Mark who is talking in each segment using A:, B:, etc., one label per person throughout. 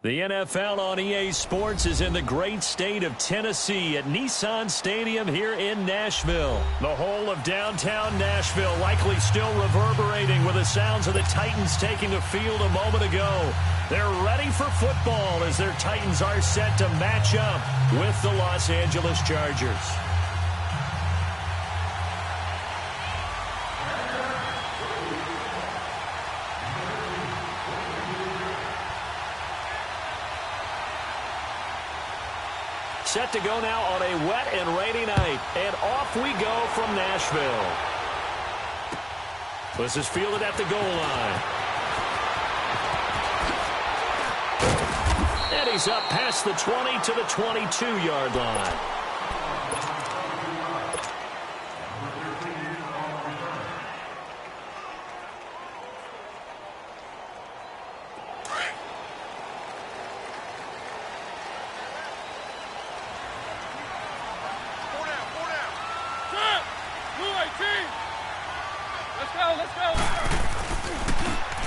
A: The NFL on EA Sports is in the great state of Tennessee at Nissan Stadium here in Nashville. The whole of downtown Nashville likely still reverberating with the sounds of the Titans taking the field a moment ago. They're ready for football as their Titans are set to match up with the Los Angeles Chargers. Set to go now on a wet and rainy night. And off we go from Nashville. This is fielded at the goal line. And he's up past the 20 to the 22-yard line.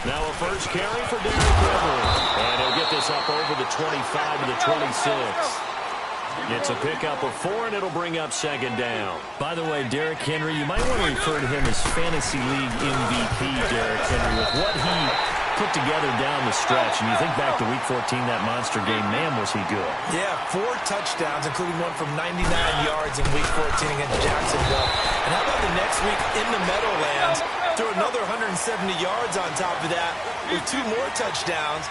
A: Now a first carry for Derrick Rivers. And he'll get this up over the 25 to the 26. It's a pickup of 4, and it'll bring up second down.
B: By the way, Derrick Henry, you might want to refer to him as Fantasy League MVP, Derrick Henry, with what he put together down the stretch. And you think back to Week 14, that monster game, man, was he good.
C: Yeah, 4 touchdowns, including one from 99 yards in Week 14 against Jacksonville. And how about the next week in the Meadowlands? Threw another 170 yards on top of that with 2 more touchdowns.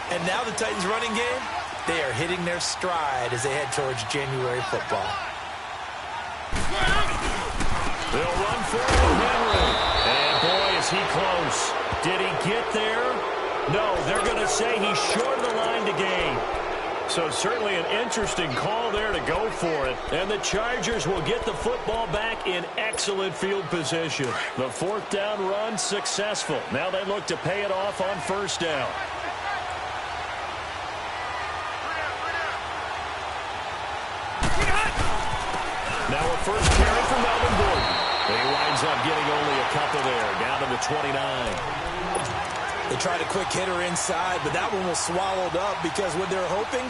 C: And now the Titans running game, they are hitting their stride as they head towards January football.
A: They'll run for Henry. And boy, is he close. Did he get there? No, they're going to say he's short of the line to gain. So certainly an interesting call there to go for it. And the Chargers will get the football back in excellent field position. The 4th down run successful. Now they look to pay it off on first down. Now a first carry for Melvin Gordon. He winds up getting only a couple there, down to the 29.
C: They tried a quick hitter inside, but that one was swallowed up because what they're hoping,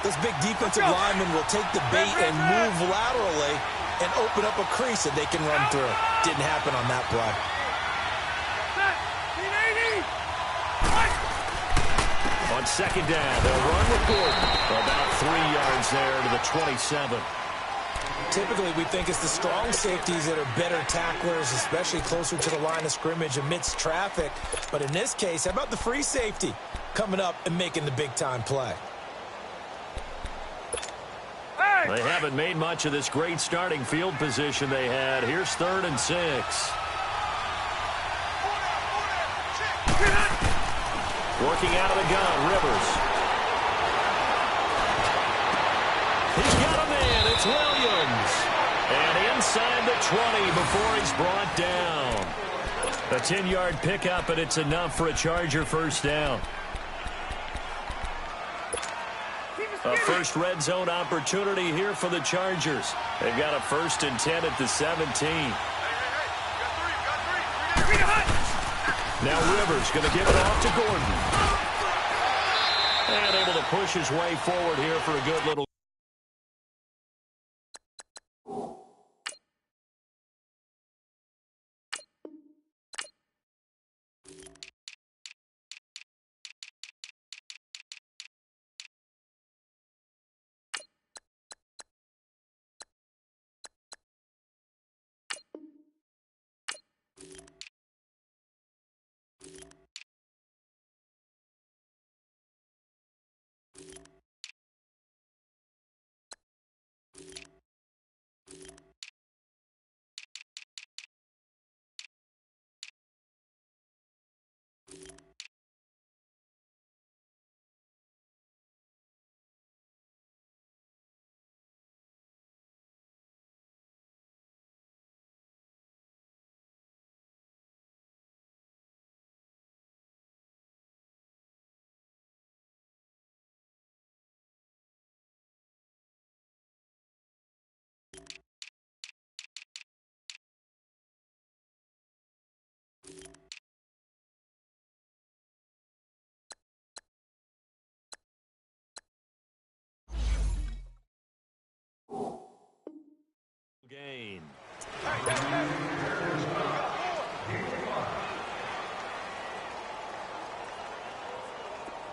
C: this big defensive lineman will take the bait and move laterally and open up a crease that they can run through. Didn't happen on that play.
A: On second down, they'll run with Gordon. About 3 yards there to the 27.
C: Typically, we think it's the strong safeties that are better tacklers, especially closer to the line of scrimmage amidst traffic. But in this case, how about the free safety coming up and making the big-time play?
A: They haven't made much of this great starting field position they had. Here's 3rd and 6. Working out of the gun, Rivers. He's got a man. It's Williams. And inside the 20 before he's brought down. A 10-yard pickup, and it's enough for a Charger first down. A first red zone opportunity here for the Chargers. They've got a 1st and 10 at the 17. Now Rivers going to give it off to Gordon. And able to push his way forward here for a good little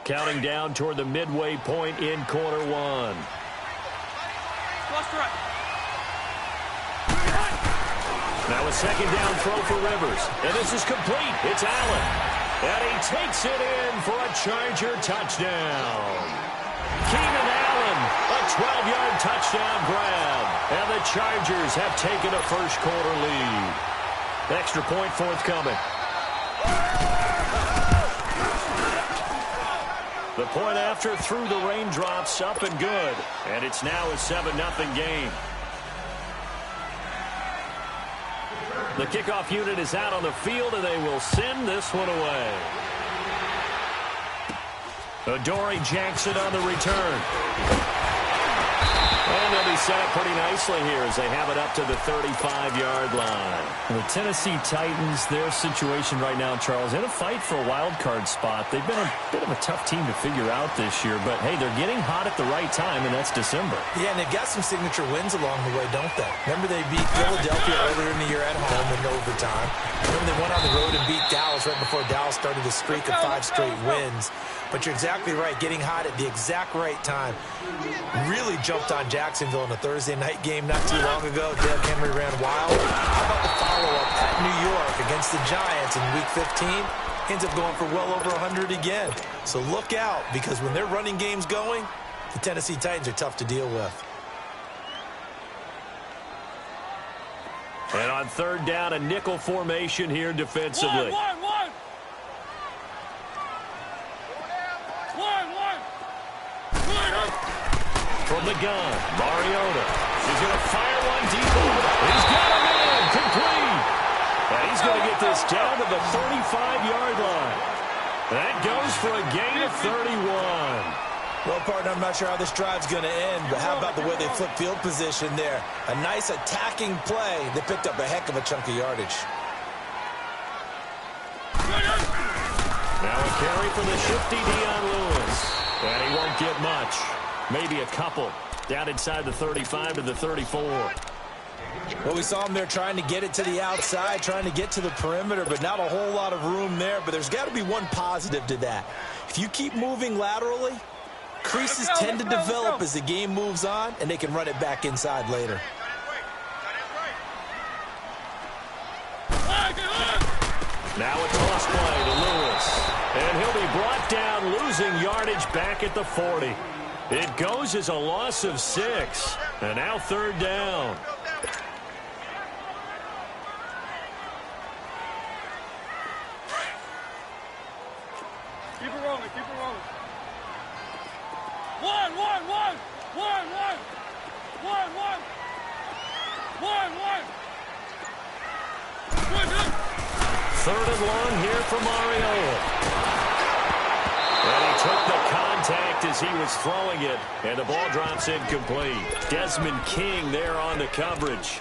A: Counting down toward the midway point in quarter one. Now a second down throw for Rivers. And this is complete. It's Allen. And he takes it in for a Charger touchdown. Keenan Allen, a 12-yard touchdown grab. And the Chargers have taken a first-quarter lead. Extra point forthcoming. The point after through the raindrops, up and good. And it's now a 7-0 game. The kickoff unit is out on the field, and they will send this one away. Adoree Jackson on the return. And they'll be set up pretty nicely here as they have it up to the 35-yard line.
B: The Tennessee Titans, their situation right now, Charles, in a fight for a wild card spot. They've been a bit of a tough team to figure out this year, but hey, they're getting hot at the right time, and that's December.
C: Yeah, and they've got some signature wins along the way, don't they? Remember they beat Philadelphia earlier in the year at home in overtime. Remember they went on the road and beat Dallas right before Dallas started a streak of 5 straight wins. But you're exactly right, getting hot at the exact right time. Really jumped on Jacksonville in a Thursday night game not too long ago. Derrick Henry ran wild. How about the follow-up at New York against the Giants in Week 15? Ends up going for well over 100 again. So look out, because when their running game's going, the Tennessee Titans are tough to deal with.
A: And on third down, a nickel formation here defensively. From the gun, Mariota. He's going to fire one deep over. He's got a man, complete. And he's going to get this down to the 35-yard line. That goes for a gain of 31.
C: Well, partner, I'm not sure how this drive's going to end, but how about the way they flip field position there? A nice attacking play. They picked up a heck of a chunk of yardage.
A: Now a carry for the shifty Dion Lewis. And he won't get much. Maybe a couple. Down inside the 35 to the 34.
C: Well, we saw him there trying to get it to the outside, trying to get to the perimeter, but not a whole lot of room there. But there's got to be one positive to that. If you keep moving laterally, creases tend to develop as the game moves on, and they can run it back inside later.
A: Now a toss play to Lewis. And he'll be brought down, losing yardage back at the 40. It goes as a loss of 6. And now third down.
D: Keep it rolling, keep it rolling. One.
A: Third and long here for Mariota. And he took the contact as he was throwing it, and the ball drops incomplete. Desmond King there on the coverage.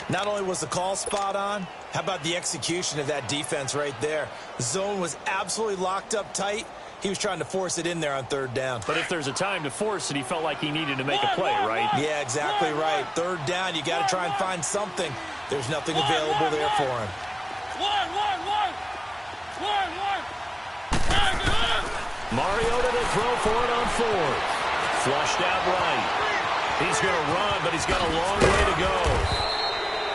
C: Not only was the call spot on, how about the execution of that defense right there? The zone was absolutely locked up tight. He was trying to force it in there on third down.
A: But if there's a time to force it, he felt like he needed to make a play, right?
C: Yeah, exactly right. Third down, you got to try and find something. There's nothing available there for him.
A: Mariota to throw for it on fourth. Flushed out right. He's going to run, but he's got a long way to go.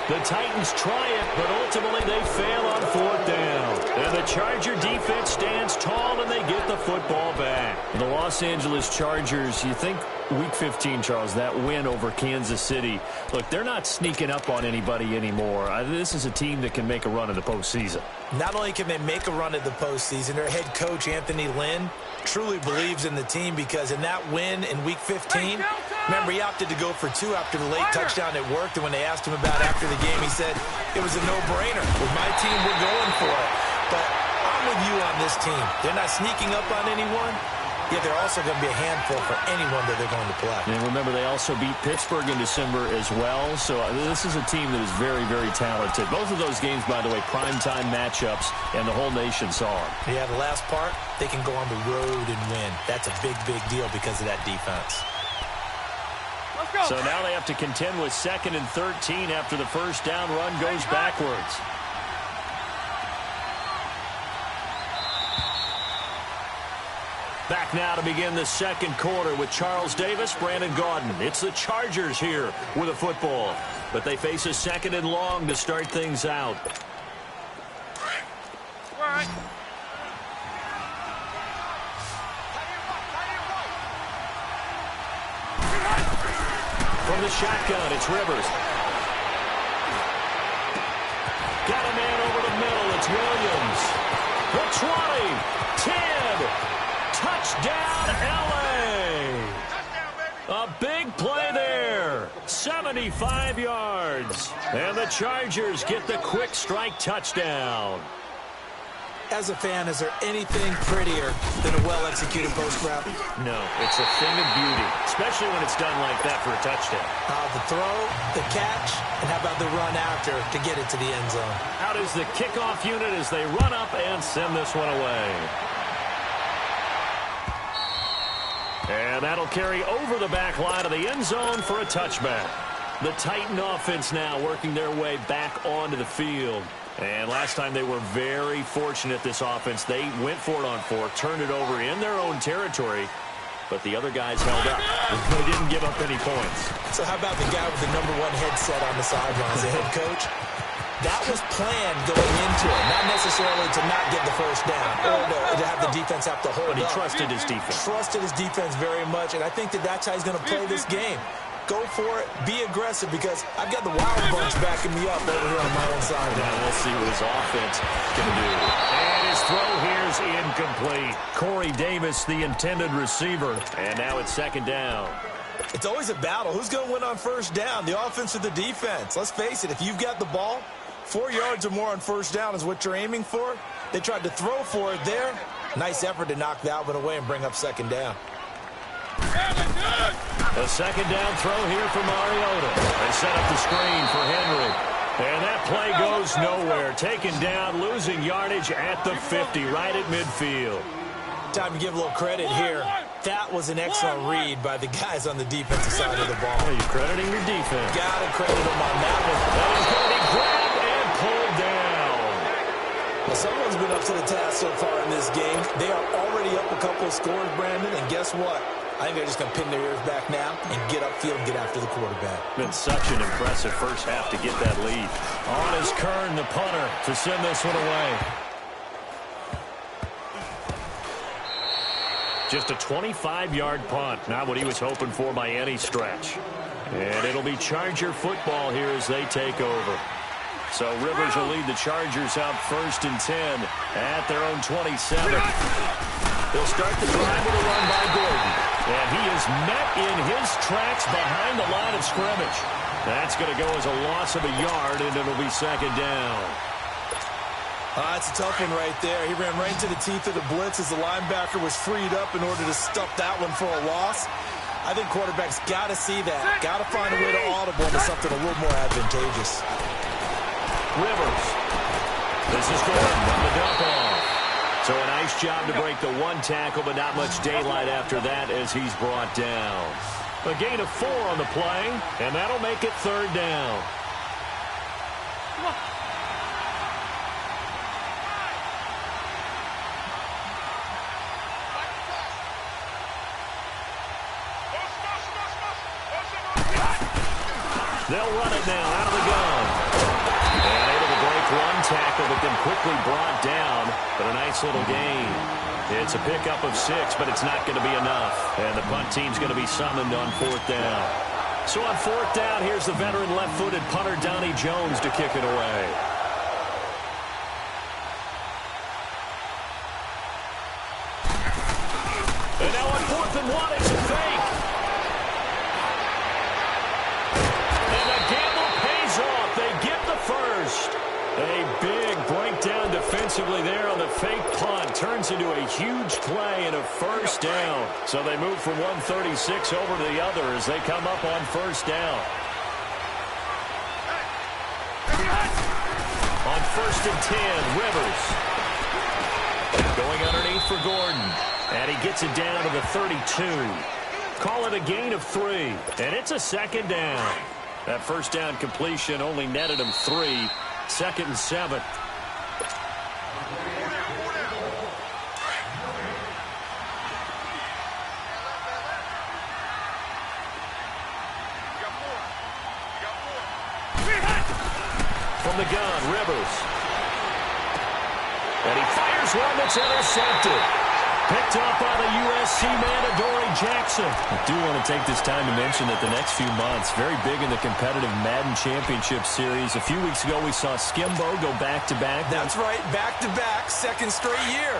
A: The Titans try it, but ultimately they fail on fourth down. And the Charger defense stands tall, and they get the football back.
B: The Los Angeles Chargers, you think Week 15, Charles, that win over Kansas City. Look, they're not sneaking up on anybody anymore. This is a team that can make a run in the postseason.
C: Not only can they make a run at the postseason, their head coach, Anthony Lynn, truly believes in the team, because in that win in Week 15, remember, he opted to go for 2 after the late touchdown. It worked, and when they asked him about it after the game, he said it was a no-brainer. With my team, we're going for it. But I'm with you on this team. They're not sneaking up on anyone, yet they're also going to be a handful for anyone that they're going to play.
B: And remember, they also beat Pittsburgh in December as well. So this is a team that is very, very talented. Both of those games, by the way, primetime matchups, and the whole nation saw them.
C: Yeah, the last part, they can go on the road and win. That's a big, big deal because of that defense.
A: So now they have to contend with 2nd and 13 after the first down run goes backwards. Back now to begin the second quarter with Charles Davis, Brandon Gaudin. It's the Chargers here with a football, but they face a second and long to start things out. From the shotgun, it's Rivers. Got a man over the middle. It's Williams. The 20, 10, touchdown, L.A. A big play there. 75 yards. And the Chargers get the quick strike touchdown.
C: As a fan, is there anything prettier than a well-executed post route?
A: No, it's a thing of beauty, especially when it's done like that for a touchdown.
C: The throw, the catch, and how about the run after to get it to the end zone?
A: How does the kickoff unit as they run up and send this one away? And that'll carry over the back line of the end zone for a touchback. The Titan offense now working their way back onto the field. And last time they were very fortunate, this offense. They went for it on 4, turned it over in their own territory, but the other guys held up. They didn't give up any points.
C: So how about the guy with the #1 headset on the sidelines, the head coach? That was planned going into it, not necessarily to not get the first down or to have the defense have to hold up.
A: But he trusted his defense.
C: Trusted his defense very much, and I think that's how he's going to play this game. Go for it. Be aggressive, because I've got the Wild Bunch backing me up over here on my own side.
A: Now we'll see what his offense can do. And his throw here is incomplete. Corey Davis, the intended receiver. And now it's second down.
C: It's always a battle. Who's going to win on first down, the offense or the defense? Let's face it, if you've got the ball, 4 yards or more on first down is what you're aiming for. They tried to throw for it there. Nice effort to knock that one away and bring up second down.
A: A second down throw here for Mariota. They set up the screen for Henry. And that play goes nowhere. Taken down, losing yardage at the 50, right at midfield.
C: Time to give a little credit here. That was an excellent read by the guys on the defensive side of the ball.
A: Well, you're crediting your defense.
C: Got to credit them on that one.
A: That is going to be grabbed and pulled down.
C: Well, someone's been up to the task so far in this game. They are already up a couple of scores, Brandon, and guess what? I think they're just going to pin their ears back now and get upfield and get after the quarterback.
A: Been such an impressive first half to get that lead. On is Kern, the punter, to send this one away. Just a 25-yard punt. Not what he was hoping for by any stretch. And it'll be Charger football here as they take over. So Rivers will lead the Chargers out 1st and 10 at their own 27. They'll start the drive with a run by Gordon. And he is met in his tracks behind the line of scrimmage. That's going to go as a loss of a yard, and it'll be second down.
C: That's a tough one right there. He ran right into the teeth of the blitz as the linebacker was freed up in order to stuff that one for a loss. I think quarterbacks got to see that. Got to find a way to audible into something a little more advantageous.
A: Rivers. This is Gordon on the dump off. So a nice job to break the one tackle, but not much daylight after that as he's brought down. A gain of 4 on the play, and that'll make it third down. They'll run it now out of the gun. And able to break one tackle, but then quickly brought down. But a nice little gain. It's a pickup of 6, but it's not going to be enough. And the punt team's going to be summoned on 4th down. So on 4th down, here's the veteran left-footed punter Donnie Jones to kick it away. And now on 4th and 1, it's a fake. And the gamble pays off. They get the first. A big breakdown defensively there on the fake punt. Turns into a huge play and a first down. So they move from 136 over to the other as they come up on 1st down. On 1st and 10, Rivers. Going underneath for Gordon. And he gets it down to the 32. Call it a gain of 3. And it's a second down. That first down completion only netted him 3. 2nd and 7. from the gun, Rivers. And he fires one that's intercepted. Picked up by the USC man, Adoree Jackson.
B: I do want to take this time to mention that the next few months, very big in the competitive Madden Championship Series. A few weeks ago, we saw Skimbo go back-to-back.
C: That's right, back-to-back, second straight year.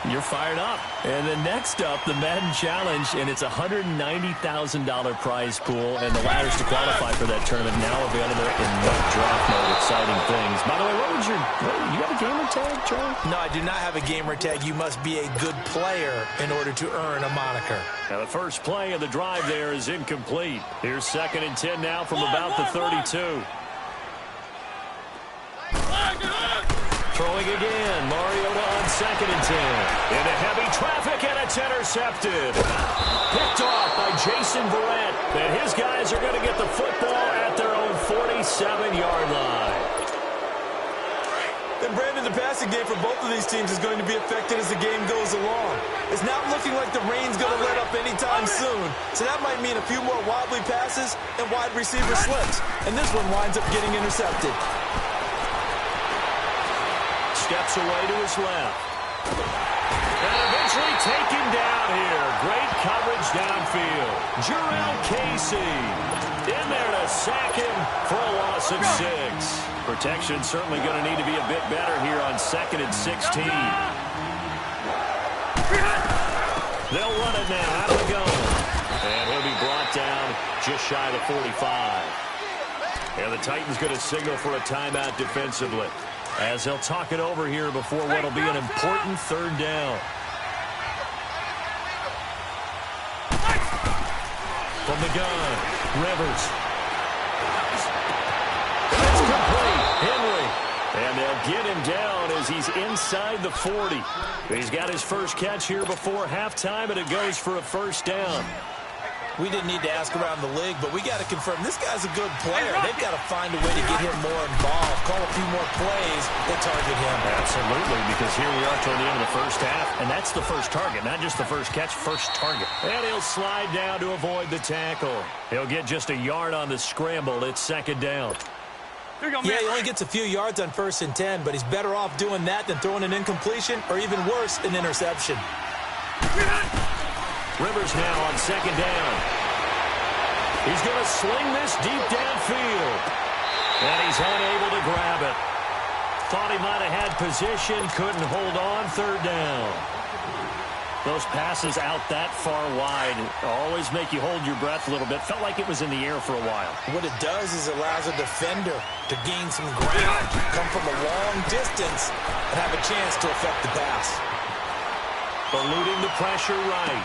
B: You're fired up. And then next up, the Madden Challenge, and it's a $190,000 prize pool, and the ladders to qualify for that tournament now available in draft mode. Exciting things. By the way, you have a gamer tag, Charlie?
C: No, I do not have a gamer tag. You must be a good player in order to earn a moniker.
A: Now the first play of the drive there is incomplete. Here's 2nd and 10 now from about the 32. Throwing again, Mariota on 2nd and 10. Into heavy traffic, and it's intercepted. Picked off by Jason Verrett. And his guys are going to get the football at their own 47-yard line.
C: And Brandon, the passing game for both of these teams is going to be affected as the game goes along. It's not looking like the rain's going to let up anytime soon. So that might mean a few more wobbly passes and wide receiver slips. And this one winds up getting intercepted.
A: Steps away to his left. And eventually taken down here. Great coverage downfield. Jarrell Casey in there to sack him for a loss of 6. Protection certainly going to need to be a bit better here on 2nd and 16. They'll run it now out of the gun. And he'll be brought down just shy of the 45. And the Titans going to signal for a timeout defensively, as they'll talk it over here before what will be an important 3rd down. From the gun, Rivers. It's complete. Henry. And they'll get him down as he's inside the 40. He's got his first catch here before halftime, and it goes for a 1st down.
C: We didn't need to ask around the league, but we got to confirm this guy's a good player. They've got to find a way to get him more involved, call a few more plays that target him.
A: Absolutely, because here we are toward the end of the first half, and that's the first target, not just the first catch, first target. And he'll slide down to avoid the tackle. He'll get just a yard on the scramble. It's 2nd down.
C: Yeah, he only gets a few yards on 1st and 10, but he's better off doing that than throwing an incompletion or even worse, an interception.
A: Rivers now on 2nd down. He's going to sling this deep downfield. And he's unable to grab it. Thought he might have had position, couldn't hold on, 3rd down. Those passes out that far wide always make you hold your breath a little bit. Felt like it was in the air for a while.
C: What it does is allows a defender to gain some ground, come from a long distance, and have a chance to affect the pass.
A: Eluding the pressure right.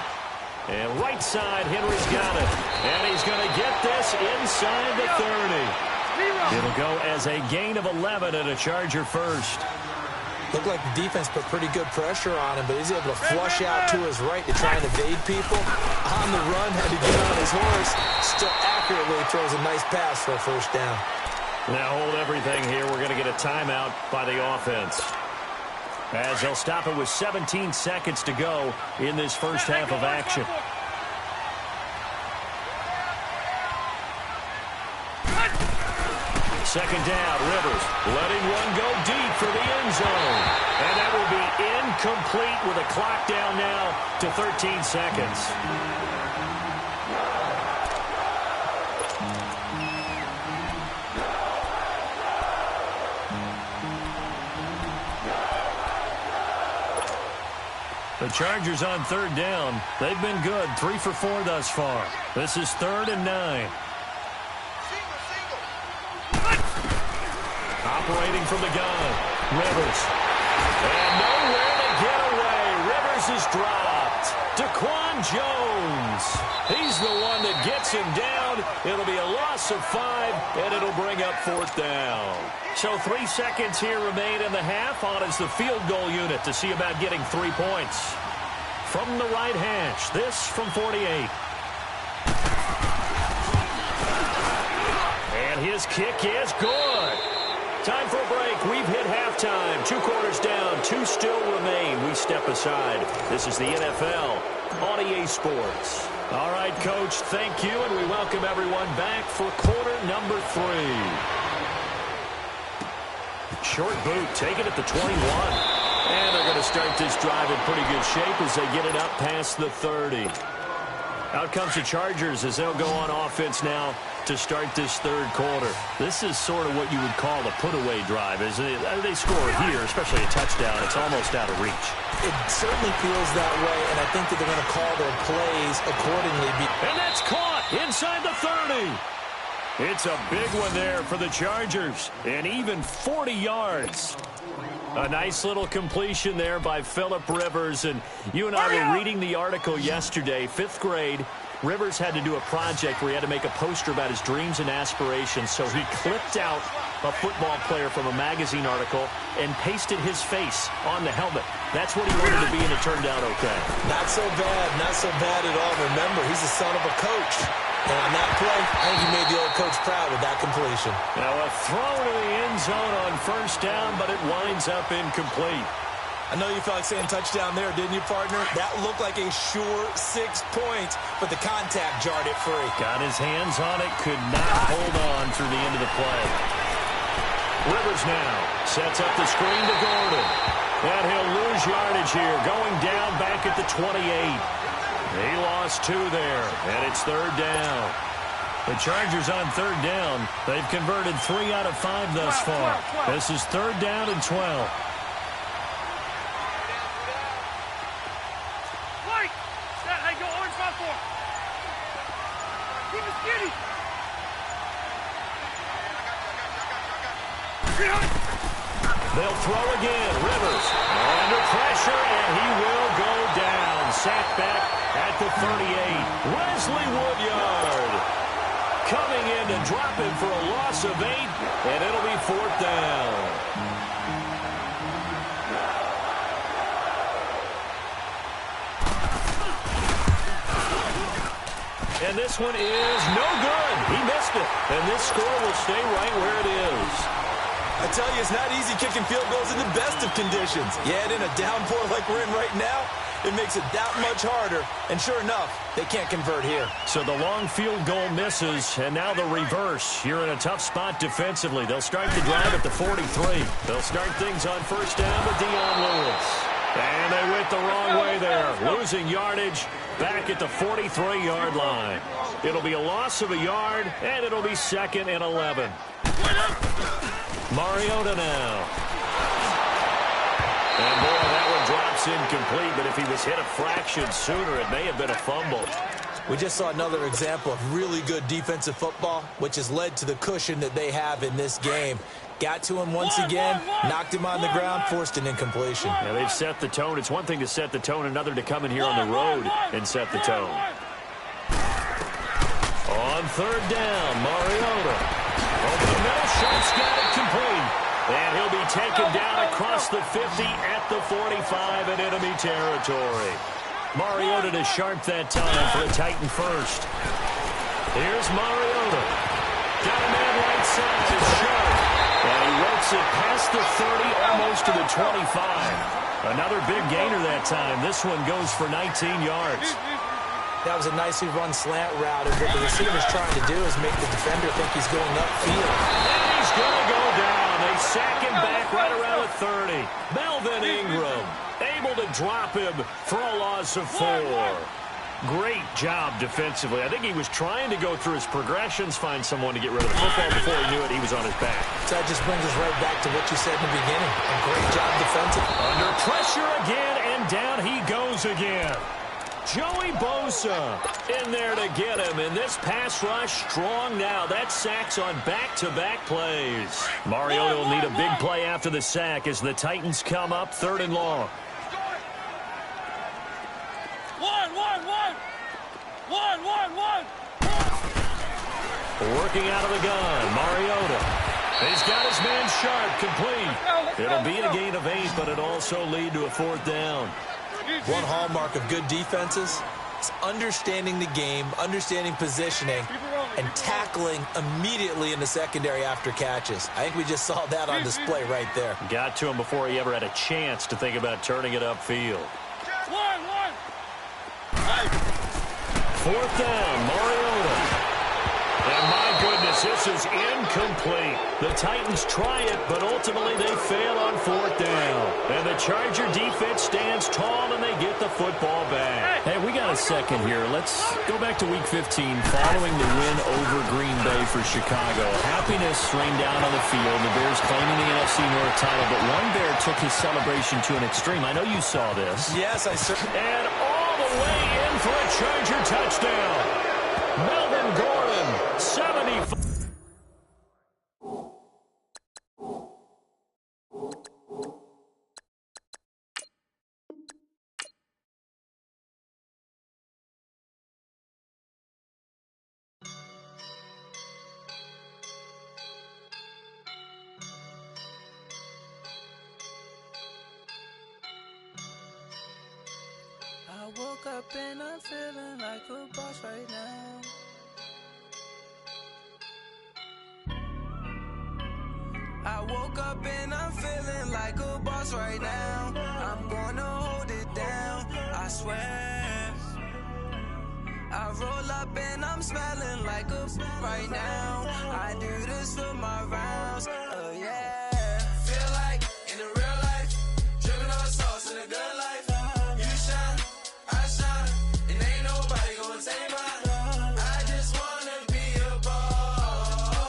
A: And right side, Henry's got it. And he's going to get this inside the 30. It'll go as a gain of 11 and a Charger 1st.
C: Looked like the defense put pretty good pressure on him, but he's able to flush out to his right to try and evade people. On the run, had to get on his horse. Still accurately throws a nice pass for a 1st down.
A: Now hold everything here. We're going to get a timeout by the offense, as they'll stop it with 17 seconds to go in this first half of action. Second down, Rivers letting one go deep for the end zone. And that will be incomplete with a clock down now to 13 seconds. The Chargers on 3rd down. They've been good, 3 for 4 thus far. This is 3rd and 9. Operating from the gun, Rivers. And nowhere to get away. Rivers is dropped. Daquan Jones. He's the one that gets him down. It'll be a loss of 5, and it'll bring up 4th down. So 3 seconds here remain in the half. On is the field goal unit to see about getting 3 points. From the right hash, this from 48. And his kick is good. Time for a break. We've hit halftime. 2 quarters down. 2 still remain. We step aside. This is the NFL on EA Sports. All right, Coach, thank you, and we welcome everyone back for quarter number 3.
B: short boot, take it at the 21. And they're going to start this drive in pretty good shape as they get it up past the 30. Out comes the Chargers as they'll go on offense now to start this third quarter. This is sort of what you would call a put-away drive. As they score here, especially a touchdown, it's almost out of reach.
C: It certainly feels that way, and I think that they're going to call their plays accordingly.
B: And that's caught inside the 30. It's a big one there for the Chargers, and even 40 yards. A nice little completion there by Phillip Rivers. And you and I were reading the article yesterday, 5th grade. Rivers had to do a project where he had to make a poster about his dreams and aspirations. So he clipped out a football player from a magazine article and pasted his face on the helmet. That's what he wanted to be, and it turned out okay.
C: Not so bad at all. Remember, he's the son of a coach. And on that play, I think he made the old coach proud with that completion.
B: Now a throw to the end zone on first down, but it winds up incomplete.
C: I know you felt like saying touchdown there, didn't you, partner? That looked like a sure 6 points, but the contact jarred it free.
B: Got his hands on it, could not hold on through the end of the play. Rivers now sets up the screen to Gordon. And he'll lose yardage here, going down back at the 28. He lost 2 there, and it's third down. The Chargers on third down. They've converted 3 out of 5 thus far. This is third down and 12.
D: Mike! Hey, go orange 5-4. Keep it skinny.
B: They'll throw again. Rivers under pressure, and he will go down. Sacked back at the 38. Wesley Woodyard coming in to drop him for a loss of 8, and it'll be fourth down. And this one is no good. He missed it, and this score will stay right where it is.
C: I tell you, it's not easy kicking field goals in the best of conditions. Yet in a downpour like we're in right now, it makes it that much harder. And sure enough, they can't convert here.
B: So the long field goal misses, and now the reverse. You're in a tough spot defensively. They'll start the drive at the 43. They'll start things on first down with Dion Lewis. And they went the wrong way there, losing yardage back at the 43-yard line. It'll be a loss of a yard, and it'll be 2nd and 11. Mariota now. And boy, that one drops incomplete, but if he was hit a fraction sooner, it may have been a fumble.
C: We just saw another example of really good defensive football, which has led to the cushion that they have in this game. Got to him once again, knocked him on the ground, forced an incompletion.
B: Yeah, they've set the tone. It's one thing to set the tone, another to come in here on the road and set the tone. On third down, Mariota. Over the middle, Schultz got it complete. And he'll be taken down across the 50 at the 45 in enemy territory. Mariota to Sharp that time for a Titan first. Here's Mariota. Got a man right side to Sharp. And he works it past the 30, almost to the 25. Another big gainer that time. This one goes for 19 yards.
C: That was a nicely run slant route, and what the receiver's trying to do is make the defender think he's going upfield.
B: And he's going to go down. They sack him back right around the 30. Melvin Ingram able to drop him for a loss of 4. Great job defensively. I think he was trying to go through his progressions, find someone to get rid of the football. Before he knew it, he was on his back.
C: So that just brings us right back to what you said in the beginning. A great job defensively.
B: Under pressure again, and down he goes again. Joey Bosa in there to get him, and this pass rush strong now. That sacks on back-to-back plays. Mariota will need a big play after the sack as the Titans come up 3rd and long.
D: One.
B: Working out of the gun, Mariota. He's got his man Sharp complete. It'll be a gain of 8, but it also lead to a 4th down.
C: One hallmark of good defenses is understanding the game, understanding positioning, and tackling immediately in the secondary after catches. I think we just saw that on display right there.
B: Got to him before he ever had a chance to think about turning it upfield. 4th down, Mariota. And my goodness,
A: This is incomplete. The Titans try it, but ultimately they fail on fourth down. And the Charger defense stands tall, and they get the football back.
B: Hey, we got a second here. Let's go back to Week 15 following the win over Green Bay for Chicago. Happiness rained down on the field. The Bears claiming the NFC North title, but one Bear took his celebration to an extreme. I know you saw this.
C: Yes, I certainly.
A: And all the way in for a Charger touchdown. Melvin Gordon, 75.
E: I woke up and I'm feeling like a boss right now. I woke up and I'm feeling like a boss right now. I'm gonna hold it down, I swear. I roll up and I'm smelling like a right now. I do this for my rounds, yeah. Feel like in the real life, dripping on sauce in a good life. You shine, I shine, and ain't nobody gonna take mine. I just wanna be a boss.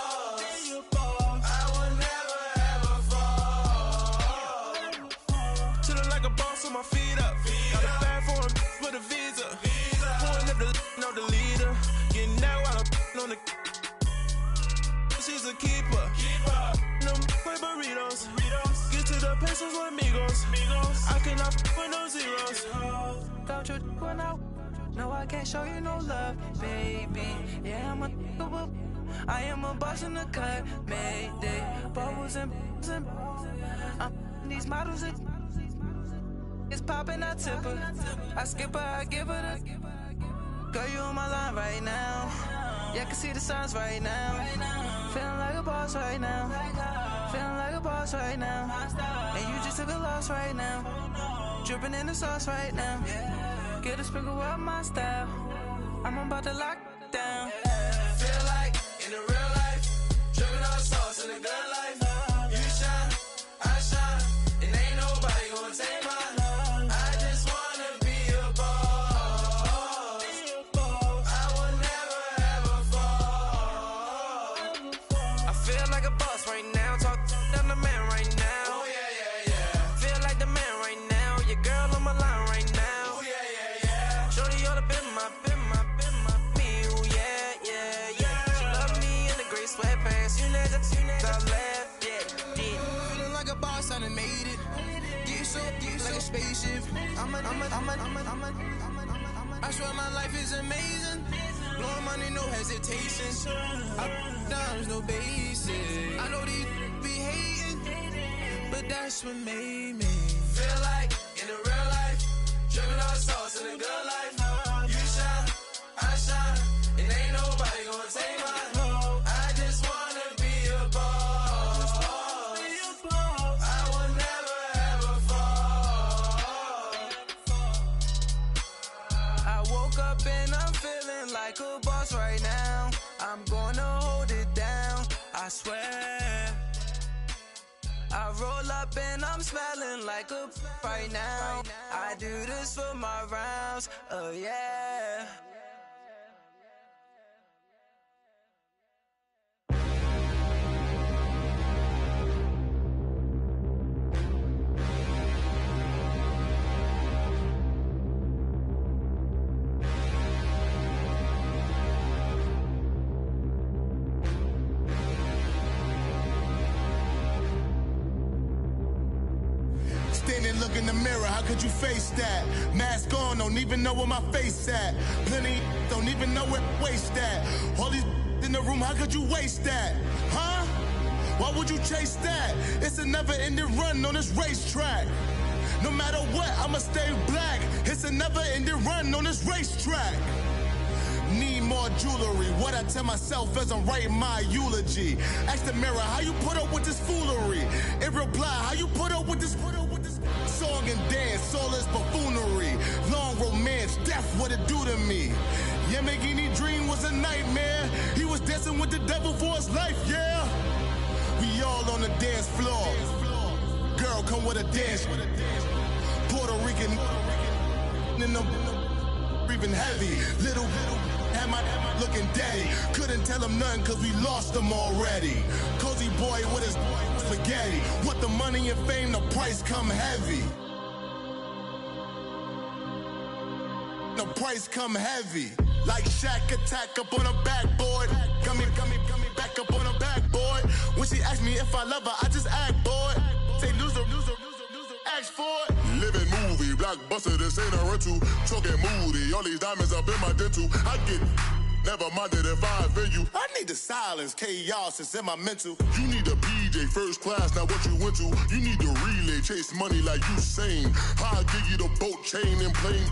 E: I will never ever fall. Chillin' like a boss with my feet up. Got a bag for him with a visa. Pulling up the leader. Getting out while I'm on the. She's a keeper. Them play burritos. Get to the pesos with amigos. I cannot with no zeros. Don't you run out? No, I can't show you no love, baby. Yeah, I am a boss in the cut. Mayday. Bubbles and these models are. It's popping, I tip her. I skip her, I give her the. Girl, you on my line right now. Yeah, I can see the signs right now. Feeling like a boss right now. Feeling like a boss right now. And you just took a loss right now. Dripping in the sauce right now. Get a sprinkle up my style. I'm about to lock down. Feel like in the real life, dripping on sauce in a good life. You shine, I shine, and ain't nobody gonna take mine. I just wanna be a boss. I will never ever fall. I feel like a boss right now. Talk down the man right now. Oh yeah. Feel like the man right now. Your girl on my line right now. Oh yeah. Shorty oughta been my me. Oh yeah. She love me in the gray sweatpants. You never I left. Yeah. Feeling like a boss, I done made it. Get so like a spaceship. I swear my life is amazing. Blowing money, no hesitation. Dimes, no basic. I know these be hating, but that's what made me. Feel like in the real life, dripping on sauce in a good life. You shine, I shine, and ain't nobody gonna take mine. I just wanna be a boss. I will never ever fall. I woke up and I'm feeling like a boss right now. I'm gonna hold it down, I swear. I roll up and I'm smelling like a right now. I do this for my rounds, yeah.
F: Standing, look in the mirror, how could you face that? Mask on, don't even know where my face at. Plenty, don't even know where waste at. All these in the room, how could you waste that? Huh? Why would you chase that? It's a never-ending run on this racetrack. No matter what, I'ma stay black. It's a never-ending run on this racetrack. Need more jewelry. What I tell myself as I'm writing my eulogy. Ask the mirror, how you put up with this foolery? It reply, how you put up with this song and dance, soulless buffoonery. Long romance, death, what it do to me? Yamagini dream was a nightmare. He was dancing with the devil for his life, yeah. We all on the dance floor. Girl, come with a dance. Puerto Rican in the breathing heavy. Little had my looking daddy. Couldn't tell him nothing cause we lost him already. Cozy boy with his spaghetti. With the money and fame, the price come heavy. The price come heavy. Like Shaq attack up on a backboard. Got me back up on a backboard. When she asked me if I love her, I just act bored. Say loser, ask for it. Living movie, blockbuster, this ain't a rental. Talking moody, all these diamonds up in my dental. I get never minded if I offend you. I need the silence, chaos is in my mental. You need a PJ, first class, not what you went to. You need the relay, chase money like you sane. I'll give you the boat, chain, and plane.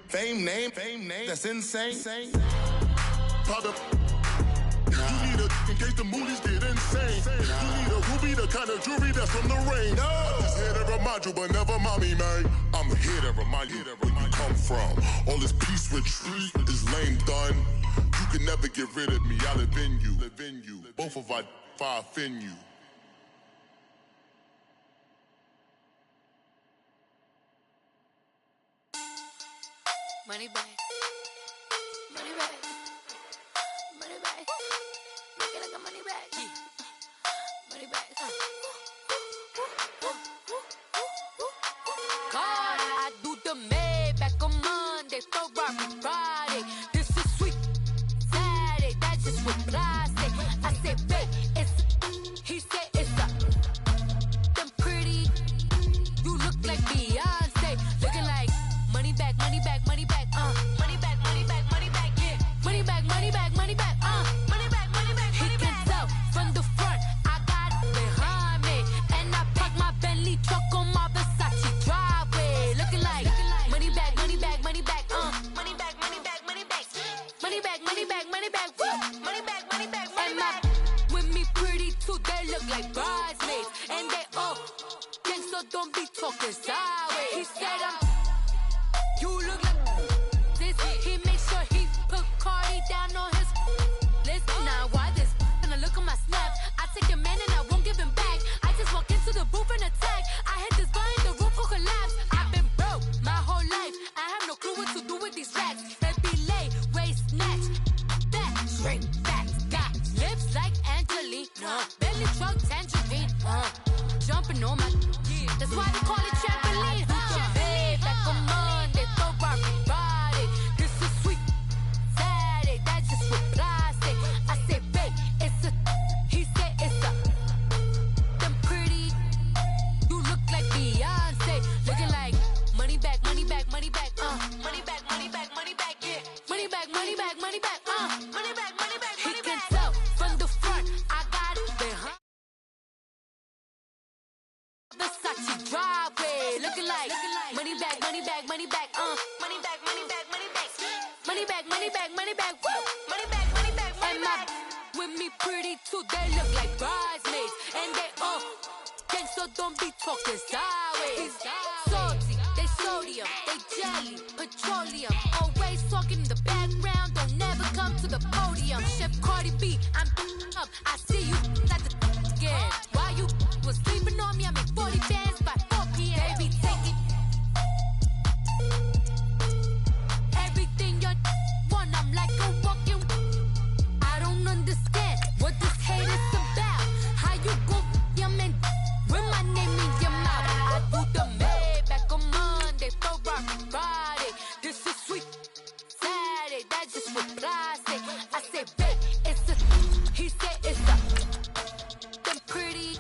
F: Fame name, that's insane. Pop up. You need a in case the movies get insane. You need a ruby, the kind of jewelry that's from the rain. No. I'm just here to remind you, but never mommy, man. I'm here to remind you where you come from. All this peace retreat is lame done. You can never get rid of me. I live in you. Both of us, if I offend you.
G: Money back. Money back. Money back. Make it like a money back. Money back. God, I do the Maybach on Monday, Ferrari Friday. This is sweet Saturday, that's just what plastic. I say, babe, it's he said it's a them pretty. You look like Beyonce, looking like money back, money back, money back, money back, money back, money back, yeah. Money back, money back, money back, money back, money back, money back. He can tell from the front, I got it behind me, and I park my Bentley truck on my Versace driveway, looking like money back, money back, money back, money back, money back, money back, money back, money back, money back, money back, money back, money back. With me pretty too, they look like bridesmaids, and they all gang, so don't be talking sideways. He said you look like this. He makes sure he put Cardi down on his list. Now why this? When I look at my snap, I take your man and I won't give him back. I just walk into the booth and attack. I hit this button, the roof will collapse. I've been broke my whole life. I have no clue what to do with these racks. They be late, waist snatch, back, straight back. Got lips like Angelina, belly truck tangerine, jumping on my. That's why they call it trampoline. Back on Monday, Ferrari Friday. This is sweet Saturday, that's just with plastic. I say, babe, it's a. He said it's a. Them pretty. You look like Beyonce, looking like money back, money back, money back, money back, money back, money back, yeah. Money back, money back, money back, money back, money back. He can tell from the front, I got it behind. Versace driveway, looking like money back, money back, money back, money back, money back, money back, money back, money back, money back, money back, money back, money back. With me pretty too, they look like bridesmaids, and they all gang, so don't be talking sideways. Salty, they sodium, they jelly, petroleum. Always talking in the background, don't never come to the podium. Chef Cardi B, I'm up, I see you like the again. Why you was sleeping on me? I make 40 bands by 4 p.m. They be taking everything you want. I'm like a walking. I don't understand what this hate is about. How you go, your man, with my name in your mouth. I do the Maybach on Monday, Ferrari Friday. This is sweet Saturday, that's just with plastic. I say, babe, it's a. He said it's a. Pretty,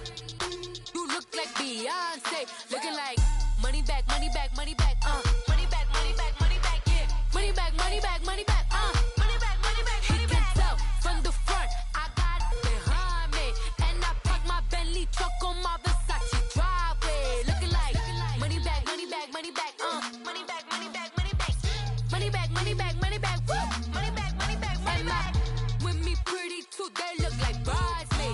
G: you look like Beyonce, looking like money back, money back, money back, money back, money back, money back, yeah. Money back, money back, money back, money back, money back, money back. He can tell from the front, I got it behind me, and I park my Bentley truck on my Versace driveway, looking like money back, money back, money back, money back, money back, money back, money back, money back, money back, money back, money back, money back. With me pretty too, they look like bridesmaids.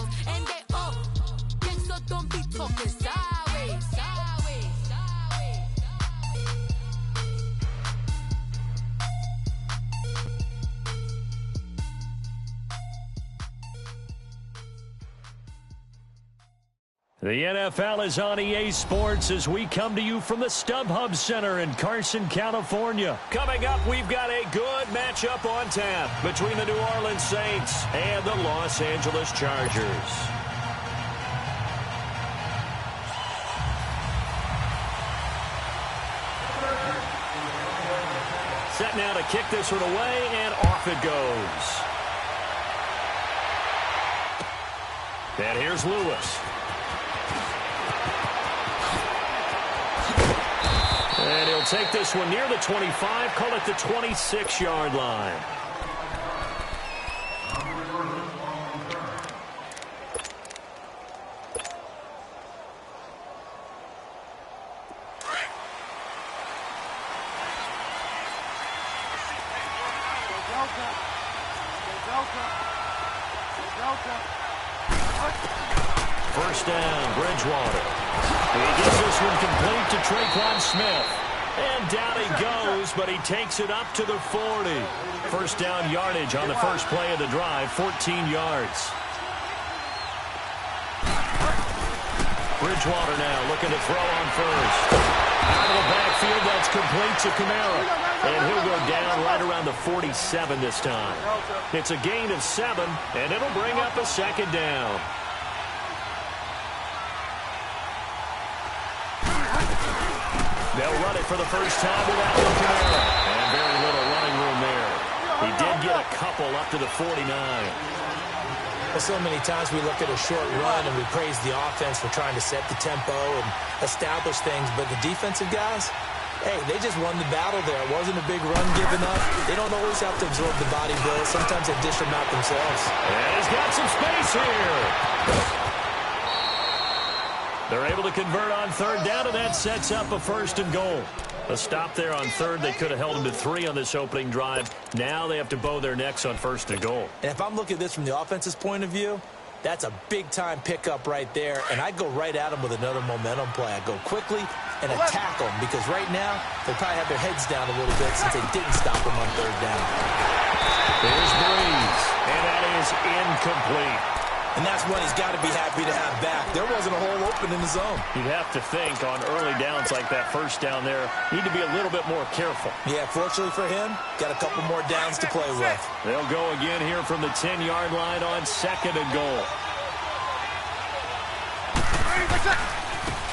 B: The NFL is on EA Sports as we come to you from the StubHub Center in Carson, California.
A: Coming up, we've got a good matchup on tap between the New Orleans Saints and the Los Angeles Chargers.
B: Set now to kick this one away, and off it goes. And here's Lewis. And he'll take this one near the 25, call it the 26-yard line. First down, Bridgewater. He gets this one complete to Traquan Smith. And down he goes, but he takes it up to the 40. First down yardage on the first play of the drive, 14 yards. Bridgewater now looking to throw on first. Out of the backfield, that's complete to Kamara. And he'll go down right around the 47 this time. It's a gain of 7, and it'll bring up a second down. They'll run it for the first time without Kamara. And very little running room there. He did get a couple up to the 49.
C: Well, so many times we look at a short run and we praise the offense for trying to set the tempo and establish things. But the defensive guys, hey, they just won the battle there. It wasn't a big run given up. They don't always have to absorb the body blow. Sometimes they dish them out themselves.
B: And he's got some space here. They're able to convert on third down, and that sets up a 1st and goal. A stop there on third. They could have held him to 3 on this opening drive. Now they have to bow their necks on 1st and goal.
C: And if I'm looking at this from the offense's point of view, that's a big-time pickup right there. And I'd go right at him with another momentum play. I'd go quickly and attack them because right now they probably have their heads down a little bit since they didn't stop them on third down.
B: There's Breeze, and that is incomplete.
C: And that's one he's got to be happy to have back. There wasn't a hole open in the zone.
B: You'd have to think on early downs like that first down there, need to be a little bit more careful.
C: Yeah, fortunately for him, got a couple more downs to play with.
B: They'll go again here from the 10-yard line on 2nd and goal.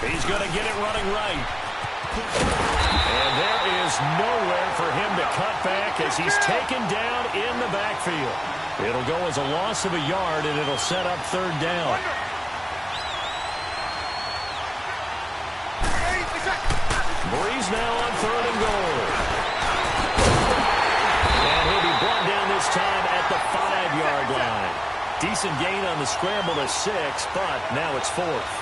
B: He's going to get it running right. And there is nowhere for him to cut back as he's taken down in the backfield. It'll go as a loss of a yard, and it'll set up 3rd down. Breeze now on 3rd and goal. And he'll be brought down this time at the 5-yard line. Decent gain on the scramble to 6, but now it's 4th.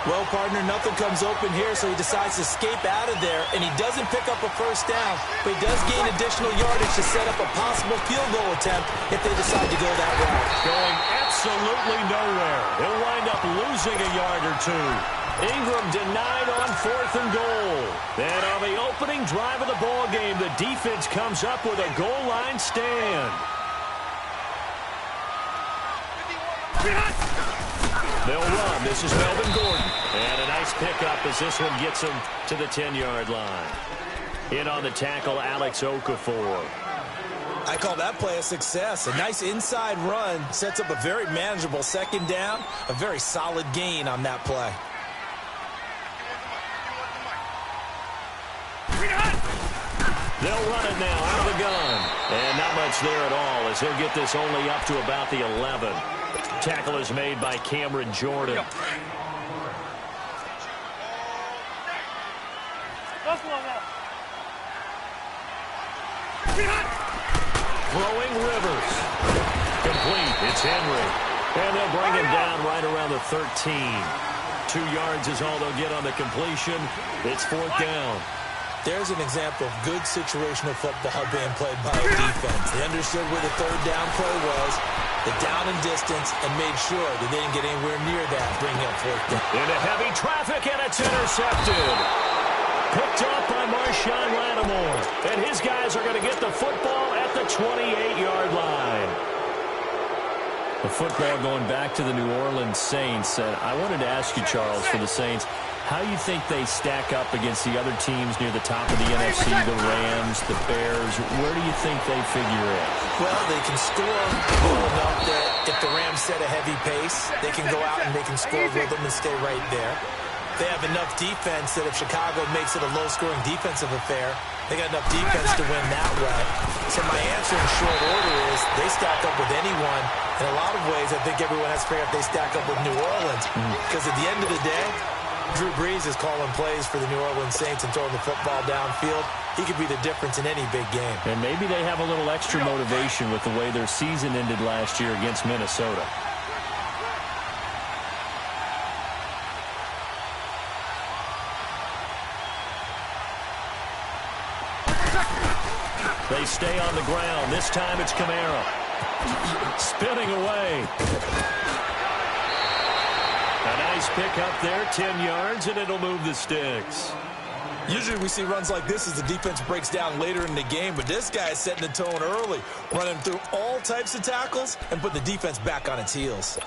C: Well, partner, nothing comes open here, so he decides to escape out of there, and he doesn't pick up a first down, but he does gain additional yardage to set up a possible field goal attempt if they decide to go that route.
B: Going absolutely nowhere. He'll wind up losing a yard or 2. Ingram denied on 4th and goal. Then on the opening drive of the ball game, the defense comes up with a goal line stand. They'll run. This is Melvin Gordon. And a nice pickup as this one gets him to the 10-yard line. In on the tackle, Alex Okafor.
C: I call that play a success. A nice inside run sets up a very manageable 2nd down. A very solid gain on that play.
B: They'll run it now out of the gun. And not much there at all as he'll get this only up to about the 11. Tackle is made by Cameron Jordan. Throwing Rivers. Complete. It's Henry. And they'll bring him down right around the 13. 2 yards is all they'll get on the completion. It's 4th down.
C: There's an example of good situational football being played by a defense. They understood where the 3rd down play was, the down and distance, and made sure that they didn't get anywhere near that, bringing up 4th down.
B: Into heavy traffic, and it's intercepted. Picked up by Marshawn Lattimore. And his guys are going to get the football at the 28-yard line. The football going back to the New Orleans Saints. And I wanted to ask you, Charles, for the Saints, how you think they stack up against the other teams near the top of the NFC, the Rams, the Bears? Where do you think they figure in?
C: Well, they can score well enough that if the Rams set a heavy pace, they can go out and they can score with them and stay right there. They have enough defense that if Chicago makes it a low-scoring defensive affair, they got enough defense to win that way. So my answer in short order is they stack up with anyone. In a lot of ways, I think everyone has to figure out they stack up with New Orleans. Because at the end of the day, Drew Brees is calling plays for the New Orleans Saints and throwing the football downfield. He could be the difference in any big game.
B: And maybe they have a little extra motivation with the way their season ended last year against Minnesota. They stay on the ground. This time it's Kamara. Spinning away. A nice pick up there, 10 yards, and it'll move the sticks.
C: Usually we see runs like this as the defense breaks down later in the game, but this guy is setting the tone early, running through all types of tackles and put the defense back on its heels.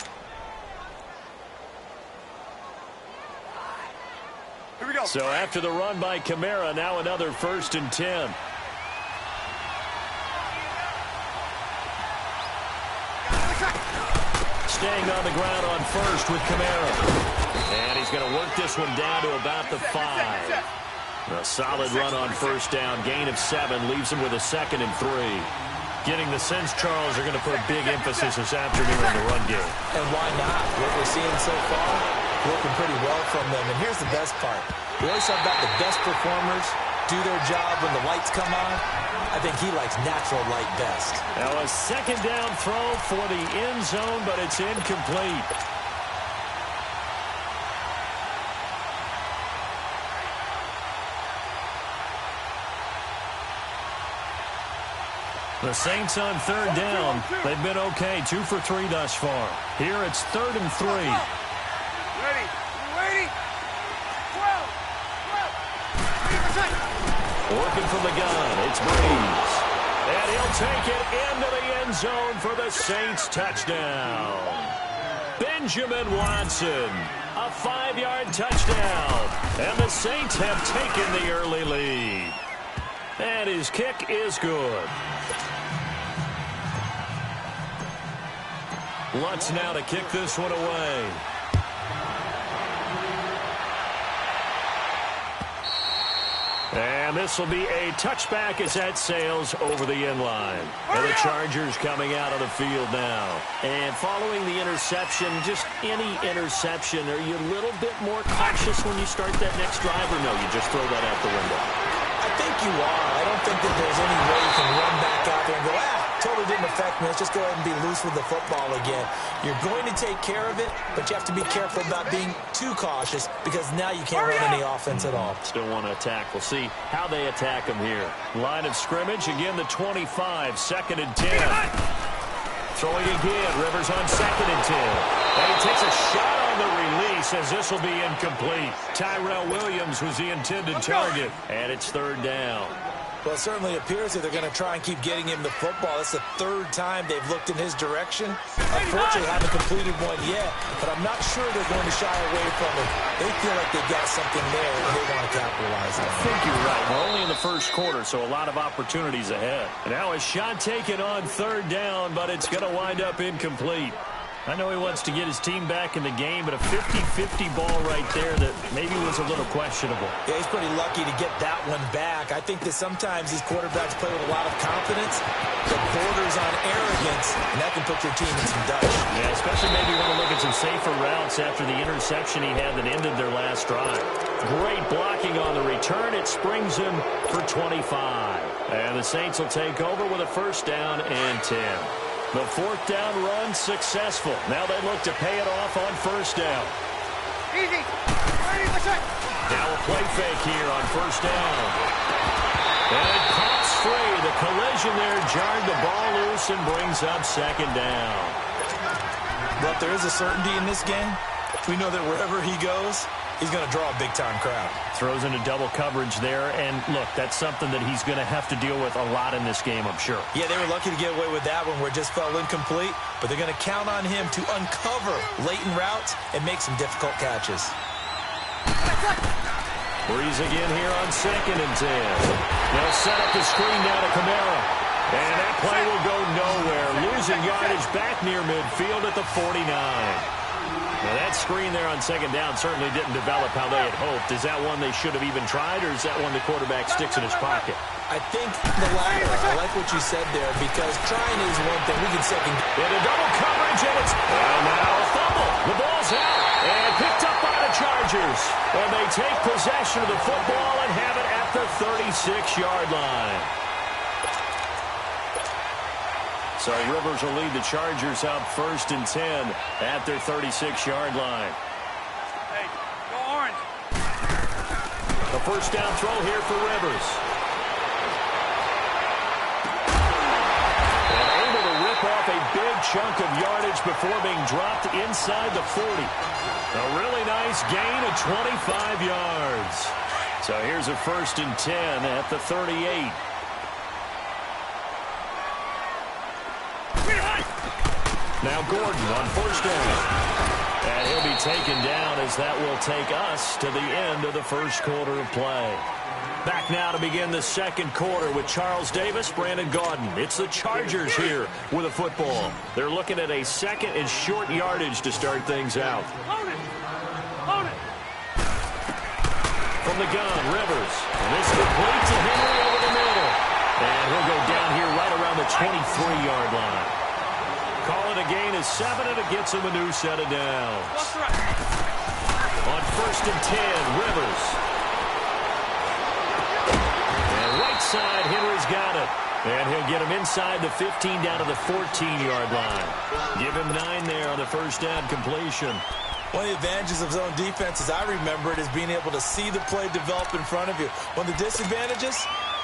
D: Here we go.
B: So after the run by Kamara, now another 1st and 10. Staying on the ground on 1st with Kamara. And he's going to work this one down to about the 5. A solid run on 1st down. Gain of 7 leaves him with a 2nd and 3. Getting the sense, Charles, are going to put a big emphasis this afternoon on the run game.
C: And why not? What we're seeing so far, working pretty well from them. And here's the best part. We always talk about the best performers do their job when the lights come on. I think he likes natural light best.
B: Now a 2nd down throw for the end zone, but it's incomplete. The Saints on 3rd down. They've been okay, 2 for 3 thus far. Here it's 3rd and 3.
D: Ready. We're waiting. 12. 12.
B: Working from the gun, it's Brees. And he'll take it into the end zone for the Saints touchdown. Benjamin Watson, a 5-yard touchdown. And the Saints have taken the early lead. And his kick is good. Lutz now to kick this one away. And this will be a touchback as that sails over the end line. And the Chargers coming out of the field now. And following the interception, just any interception, are you a little bit more cautious when you start that next drive, or no, you just throw that out the window?
C: I think you are. I don't think that there's any way you can run back out there and go, totally didn't affect me. Let's just go ahead and be loose with the football again. You're going to take care of it, but you have to be careful about being too cautious because now you can't run any offense at all.
B: Still want to attack. We'll see how they attack him here. Line of scrimmage, again the 25, 2nd and 10. Throwing again, Rivers on 2nd and 10. And he takes a shot on the release as this will be incomplete. Tyrell Williams was the intended target, and it's 3rd down.
C: Well, it certainly appears that they're going to try and keep getting him the football. That's the 3rd time they've looked in his direction. Unfortunately, haven't completed one yet, but I'm not sure they're going to shy away from it. They feel like they've got something there and they want to capitalize on it.
B: I think you're right. We're only in the 1st quarter, so a lot of opportunities ahead. Now a shot taken on 3rd down, but it's going to wind up incomplete. I know he wants to get his team back in the game, but a 50-50 ball right there that maybe was a little questionable.
C: Yeah, he's pretty lucky to get that one back. I think that sometimes these quarterbacks play with a lot of confidence that borders on arrogance, and that can put your team in some dutch.
B: Yeah, especially maybe want to look at some safer routes after the interception he had that ended their last drive. Great blocking on the return. It springs him for 25. And the Saints will take over with a 1st down and 10. The 4th down run successful. Now they look to pay it off on 1st down.
D: Easy. Ready, let's check.
B: Now a play fake here on 1st down. And it pops free. The collision there jarred the ball loose and brings up 2nd down.
C: But there is a certainty in this game. We know that wherever he goes, he's going to draw a big-time crowd.
B: Throws into double coverage there, and look, that's something that he's going to have to deal with a lot in this game, I'm sure.
C: Yeah, they were lucky to get away with that one where it just fell incomplete, but they're going to count on him to uncover latent routes and make some difficult catches.
A: Breeze again here on 2nd and 10. They'll set up the screen down to Kamara. And that play will go nowhere. Losing yardage back near midfield at the 49. Now that screen there on 2nd down certainly didn't develop how they had hoped. Is that one they should have even tried, or is that one the quarterback sticks in his pocket?
C: I think the latter. I like what you said there, because trying is one thing. We can second.
A: Into double coverage, and it's now a fumble. The ball's out and picked up by the Chargers. And they take possession of the football and have it at the 36-yard line. So Rivers will lead the Chargers out 1st and 10 at their 36-yard line.
D: Hey, go orange.
A: A first down throw here for Rivers. And able to rip off a big chunk of yardage before being dropped inside the 40. A really nice gain of 25 yards. So here's a 1st and 10 at the 38. Now Gordon on 1st down. And he'll be taken down as that will take us to the end of the 1st quarter of play. Back now to begin the 2nd quarter with Charles Davis, Brandon Gaudin. It's the Chargers here with a football. They're looking at a 2nd and short yardage to start things out.
D: Hold it. Hold it.
A: From the gun, Rivers. And this complete to Henry over the middle. And he'll go down here right around the 23-yard line. Call it a gain of 7, and it gets him a new set of downs. On 1st and 10, Rivers. And right side, Henry's got it. And he'll get him inside the 15 down to the 14-yard line. Give him 9 there on the 1st down completion.
C: One of the advantages of zone defense, as I remember it, is being able to see the play develop in front of you. One of the disadvantages,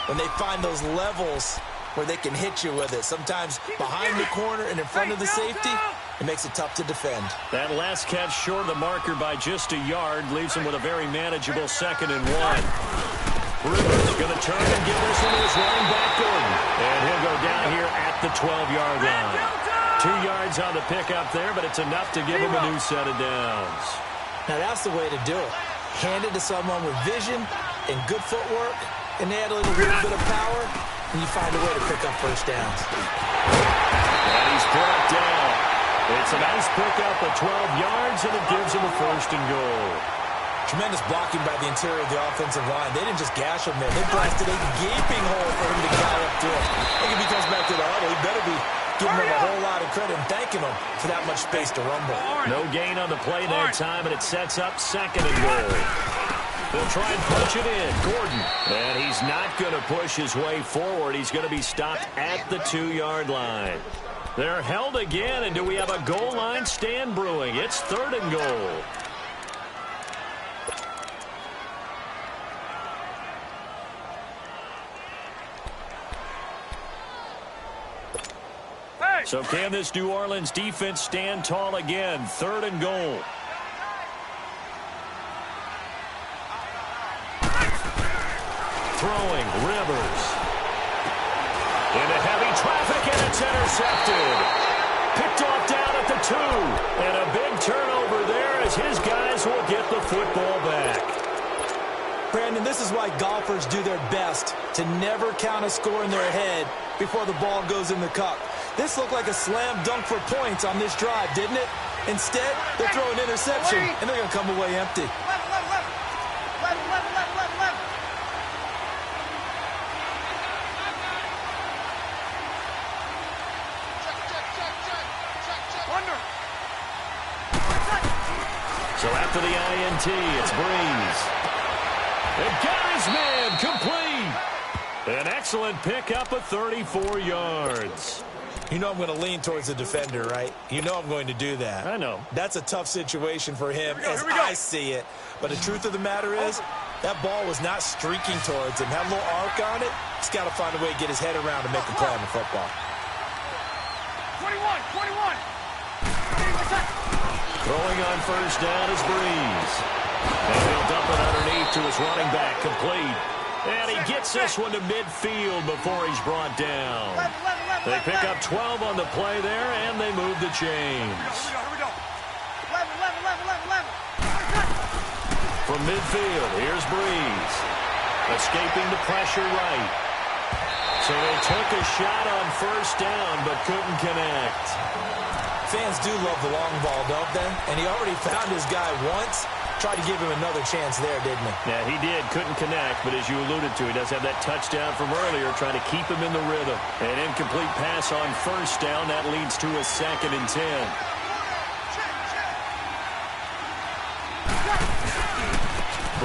C: when they find those levels where they can hit you with it. Sometimes behind the corner and in front of the safety, it makes it tough to defend.
A: That last catch short of the marker by just a yard leaves him with a very manageable 2nd and 1. Rivers going to turn and give this one to his running back, Gordon. And he'll go down here at the 12-yard line. 2 yards on the pickup there, but it's enough to give him a new set of downs.
C: Now that's the way to do it. Hand it to someone with vision and good footwork, and add a little bit of power, and you find a way to pick up 1st downs.
A: And he's brought down. It's a nice pickup of 12 yards, and it gives him a 1st and goal.
C: Tremendous blocking by the interior of the offensive line. They didn't just gash him there. They blasted a gaping hole for him to gallop through. I think if he comes back to the huddle, he better be giving them a whole lot of credit and thanking them for that much space to rumble.
A: No gain on the play that time, and it sets up 2nd and goal. They'll try and punch it in. Gordon. And he's not going to push his way forward. He's going to be stopped at the 2-yard line. They're held again, and do we have a goal line stand brewing? It's 3rd and goal. So can this New Orleans defense stand tall again? 3rd and goal. Throwing, Rivers. Into heavy traffic, and it's intercepted. Picked off down at the 2. And a big turnover there as his guys will get the football back.
C: Brandon, this is why golfers do their best to never count a score in their head before the ball goes in the cup. This looked like a slam dunk for points on this drive, didn't it? Instead, they're throwing interception, and they're going to come away empty.
A: So after the INT, it's Breeze. And got his man complete. An excellent pickup of 34 yards.
C: You know I'm going to lean towards the defender, right? You know I'm going to do that.
A: I know.
C: That's a tough situation for him as I see it. But the truth of the matter is, that ball was not streaking towards him. Had a little arc on it. He's got to find a way to get his head around and make a play on the football.
D: 21.
A: Throwing on 1st down is Breeze. And he'll dump it underneath to his running back, complete. And he gets this one to midfield before he's brought down. They pick up 12 on the play there, and they move the chains.
D: Here we go. 11.
A: From midfield, here's Breeze. Escaping the pressure right. So they took a shot on first down, but couldn't connect.
C: Fans do love the long ball, don't they? And he already found his guy once. Tried to give him another chance there, didn't he?
A: Yeah, he did. Couldn't connect, but as you alluded to, he does have that touchdown from earlier, trying to keep him in the rhythm. An incomplete pass on first down. That leads to a 2nd and 10.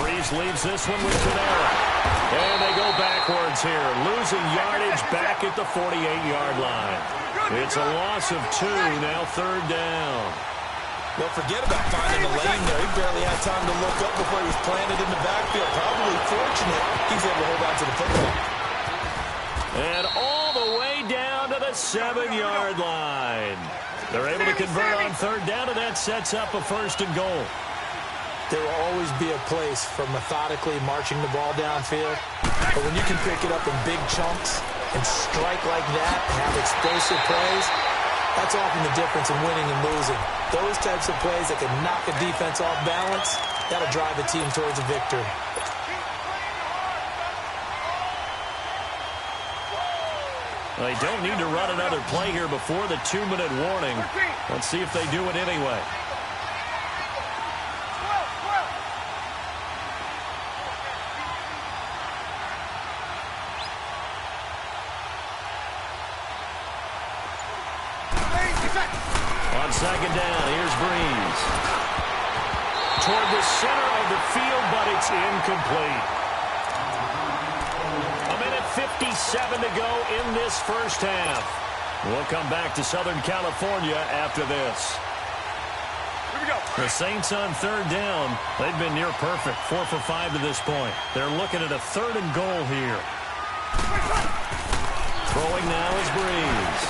A: Breeze leaves this one with Camara. And they go backwards here, losing yardage back at the 48-yard line. It's a loss of 2, now 3rd down.
C: Well, forget about finding a lane there. He barely had time to look up before he was planted in the backfield. Probably fortunate he's able to hold on to the football.
A: And all the way down to the 7-yard line. They're able to convert on 3rd down, and that sets up a 1st and goal.
C: There will always be a place for methodically marching the ball downfield. But when you can pick it up in big chunks and strike like that and have explosive plays, that's often the difference in winning and losing. Those types of plays that can knock a defense off balance, that'll drive a team towards a victory.
A: They don't need to run another play here before the 2-minute warning. Let's see if they do it anyway. On 2nd down, here's Breeze. Toward the center of the field, but it's incomplete. 1:57 to go in this first half. We'll come back to Southern California after this.
D: Here we go.
A: The Saints on 3rd down. They've been near perfect, 4 for 5 to this point. They're looking at a 3rd and goal here. Throwing now is Breeze.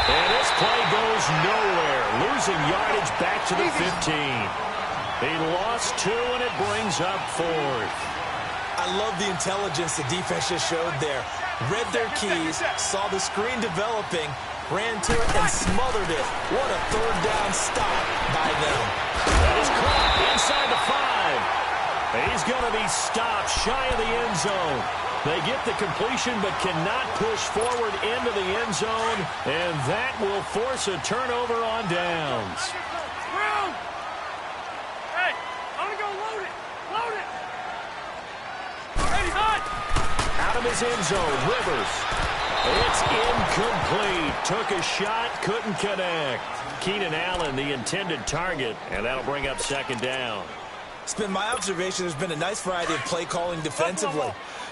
A: And this play goes nowhere, losing yardage back to the 15. He lost 2, and it brings up 4th.
C: I love the intelligence the defense just showed there. Read their keys, saw the screen developing, ran to it, and smothered it. What a 3rd down stop by them.
A: That is caught inside the 5. He's going to be stopped shy of the end zone. They get the completion but cannot push forward into the end zone, and that will force a turnover on downs.
D: Hey, I'm going to go load it. Load it. Ready, hot.
A: Out of his end zone, Rivers. It's incomplete. Took a shot, couldn't connect. Keenan Allen, the intended target, and that'll bring up 2nd down.
C: It's been my observation there's been a nice variety of play calling defensively.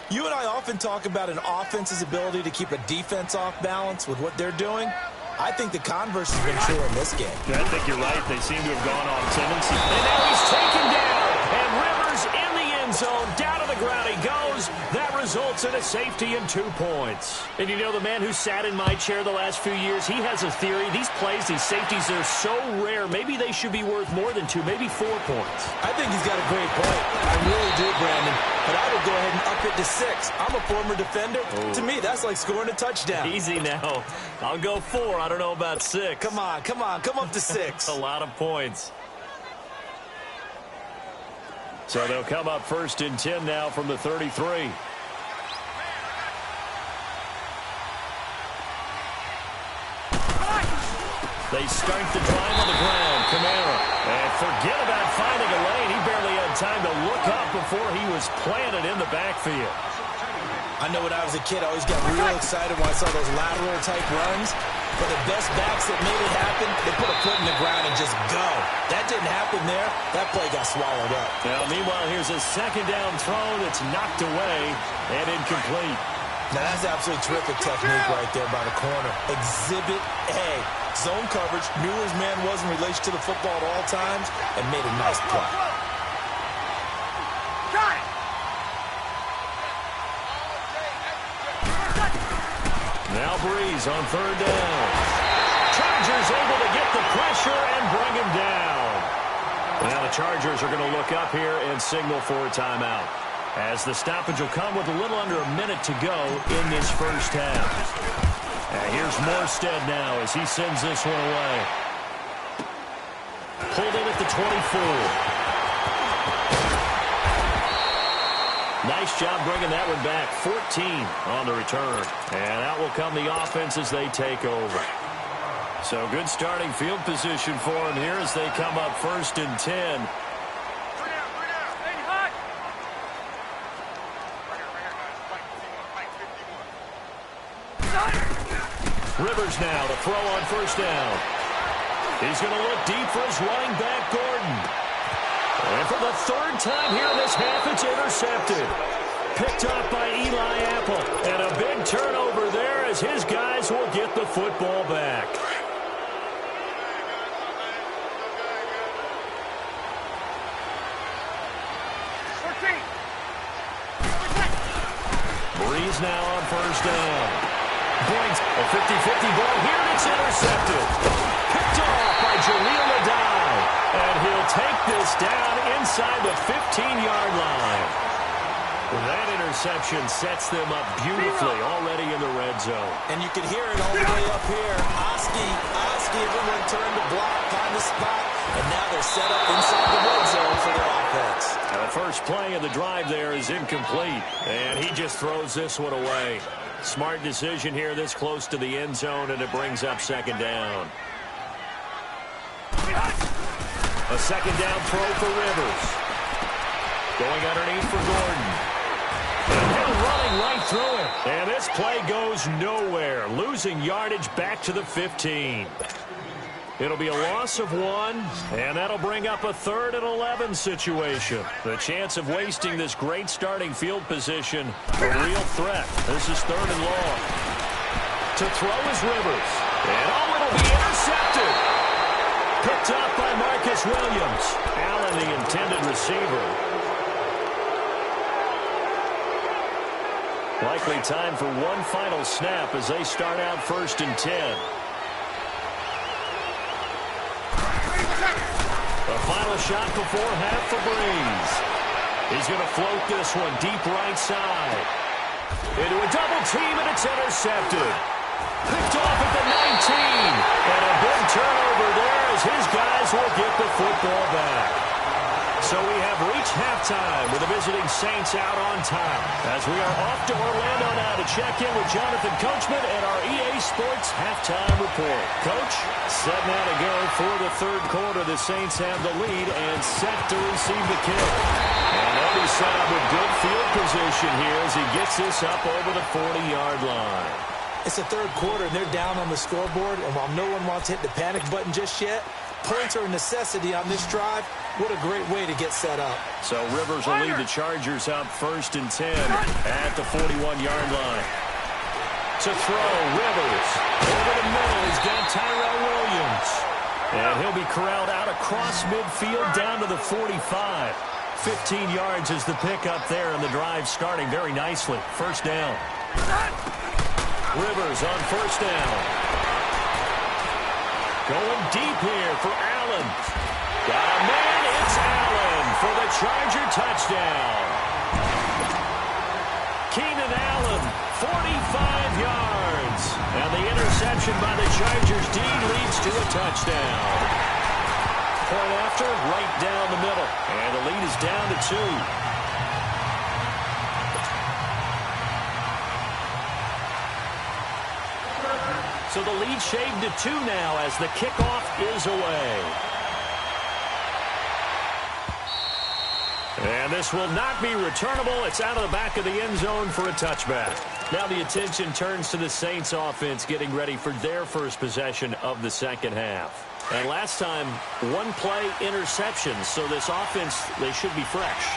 C: You and I often talk about an offense's ability to keep a defense off balance with what they're doing. I think the converse has been true in this game.
A: I think you're right. They seem to have gone on tendency. And now he's taken down. And Rivers in the end zone. Down to the ground he goes. That results in a safety and 2 points. And you know, the man who sat in my chair the last few years, he has a theory. These plays, these safeties, they're so rare. Maybe they should be worth more than 2, maybe 4 points.
C: I think he's got a great point. I really do, Brandon. But I would go ahead and up it to 6. I'm a former defender. Oh. To me, that's like scoring a touchdown.
A: Easy now. I'll go 4. I don't know about 6.
C: Come on. Come up to 6.
A: A lot of points. So they'll come up 1st and 10 now from the 33. They start the drive on the ground. Camara. And forget about finding a lane. He barely had time to look up before he was planted in the backfield.
C: I know when I was a kid, I always got real excited when I saw those lateral-type runs. But the best backs that made it happen, they put a foot in the ground and just go. That didn't happen there. That play got swallowed up.
A: Now, meanwhile, here's a 2nd down throw that's knocked away and incomplete.
C: Now, that's absolutely terrific technique right there by the corner. Exhibit A. Zone coverage, knew where his man was in relation to the football at all times, and made a nice play.
D: Got it.
A: Now Breeze on 3rd down. Chargers able to get the pressure and bring him down. Now the
B: Chargers are going to look up here and signal for a timeout, as the stoppage will come with a little under a minute to go in this first half. And here's Morstead now as he sends this one away. Pulled in at the 24. Nice job bringing that one back. 14 on the return. And out will come the offense as they take over. So good starting field position for them here as they come up 1st and 10. Rivers now to throw on 1st down. He's going to look deep for his running back, Gordon. And for the 3rd time here in this half, it's intercepted. Picked off by Eli Apple. And a big turnover there as his guys will get the football back. Breeze now on 1st down. Points a 50-50 ball here, and it's intercepted. Picked off by Jaleel Adai. And he'll take this down inside the 15-yard line. That interception sets them up beautifully already in the red zone.
C: And you can hear it all the way up here. Oski, everyone turned to block, find the spot, and now they're set up inside the red zone for their offense.
B: And the first play of the drive there is incomplete, and he just throws this one away. Smart decision here this close to the end zone, and it brings up 2nd down. A 2nd down throw for Rivers. Going underneath for Gordon. And they're running right through it. And this play goes nowhere. Losing yardage back to the 15. It'll be a loss of 1, and that'll bring up a 3rd and 11 situation. The chance of wasting this great starting field position, a real threat. This is 3rd and long. To throw is Rivers. And it'll be intercepted. Picked up by Marcus Williams. Allen, the intended receiver. Likely time for one final snap as they start out 1st and 10. The final shot before half for Breeze. He's going to float this one deep right side. Into a double team, and it's intercepted. Picked off at the 19. And a big turnover there as his guys will get the football back. So we have reached halftime with the visiting Saints out on top. As we are off to Orlando now to check in with Jonathan Coachman and our EA Sports halftime report. Coach, set now to go for the 3rd quarter. The Saints have the lead and set to receive the kick. And they'll be set up with good field position here as he gets this up over the 40-yard line.
C: It's the 3rd quarter, and they're down on the scoreboard. And while no one wants to hit the panic button just yet, points are a necessity on this drive. What a great way to get set up.
B: So Rivers will lead the Chargers up 1st and 10 at the 41-yard line. To throw, Rivers. Over the middle, he's got Tyrell Williams. And he'll be corralled out across midfield down to the 45. 15 yards is the pickup there, and the drive starting very nicely. 1st down. Rivers on 1st down. Going deep here for Allen. Got a man, it's Allen for the Charger touchdown. Keenan Allen, 45 yards. And the interception by the Chargers D leads to a touchdown. Point after, right down the middle. And the lead is down to 2. So the lead shaved to 2 now as the kickoff is away. And this will not be returnable. It's out of the back of the end zone for a touchback. Now the attention turns to the Saints offense getting ready for their first possession of the 2nd half. And last time, 1-play interceptions. So this offense, they should be fresh.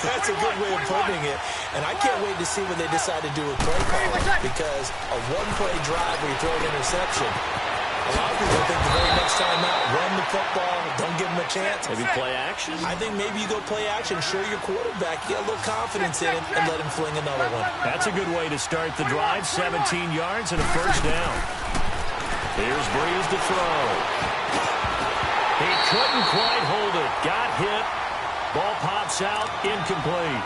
C: That's a good way of putting it. And I can't wait to see when they decide to do a play call, because a 1-play drive where you throw an interception, a lot of people think the very next time out, run the football, don't give them a chance.
B: Maybe play action?
C: I think maybe you go play action, show your quarterback, get a little confidence in it, and let him fling another one.
B: That's a good way to start the drive. 17 yards and a 1st down. Here's Breeze to throw.
A: He couldn't quite hold it. Got hit. Ball pops out. Incomplete.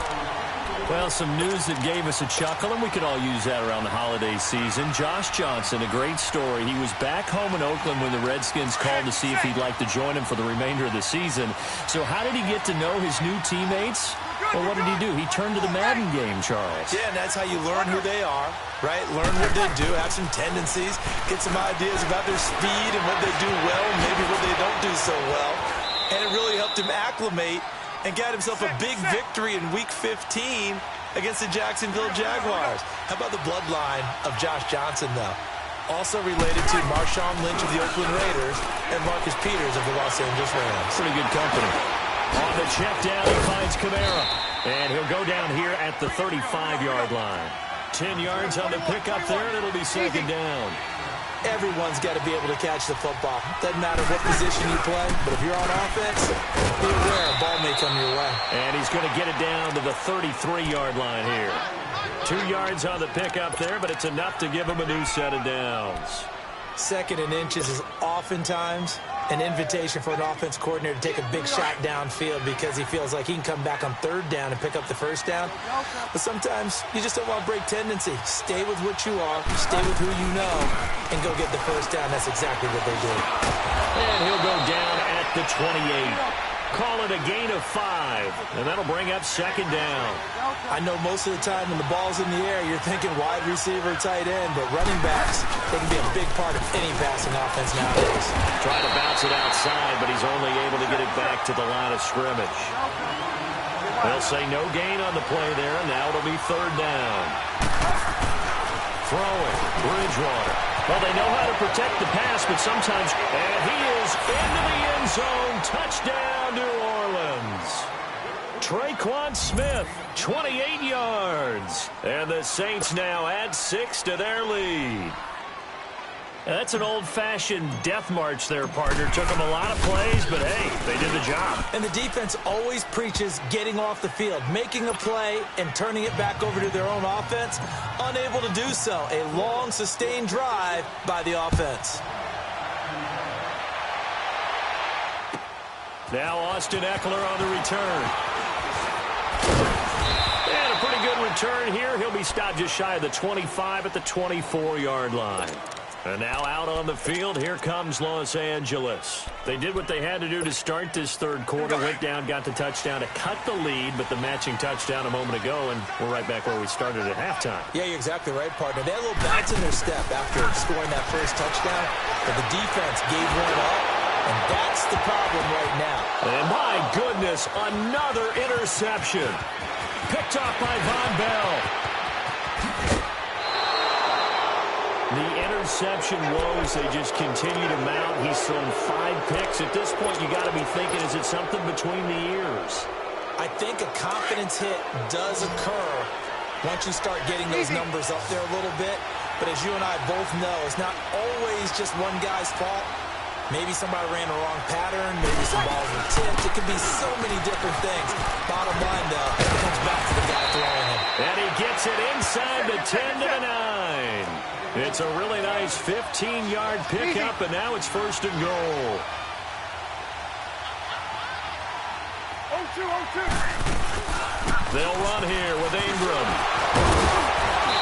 B: Well, some news that gave us a chuckle, and we could all use that around the holiday season. Josh Johnson, a great story. He was back home in Oakland when the Redskins called to see if he'd like to join him for the remainder of the season. So how did he get to know his new teammates? Well, what did he do? He turned to the Madden game, Charles.
C: Yeah, and that's how you learn who they are, right? Learn what they do, have some tendencies, get some ideas about their speed and what they do well, maybe what they don't do so well. And it really helped him acclimate and got himself a big victory in Week 15 against the Jacksonville Jaguars. How about the bloodline of Josh Johnson, though? Also related to Marshawn Lynch of the Oakland Raiders and Marcus Peters of the Los Angeles Rams.
B: Pretty good company.
A: On the check down, he finds Kamara. And he'll go down here at the 35-yard line. 10 yards on the pickup there, and it'll be second down.
C: Everyone's got to be able to catch the football. Doesn't matter what position you play, but if you're on offense, be aware a ball may come your way.
A: And he's going to get it down to the 33-yard line here. 2 yards on the pickup there, but it's enough to give him a new set of downs.
C: Second and inches is oftentimes an invitation for an offense coordinator to take a big shot downfield because he feels like he can come back on third down and pick up the first down. But sometimes you just don't want to break tendency. Stay with what you are, stay with who you know, and go get the first down. That's exactly what they did.
A: And he'll go down at the 28. Call it a gain of 5, and that'll bring up second down.
C: I know most of the time when the ball's in the air, you're thinking wide receiver, tight end, but running backs, they can be a big part of any passing offense nowadays.
A: Trying to bounce it outside, but he's only able to get it back to the line of scrimmage. They'll say no gain on the play there, and now it'll be third down. Throwing, Bridgewater. Well, they know how to protect the pass, but sometimes, and he is into the end zone. Touchdown, New Orleans. Traquan Smith, 28 yards. And the Saints now add 6 to their lead.
B: That's an old-fashioned death march there, partner. Took them a lot of plays, but, hey, they did the job.
C: And the defense always preaches getting off the field, making a play, and turning it back over to their own offense. Unable to do so. A long, sustained drive by the offense.
A: Now Austin Eckler on the return. And a pretty good return here. He'll be stopped just shy of the 25 at the 24-yard line. And now out on the field, here comes Los Angeles. They did what they had to do to start this third quarter. Went down, got the touchdown to cut the lead, but the matching touchdown a moment ago, and we're right back where we started at halftime.
C: Yeah, you're exactly right, partner. They had a little bounce in their step after scoring that first touchdown, but the defense gave one up, and that's the problem right now.
A: And my goodness, another interception. Picked off by Von Bell. The interception woes, they just continue to mount. He's thrown 5 picks. At this point, you got to be thinking, is it something between the ears?
C: I think a confidence hit does occur once you start getting those numbers up there a little bit. But as you and I both know, it's not always just one guy's fault. Maybe somebody ran the wrong pattern. Maybe some balls were tipped. It could be so many different things. Bottom line, though, it comes back to the guy throwing it.
A: And he gets it inside the 10 to the 9. It's a really nice 15-yard pickup, and now it's first and goal.
D: 0-2.
A: They'll run here with Ingram.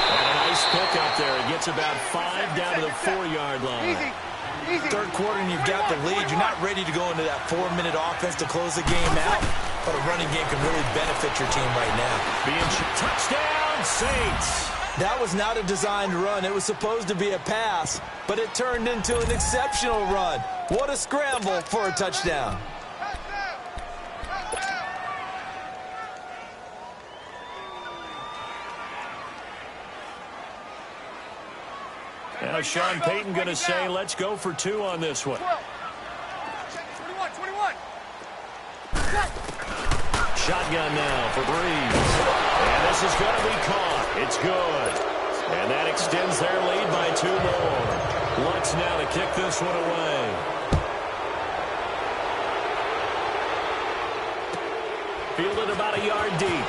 A: And a nice pickup there. He gets about 5 down to the 4-yard line.
C: Third quarter, and you've got the lead. You're not ready to go into that 4-minute offense to close the game out, but a running game can really benefit your team right now.
A: Touchdown, Saints.
C: That was not a designed run. It was supposed to be a pass, but it turned into an exceptional run. What a scramble for a touchdown.
A: Now Sean Payton going to say, let's go for 2 on this one.
D: 21.
A: Shotgun now for Breeze. And this is going to be caught. It's good. And that extends their lead by 2 more. Lutz now to kick this one away. Fielded about a yard deep.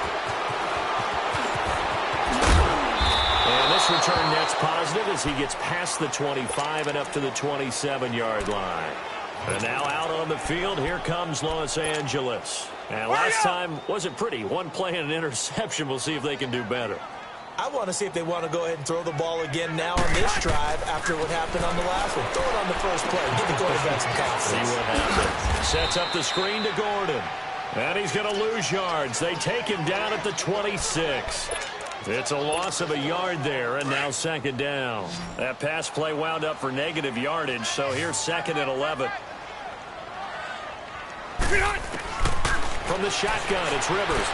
A: And this return net's positive as he gets past the 25 and up to the 27-yard line. And now out on the field, here comes Los Angeles. And last time wasn't pretty. One play and an interception. We'll see if they can do better.
C: I want to see if they want to go ahead and throw the ball again now on this drive after what happened on the last one. Throw it on the first play. Give the quarterback some confidence.
A: See what happens. Sets up the screen to Gordon. And he's going to lose yards. They take him down at the 26. It's a loss of a yard there, and now second down. That pass play wound up for negative yardage, so here's second and 11. From the shotgun, it's Rivers.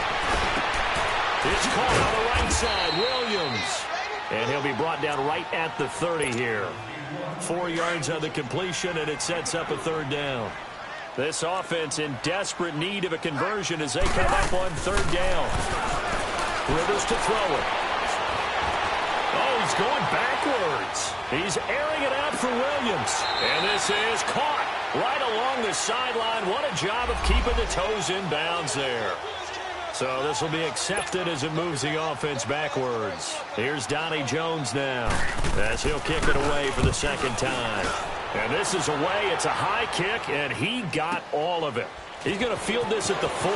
A: It's caught on the right side, Williams. And he'll be brought down right at the 30 here. 4 yards on the completion, and it sets up a third down. This offense in desperate need of a conversion as they come up on third down. Rivers to throw it. Oh, he's going backwards. He's airing it out for Williams. And this is caught right along the sideline. What a job of keeping the toes in bounds there. So this will be accepted as it moves the offense backwards. Here's Donnie Jones now as he'll kick it away for the second time. And this is away. It's a high kick, and he got all of it. He's going to field this at the 4.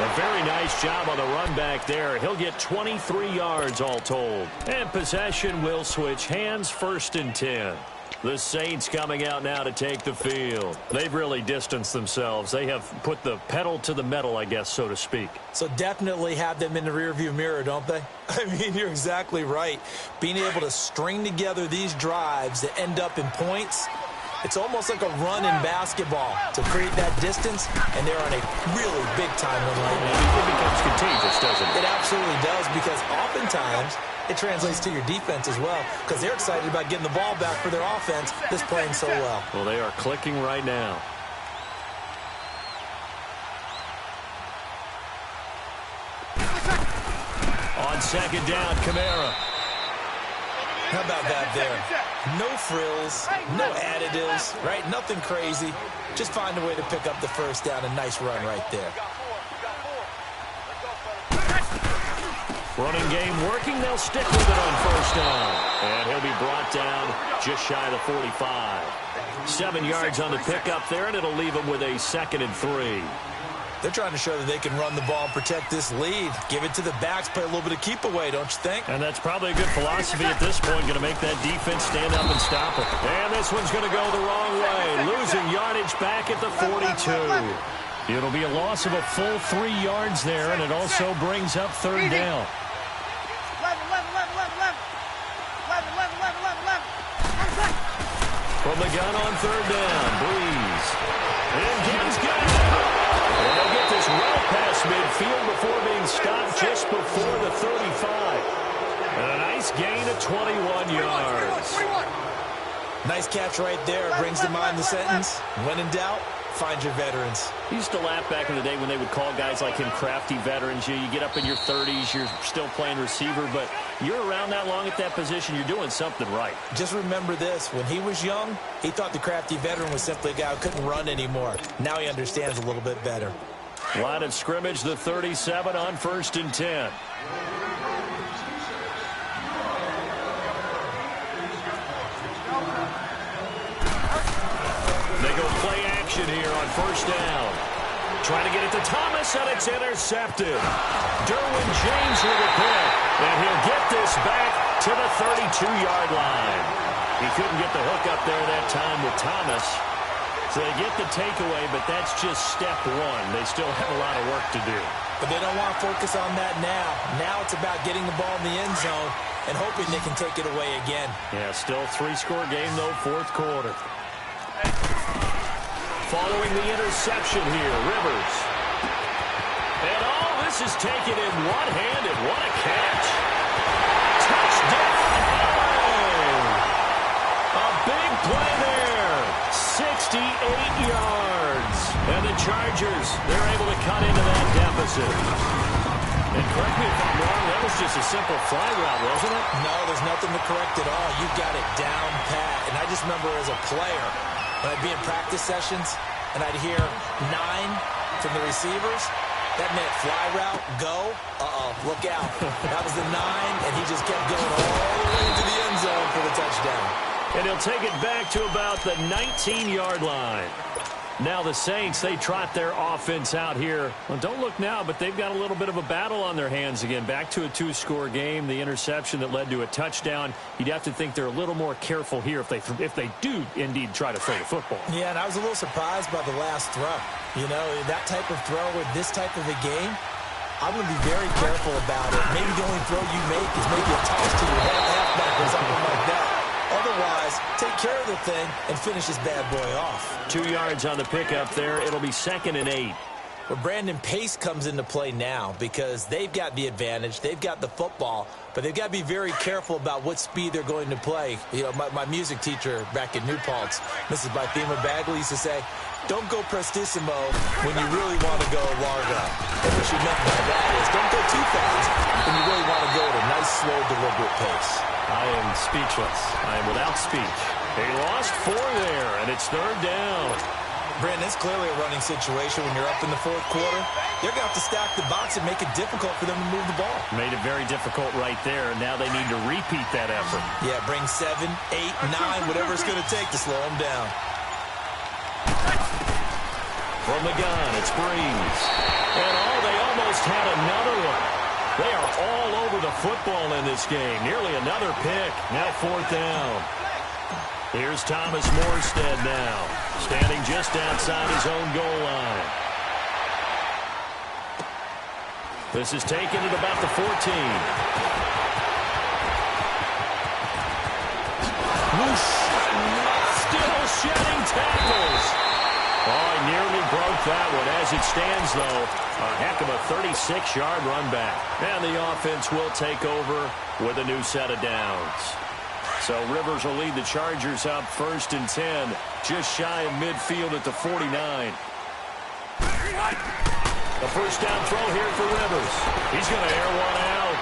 A: A very nice job on the run back there. He'll get 23 yards all told. And possession will switch hands, 1st and 10. The Saints coming out now to take the field. They've really distanced themselves. They have put the pedal to the metal, I guess, so to speak.
C: So definitely have them in the rearview mirror, don't they? I mean, you're exactly right. Being able to string together these drives that end up in points, it's almost like a run in basketball to create that distance, and they're on a really big-time one right now.
A: It becomes contagious, doesn't it?
C: It absolutely does, because oftentimes it translates to your defense as well, because they're excited about getting the ball back for their offense that's playing so well.
A: Well, they are clicking right now. On second down, Kamara.
C: How about that there? No frills, no additives, right? Nothing crazy. Just find a way to pick up the first down. A nice run right there.
A: Running game working. They'll stick with it on first down. And he'll be brought down just shy of the 45. 7 yards on the pickup there, and it'll leave him with a 2nd and 3.
C: They're trying to show that they can run the ball and protect this lead. Give it to the backs, play a little bit of keep away, don't you think?
A: And that's probably a good philosophy at this point, going to make that defense stand up and stop it. And this one's going to go the wrong way, losing yardage back at the 42. It'll be a loss of a full 3 yards there, and it also brings up third down. From the gun on third down, Breeze. And Gibbs got it. And they'll get this well past midfield before being stopped just before the 35. And a nice gain of 21 yards.
C: Nice catch right there. Brings to mind the sentence, when in doubt, find your veterans.
B: He used to laugh back in the day when they would call guys like him crafty veterans. You get up in your 30s, you're still playing receiver, but you're around that long at that position, you're doing something right.
C: Just remember this. When he was young, he thought the crafty veteran was simply a guy who couldn't run anymore. Now he understands a little bit better.
A: Line of scrimmage, the 37 on 1st and 10. They go play action here on first down. Trying to get it to Thomas, and it's intercepted. Derwin James with a pick, and he'll get this back to the 32-yard line. He couldn't get the hook up there that time with Thomas. So they get the takeaway, but that's just step one. They still have a lot of work to do.
C: But they don't want to focus on that now. Now it's about getting the ball in the end zone and hoping they can take it away again.
A: Yeah, still 3-score game, though, 4th quarter. Following the interception here, Rivers. And all this is taken in one-handed. What a catch. Touchdown! A big play there. 68 yards. And the Chargers, they're able to cut into that deficit. And correct me if I'm wrong, that was just a simple fly route, wasn't it?
C: No, there's nothing to correct at all. You got it down pat. And I just remember as a player, when I'd be in practice sessions and I'd hear 9 from the receivers, that meant fly route, go, look out. That was the 9, and he just kept going all the way to the end zone for the
B: And he'll take it back to about the 19-yard line. Now the Saints, they trot their offense out here. Well, don't look now, but they've got a little bit of a battle on their hands again. Back to a 2-score game. The interception that led to a touchdown. You'd have to think they're a little more careful here if they do indeed try to throw the football.
C: Yeah, and I was a little surprised by the last throw. You know, that type of throw in this type of a game, I'm going to be very careful about it. Maybe the only throw you make is maybe a toss to your halfback or something like that. Otherwise, take care of the thing and finish this bad boy off.
B: 2 yards on the pickup there. It'll be 2nd and 8.
C: Well, Brandon, pace comes into play now because they've got the advantage. They've got the football, but they've got to be very careful about what speed they're going to play. You know, my music teacher back in New Paltz, Mrs. Bythema Bagley, used to say, don't go prestissimo when you really want to go largo. And what she meant by that is don't go too fast when you really want to go at a nice, slow, deliberate pace.
B: I am speechless. I am without speech. They lost 4 there, and it's 3rd down.
C: Brandon, it's clearly a running situation when you're up in the 4th quarter. They're going to have to stack the box and make it difficult for them to move the ball.
B: Made it very difficult right there. Now they need to repeat that effort.
C: Yeah, bring 7, 8, 9, whatever it's going to take to slow them down.
B: From the gun, it's Breeze. And they almost had another one. They are all over the football in this game. Nearly another pick. Now 4th down. Here's Thomas Morstead now, standing just outside his own goal line. This is taken at about the 14. Whoosh. Still shedding tackles. Oh, he nearly broke that one. As it stands, though, a heck of a 36-yard run back. And the offense will take over with a new set of downs. So Rivers will lead the Chargers up 1st and 10, just shy of midfield at the 49. A first down throw here for Rivers. He's going to air one out.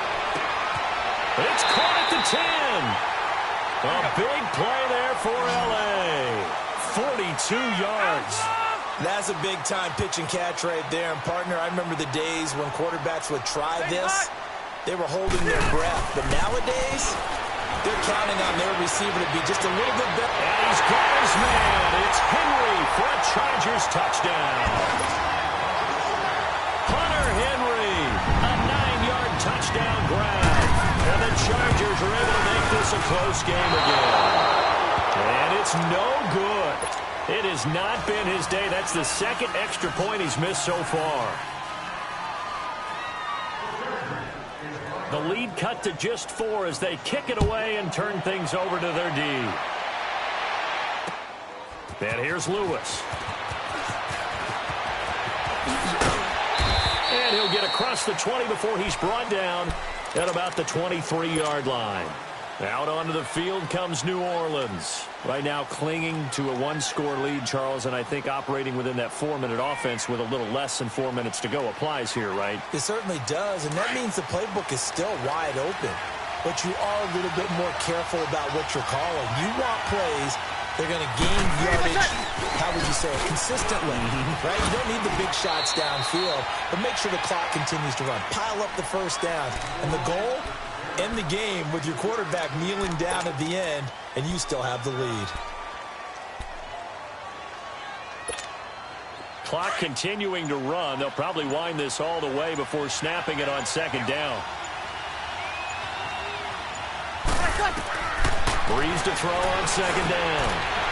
B: It's caught at the 10. A big play there for L.A. 42 yards.
C: That's a big-time pitch and catch right there. And, partner, I remember the days when quarterbacks would try this. They were holding their breath. But nowadays, they're counting on their receiver to be just a little bit better.
B: And he's got his man. It's Henry for a Chargers touchdown. Hunter Henry, a 9-yard touchdown grab. And the Chargers are able to make this a close game again. And it's no good. It has not been his day. That's the 2nd extra point he's missed so far. The lead cut to just 4 as they kick it away and turn things over to their D. And here's Lewis. And he'll get across the 20 before he's brought down at about the 23-yard line. Out onto the field comes New Orleans. Right now clinging to a 1-score lead, Charles, and I think operating within that 4-minute offense with a little less than 4 minutes to go applies here, right?
C: It certainly does, and that means the playbook is still wide open. But you are a little bit more careful about what you're calling. You want plays they're going to gain yardage, how would you say it, consistently, right? You don't need the big shots downfield, but make sure the clock continues to run. Pile up the first down, and the goal, end the game with your quarterback kneeling down at the end, and you still have the lead.
B: Clock continuing to run. They'll probably wind this all the way before snapping it on 2nd down. Breeze to throw on 2nd down.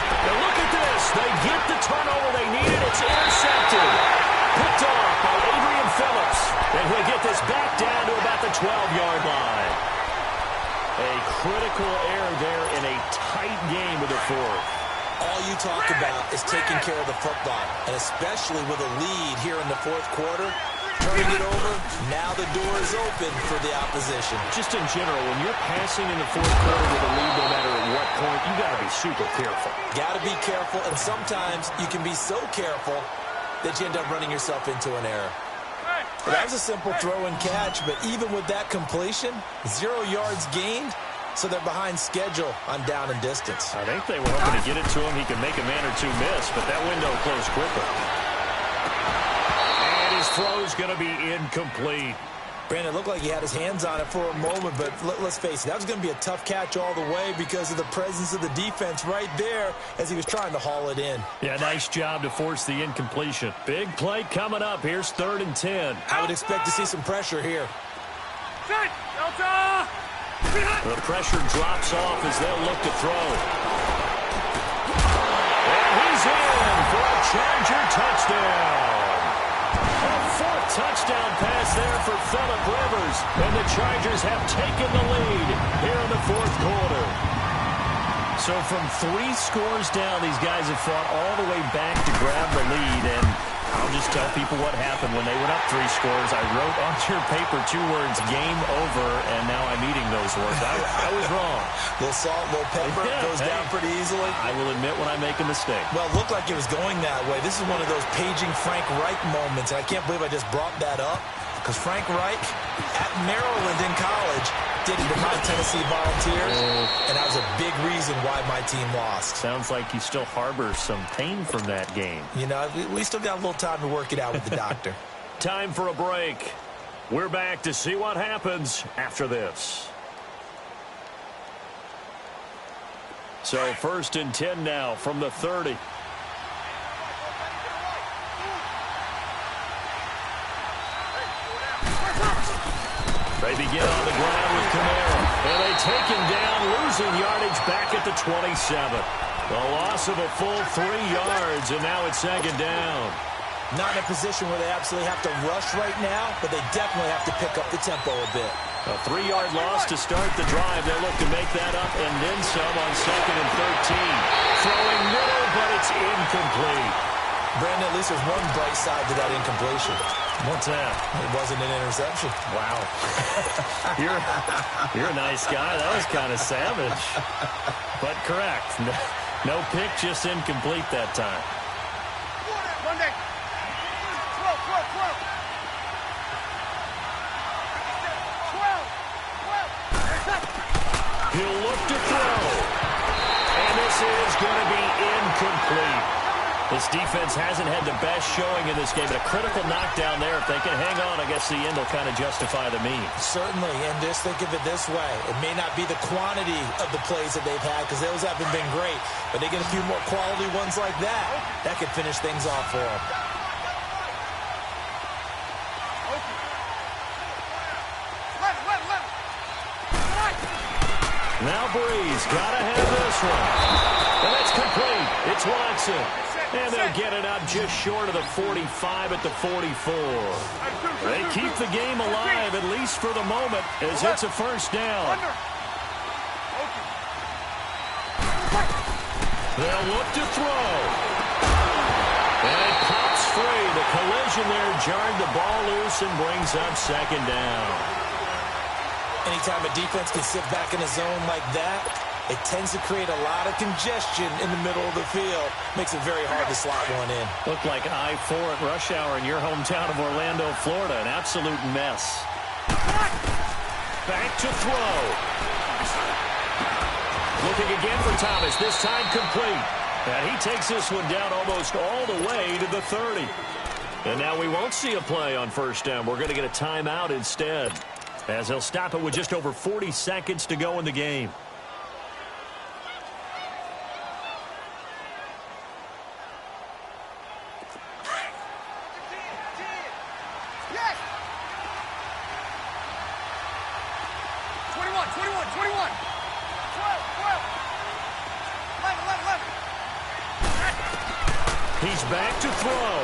B: And look at this. They get the turnover they needed. It's intercepted. Picked off by Adrian Phillips. And he'll get this back down to about the 12-yard line. A critical error there in a tight game with the 4th.
C: All you talk about is taking care of the football, and especially with a lead here in the 4th quarter, turning it over, now the door is open for the opposition.
B: Just in general, when you're passing in the 4th quarter with a lead, no matter at what point, you got to be super careful.
C: Got to be careful, and sometimes you can be so careful that you end up running yourself into an error. Well, that was a simple throw and catch, but even with that completion, 0 yards gained, so they're behind schedule on down and distance.
B: I think they were hoping to get it to him. He could make a man or two miss, but that window closed quickly. And his throw's going to be incomplete.
C: Brandon, it looked like he had his hands on it for a moment, but let's face it, that was going to be a tough catch all the way because of the presence of the defense right there as he was trying to haul it in.
B: Yeah, nice job to force the incompletion. Big play coming up. Here's 3rd and 10.
C: I would expect to see some pressure here.
D: Set! Delta!
B: The pressure drops off as they'll look to throw. And he's in for a Charger touchdown. A 4th touchdown pass there for Phillip Rivers. And the Chargers have taken the lead here in the 4th quarter. So from 3 scores down, these guys have fought all the way back to grab the lead. And I'll just tell people what happened when they went up 3 scores. I wrote onto your paper 2 words, game over, and now I'm eating those words. I was wrong.
C: Little salt, little pepper, goes down pretty easily.
B: I will admit when I make a mistake.
C: Well, it looked like it was going that way. This is one of those paging Frank Reich moments, and I can't believe I just brought that up because Frank Reich at Maryland in college did it to my Tennessee Volunteers, and that was a big reason why my team lost.
B: Sounds like you still harbor some pain from that game.
C: You know, we still got a little time to work it out with the doctor.
B: Time for a break. We're back to see what happens after this. So 1st and 10 now from the 30. They begin on the ground with Kamara. And they take him down, losing yardage back at the 27. The loss of a full 3 yards, and now it's 2nd down.
C: Not in a position where they absolutely have to rush right now, but they definitely have to pick up the tempo a bit.
B: A 3-yard loss to start the drive. They'll look to make that up and then some on 2nd and 13. Throwing middle, but it's incomplete.
C: Brandon, at least there's one bright side to that incompletion.
B: What's that?
C: It wasn't an interception.
B: Wow. You're a nice guy. That was kind of savage. But correct. No pick, just incomplete that time.
D: Monday. 12.
B: He'll look to throw. And this is going to be incomplete. This defense hasn't had the best showing in this game, but a critical knockdown there. If they can hang on, I guess the end will kind of justify the means.
C: Certainly, and just think of it this way. It may not be the quantity of the plays that they've had because those haven't been great, but they get a few more quality ones like that. That could finish things off for them.
B: Now Breeze, gotta have this one. And that's complete. It's Watson. And they'll get it up just short of the 45 at the 44. They keep the game alive, at least for the moment, as it's a 1st down. They'll look to throw. And it pops free. The collision there jarred the ball loose and brings up 2nd down.
C: Anytime a defense can sit back in a zone like that, it tends to create a lot of congestion in the middle of the field. Makes it very hard to slot one in.
B: Looked like I-4 at rush hour in your hometown of Orlando, Florida. An absolute mess. Back to throw. Looking again for Thomas. This time complete. And he takes this one down almost all the way to the 30. And now we won't see a play on 1st down. We're going to get a timeout instead, as they'll stop it with just over 40 seconds to go in the game. He's back to throw.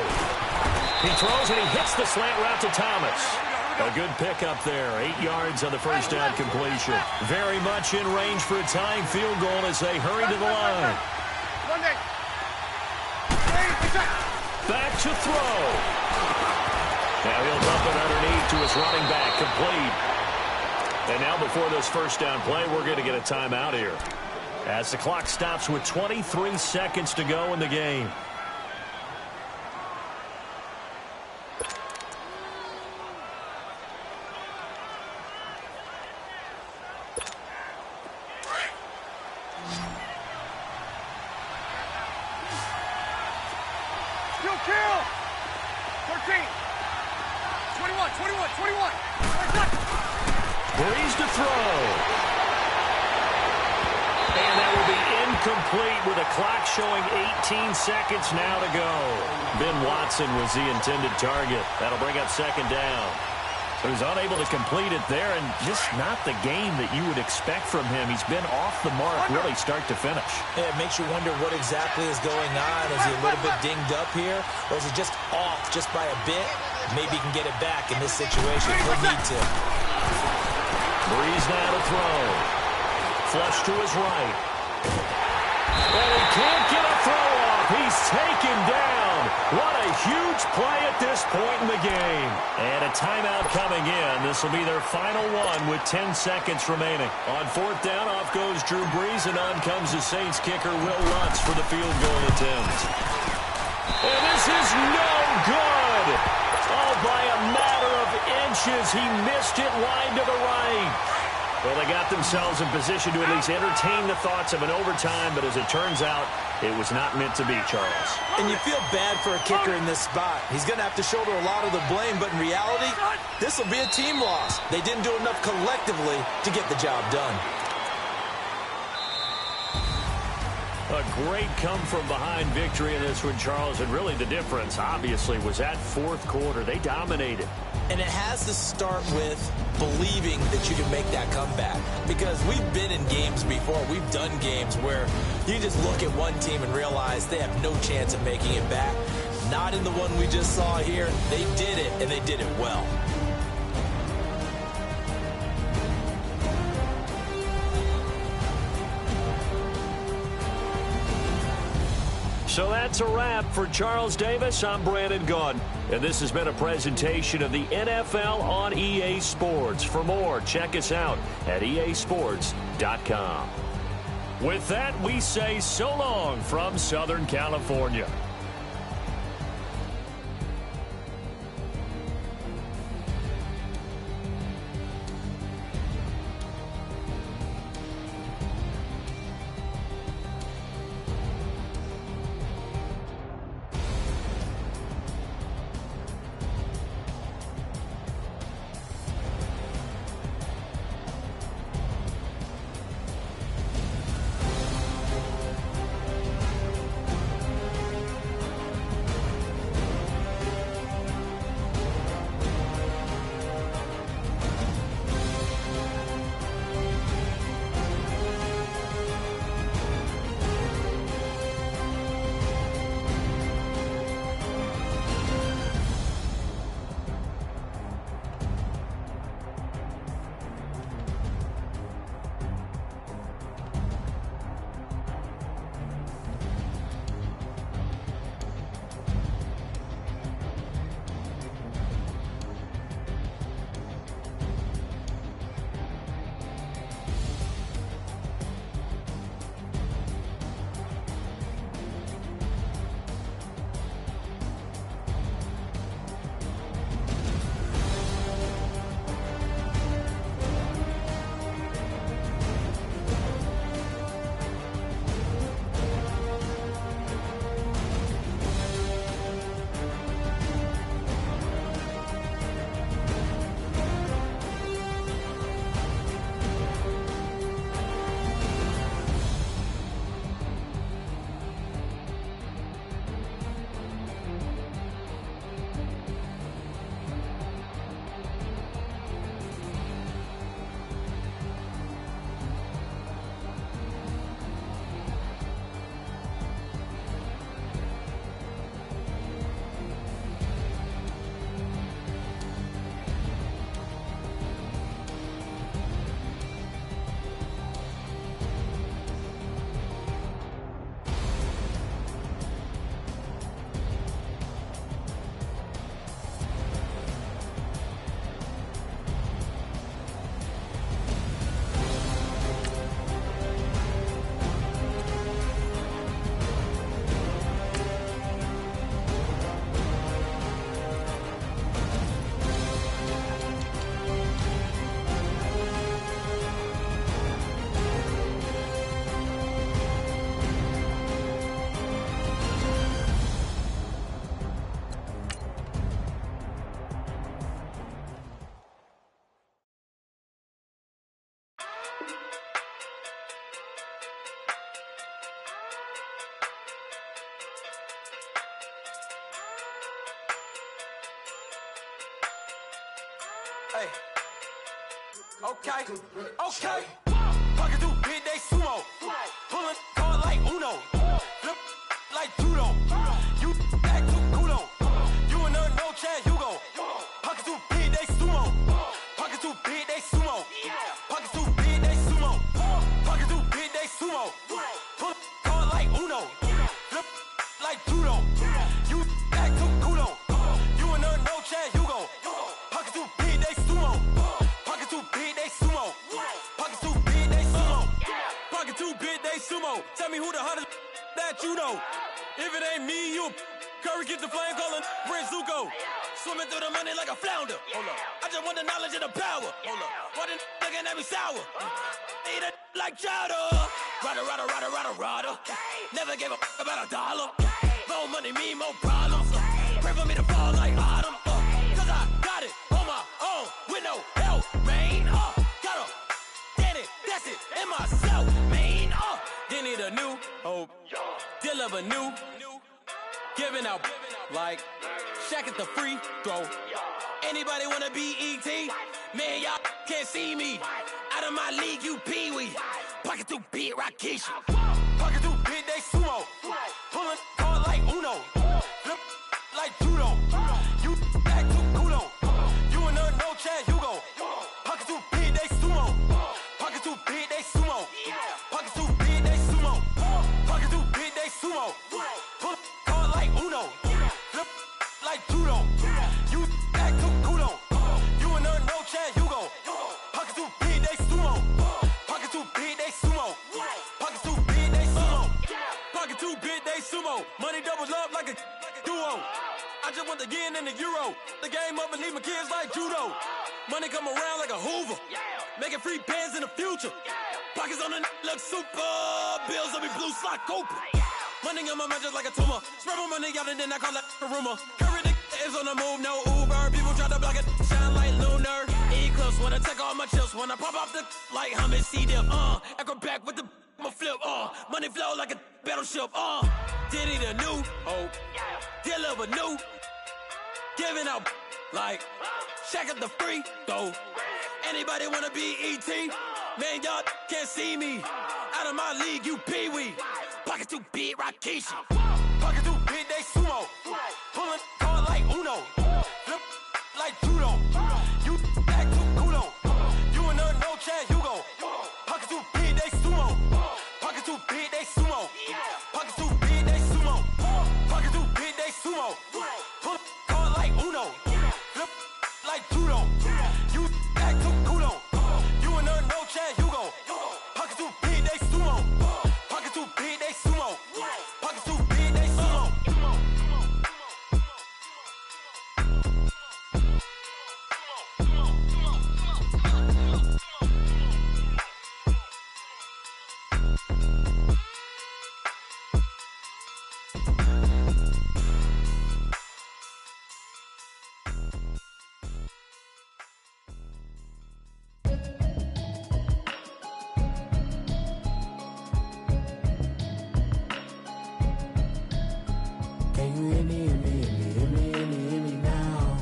B: He throws and he hits the slant route to Thomas. A good pickup there. 8 yards on the 1st down completion. Very much in range for a tying field goal as they hurry to the line. Back to throw. Now he'll dump it underneath to his running back. Complete. And now before this 1st down play, we're going to get a timeout here, as the clock stops with 23 seconds to go in the game.
D: Kill! 13! 21!
A: Breeze to throw. And that will be incomplete with a clock showing 18 seconds now to go. Ben Watson was the intended target. That'll bring up second down. So he's unable to complete it there, and just not the game that you would expect from him. He's been off the mark really start to finish.
C: Yeah, it makes you wonder what exactly is going on. Is he a little bit dinged up here, or is he just off just by a bit? Maybe he can get it back in this situation. He'll need to.
A: Breeze now to throw. Flush to his right. And he can't get a throw off. He's taken down. What a huge play at this point in the game. And a timeout coming in. This will be their final one with 10 seconds remaining. On fourth down, off goes Drew Brees, and on comes the Saints kicker, Will Lutz, for the field goal attempt. And this is no good. Oh, by a matter of inches, he missed it wide to the right. Well, they got themselves in position to at least entertain the thoughts of an overtime, but as it turns out, it was not meant to be, Charles.
C: And you feel bad for a kicker in this spot. He's going to have to shoulder a lot of the blame, but in reality, this will be a team loss. They didn't do enough collectively to get the job done.
A: A great come-from-behind victory in this one, Charles, and really the difference, obviously, was that fourth quarter. They dominated.
C: And it has to start with believing that you can make that comeback. Because we've been in games before. We've done games where you just look at one team and realize they have no chance of making it back. Not in the one we just saw here. They did it, and they did it well.
A: So that's a wrap for Charles Davis. I'm Brandon Gaudin, and this has been a presentation of the NFL on EA Sports. For more, check us out at easports.com. With that, we say so long from Southern California.
C: Hey. Okay. Pocket too big, they sumo. Pulling hard like Uno. Flip like judo. You act too culo. You and her no Chad Hugo. Pocket too big, they sumo. Pocket too big, they sumo. Pocket too big, they sumo. Pocket too big, they sumo. Pull hard like Uno. Flip like judo. You act too culo. You and her no Chad Hugo. Pocket too big, they sumo. Pocket too big, they sumo. Pocket too big, they sumo. Pocket too big, they sumo. Tell me who the hottest that you know. If it ain't me, you Curry get the flame calling Prince Zuko. Swimming through the money like a flounder. Hold up. I just want the knowledge and the power. Hold up. Why the looking at me sour? Eat it like chowder. Rada. Never gave a about $1. More money, me, more problems. Pray for me to fall like autumn. Cause I got it on my own with no help, man. Gotta get it, that's it, in myself, man. They need a new hope, deal of a new, giving out like Shaq at the free throw. Anybody wanna be ET? Man, y'all can't see me. Out of my league, you pee-wee. Pocket too big, Rakesh. Pocket too big, they sumo. Pulling hard like Uno. Flip like judo. You act too culo. You and her no Chad Hugo. Pocket too big, they sumo. Pocket too big, they sumo. Pocket too big, they sumo. Pocket too big, they sumo. Pull hard like Uno. Flip like judo. You act too culo. You and her no Chad Hugo. Pocket too big, they sumo. Pocket too big, they sumo. Pocket too big, they sumo. Pocket too big, they sumo. Money doubles up like a duo. I just want the yen and the euro. The game up and leave my kids like judo. Money come around like a Hoover. Making free bands in the future. Pockets on the look super. Bills on me blue slot Cooper. Money on my mind just like a tumor. Spread my money out and then I call that a rumor. Curry the is on the move, no Uber. People try to block it, shine like lunar. Eclipse when I take all my chips. When I pop off the like hummus C-dip. Echo back with the flip. Money flow like a battleship. Diddy the new hope. Deliver new. Giving out like Shaq at the free throw. Anybody wanna be ET? Man, y'all can't see me. Out of my league, you pee-wee. Pocket too big, Rakesh. Pocket too big, they sumo. Pulling hard like Uno. Flip like judo. You act too culo. You and her no Chad Hugo. Pocket too big, they sumo. Pocket too big, they sumo. Pocket too big, they sumo. Pocket too big, they sumo. Pull hard like Uno. Flip like judo. You act too culo. You and her no Chad Hugo. Pocket too big, they sumo. Pocket too big, they sumo. Pocket too big, they sumo.
H: Can you hear me, hear me, hear me, hear me, hear me, hear me now?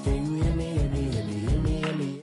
H: Can you hear me, hear me, hear me, hear me, hear me?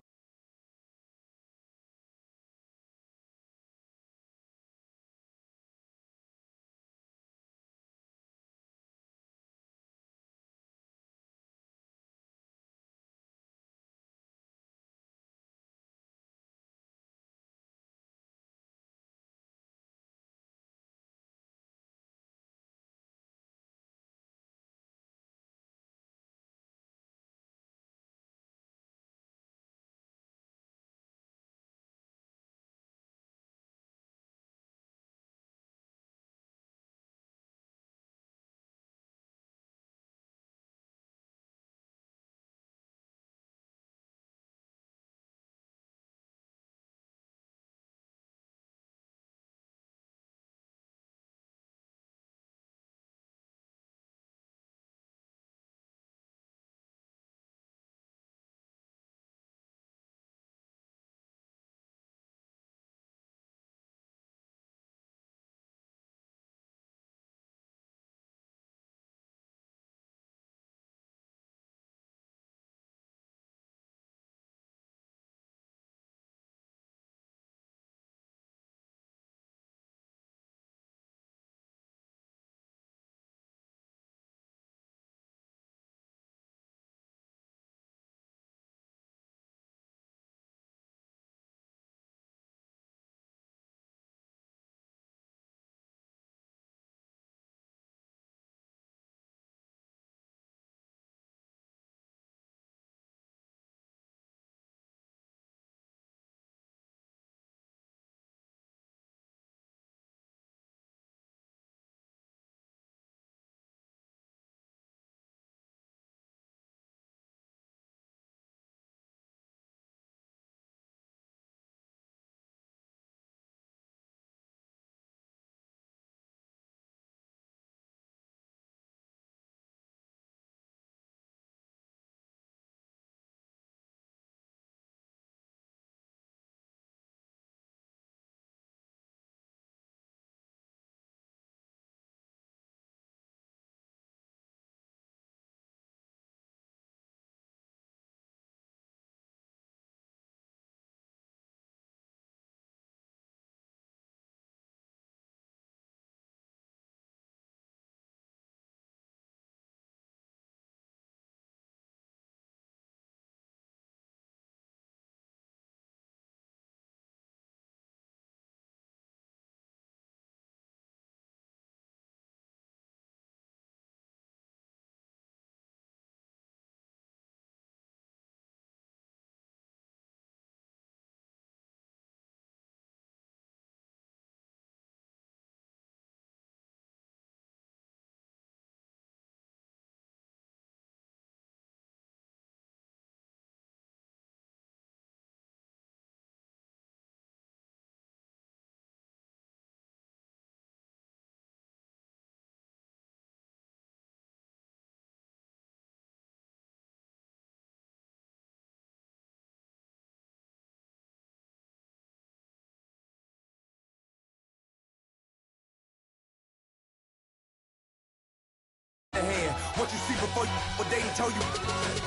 I: what you see before you, what they told you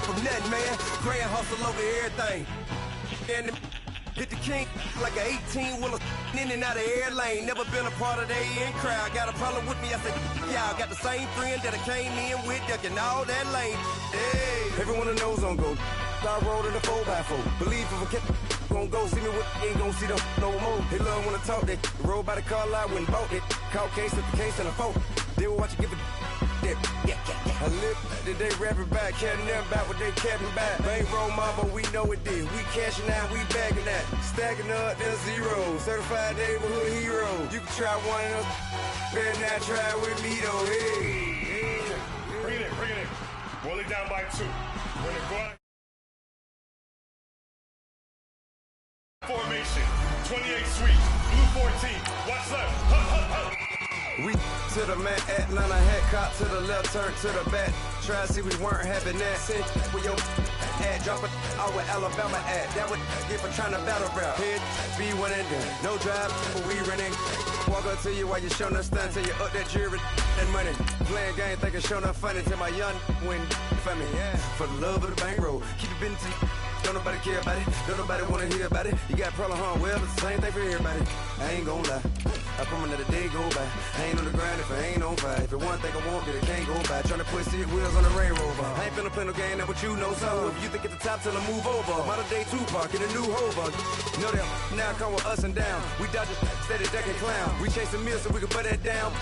I: from nothing, man. Grand hustle over everything. And hit the king like an 18-wheeler in and out of air lane. Never been a part of the in crowd. Got a problem with me, I said, y'all got the same friend that I came in with, ducking all that lane. Hey, everyone knows on go. I rolled in the 4x4. Believe if I kept gon' go see me with ain't gon' see them no more. They love when I talk, they roll by the car lot when bought it. Caught case at the case and a phone. They will watch you give a that. I live that they rapping back, caring them back what they capping back. Bankroll mama, we know it did. We cashing out, we bagging that. Stacking up, there's zero. Certified neighborhood hero. You can try one of them, better not try with me though. Hey.
J: Bring it in. Roll it down by 2. When it go out. Formation, 28 sweep, blue 14, watch left,
I: We to the man, Atlanta hat cop to the left, turn to the back. Try to see we weren't having that. Send with your ad, drop it out with Alabama at. That would get for trying to battle rap. Head, be one and done. No drive, but we running. Walk up to you while you showing us stun till you up that jury and money. Playing game, thinking showing up funny till my young win for me. Yeah, for the love of the bankroll. Keep it business. Don't nobody care about it. Don't nobody wanna hear about it. You got a problem, huh? Well, it's the same thing for everybody. I ain't gon' lie. I promise that a day go by. I ain't on the grind if I ain't on fire. If it one thing I want, then it can't go by. Tryna put seat wheels on the Range Rover. I ain't finna play no game, that what you know. So if you think at the top till I move over. Model day Tupac in a new Hova. Know that now come with us and down. We dodge it, steady ducking clown. We chasing meals so we can put that down.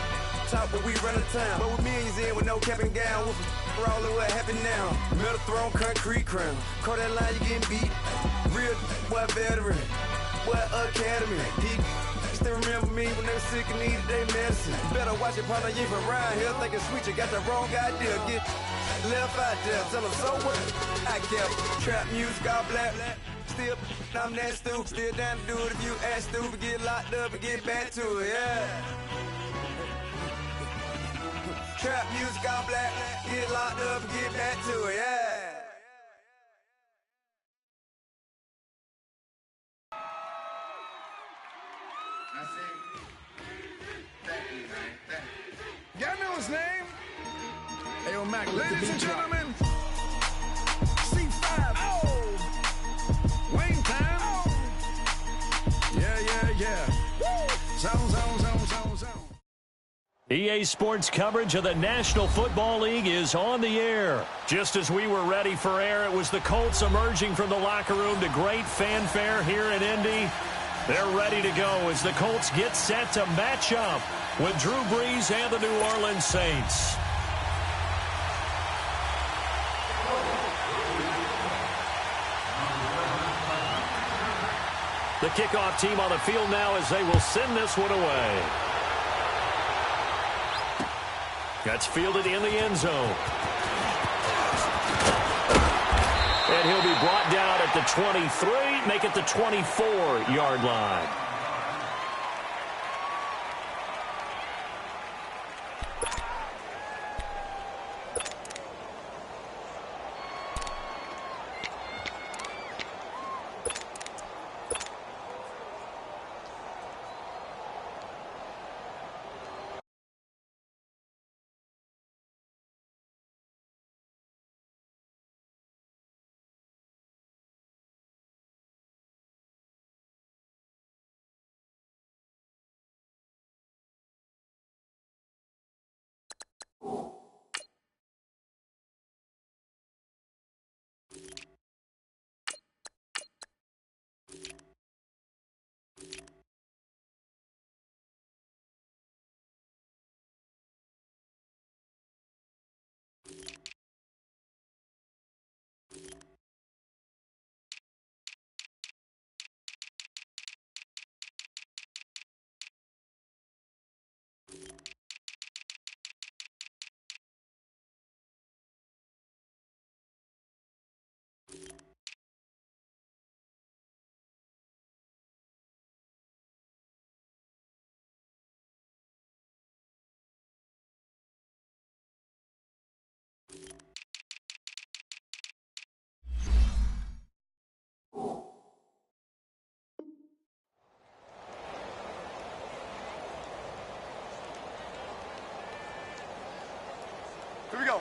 I: Top, but we run the town. But with millions in with no cap and gown. We're all in what happened now. Metal throne, concrete crown. Call that line, you getting beat. Real, what veteran? What academy? He still remember me when they were sick and needed their medicine. Better watch it, partner, you from around here thinking sweet. You got the wrong idea. Get left out there. Tell them so what? I kept trap music all black. Still, I'm that stupid. Still down to do it if you ask stupid. Get locked up and get back to it, yeah. Trap music all black, get locked up and get back to it, yeah.
K: Y'all know his name? Hey, yo, Mac, ladies and gentlemen, C5, Wayne time. Yeah. Zone.
B: EA Sports coverage of the National Football League is on the air. Just as we were ready for air, it was the Colts emerging from the locker room to great fanfare here in Indy. They're ready to go as the Colts get set to match up with Drew Brees and the New Orleans Saints. The kickoff team on the field now as they will send this one away. That's fielded in the end zone. And he'll be brought down at the 23, make it the 24-yard line.
K: Here we go.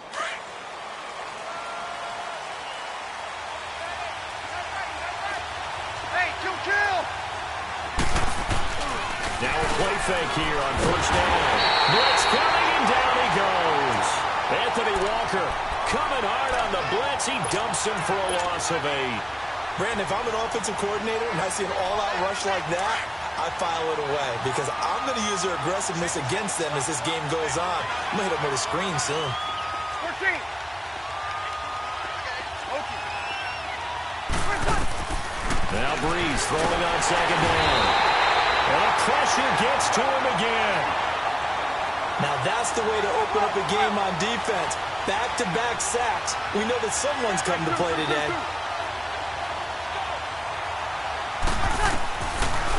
A: play fake here on first down. Blitz coming, and down he goes. Anthony Walker coming hard on the blitz. He dumps him for a loss of 8.
C: Brandon, if I'm an offensive coordinator and I see an all-out rush like that, I file it away because I'm going to use their aggressiveness against them as this game goes on. I'm going to hit them with a screen soon.
D: 14.
A: Now Breeze throwing on second down. And the pressure gets to him again.
C: Now that's the way to open up a game on defense. Back-to-back sacks. We know that someone's come to play today.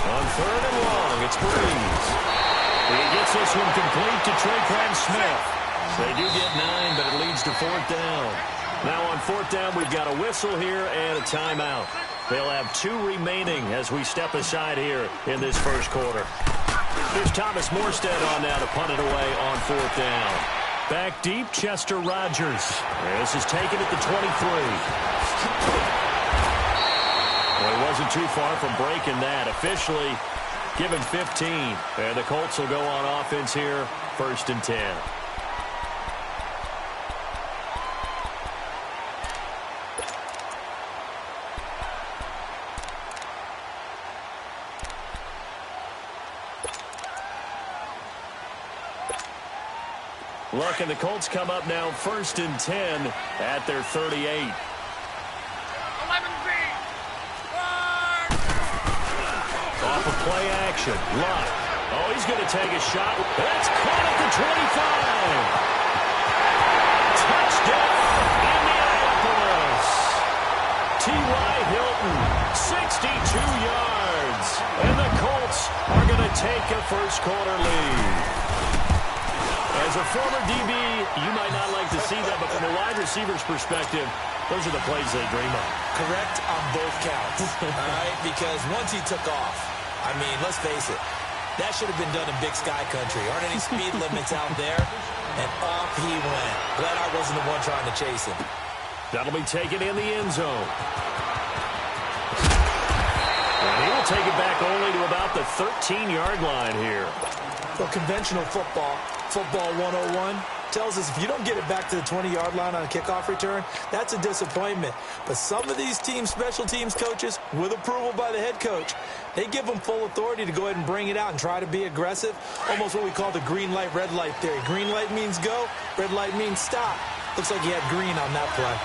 A: On third and long, it's Breeze. He gets this one complete to Traquan Smith. They do get 9, but it leads to fourth down. Now on fourth down, we've got a whistle here and a timeout. They'll have 2 remaining as we step aside here in this first quarter. Here's Thomas Morstead on now to punt it away on fourth down. Back deep, Chester Rogers. This is taken at the 23. Well, he wasn't too far from breaking that. Officially given 15. And the Colts will go on offense here, first and 10. Look, and the Colts come up now first and 10 at their 38.
D: 11
A: Off of play action. Luck. Oh, he's going to take a shot. That's caught at the 25. Touchdown, Indianapolis. T.Y. Hilton, 62 yards. And the Colts are going to take a first quarter lead. As a former DB, you might not like to see that, but from a wide receiver's perspective, those are the plays they dream of.
C: Correct on both counts, all right? Because once he took off, I mean, let's face it, that should have been done in Big Sky Country. Aren't any speed limits out there? And off he went. Glad I wasn't the one trying to chase him.
A: That'll be taken in the end zone. And he will take it back only to about the 13-yard line here.
C: Well, conventional football 101, tells us if you don't get it back to the 20-yard line on a kickoff return, that's a disappointment. But some of these teams, special teams coaches, with approval by the head coach, they give them full authority to go ahead and bring it out and try to be aggressive, almost what we call the green light, red light theory. Green light means go, red light means stop. Looks like he had green on that play.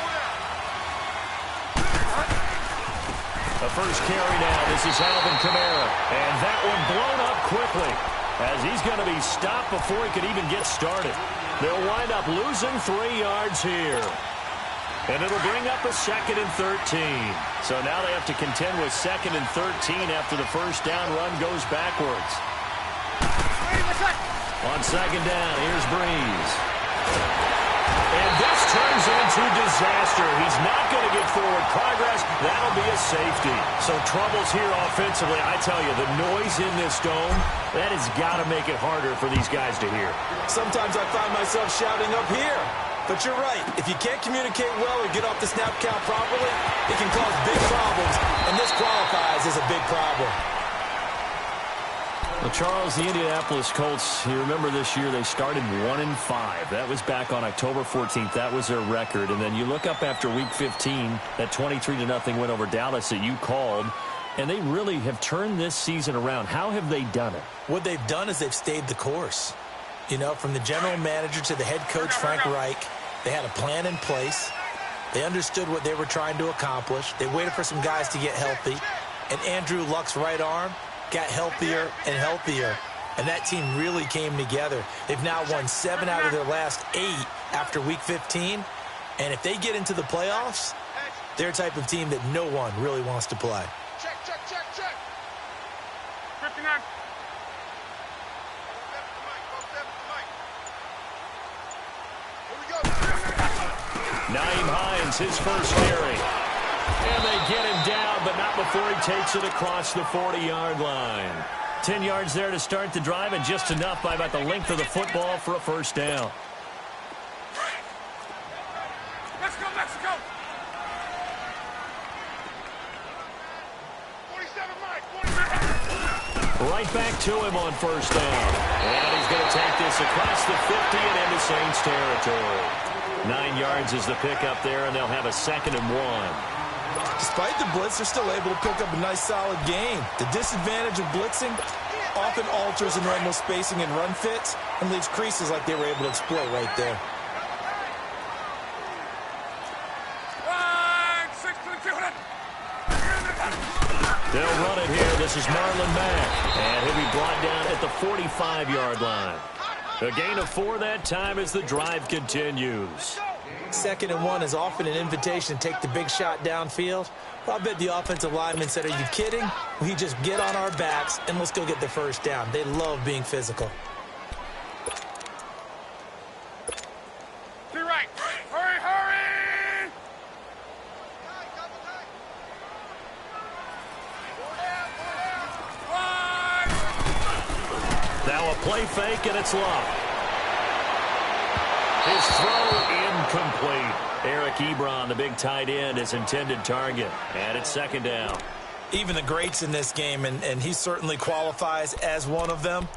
A: The first carry now, this is Alvin Kamara, and that one blown up quickly, as he's going to be stopped before he could even get started. They'll wind up losing 3 yards here. And it'll bring up a second and 13. So now they have to contend with second and 13 after the first down run goes backwards. On second down, here's Breeze. And this turns into disaster. He's not going to get forward progress. That'll be a safety. So troubles here offensively. I tell you, the noise in this dome, that has got to make it harder for these guys to hear.
C: Sometimes I find myself shouting up here. But you're right. If you can't communicate well or get off the snap count properly, it can cause big problems. And this qualifies as a big problem.
B: Well, Charles, the Indianapolis Colts, you remember this year they started 1-5. That was back on October 14th. That was their record. And then you look up after Week 15, that 23-0 win over Dallas that you called, and they really have turned this season around. How have they done it?
C: What they've done is they've stayed the course. You know, from the general manager to the head coach, Frank Reich, they had a plan in place. They understood what they were trying to accomplish. They waited for some guys to get healthy. And Andrew Luck's right arm got healthier and healthier, and that team really came together. They've now won 7 out of their last 8 after Week 15, and if they get into the playoffs, they're a type of team that no one really wants to play.
D: Check. 59.
A: Naeem Hines, his first carry. And they get him down, but not before he takes it across the 40-yard line.
B: 10 yards there to start the drive, and just enough by about the length of the football for a first down.
D: Let's go, Mexico! 47, Mike! 47!
B: right back to him on first down. And he's going to take this across the 50 and into Saints territory. 9 yards is the pickup there, and they'll have a 2nd and 1.
C: Despite the blitz, they're still able to pick up a nice, solid gain. The disadvantage of blitzing often alters the normal spacing and run fits and leaves creases like they were able to exploit right there.
B: They'll run it here. This is Marlon Mack, and he'll be brought down at the 45-yard line. A gain of 4 that time as the drive continues.
C: 2nd and 1 is often an invitation to take the big shot downfield. Well, I bet the offensive lineman said, are you kidding? We just get on our backs and let's go get the first down. They love being physical.
D: To right. Hurry, hurry!
B: Now a play fake, and it's Love. His throw incomplete. Eric Ebron, the big tight end, his intended target. And it's 2nd down.
C: Even the greats in this game, and he certainly qualifies as one of them,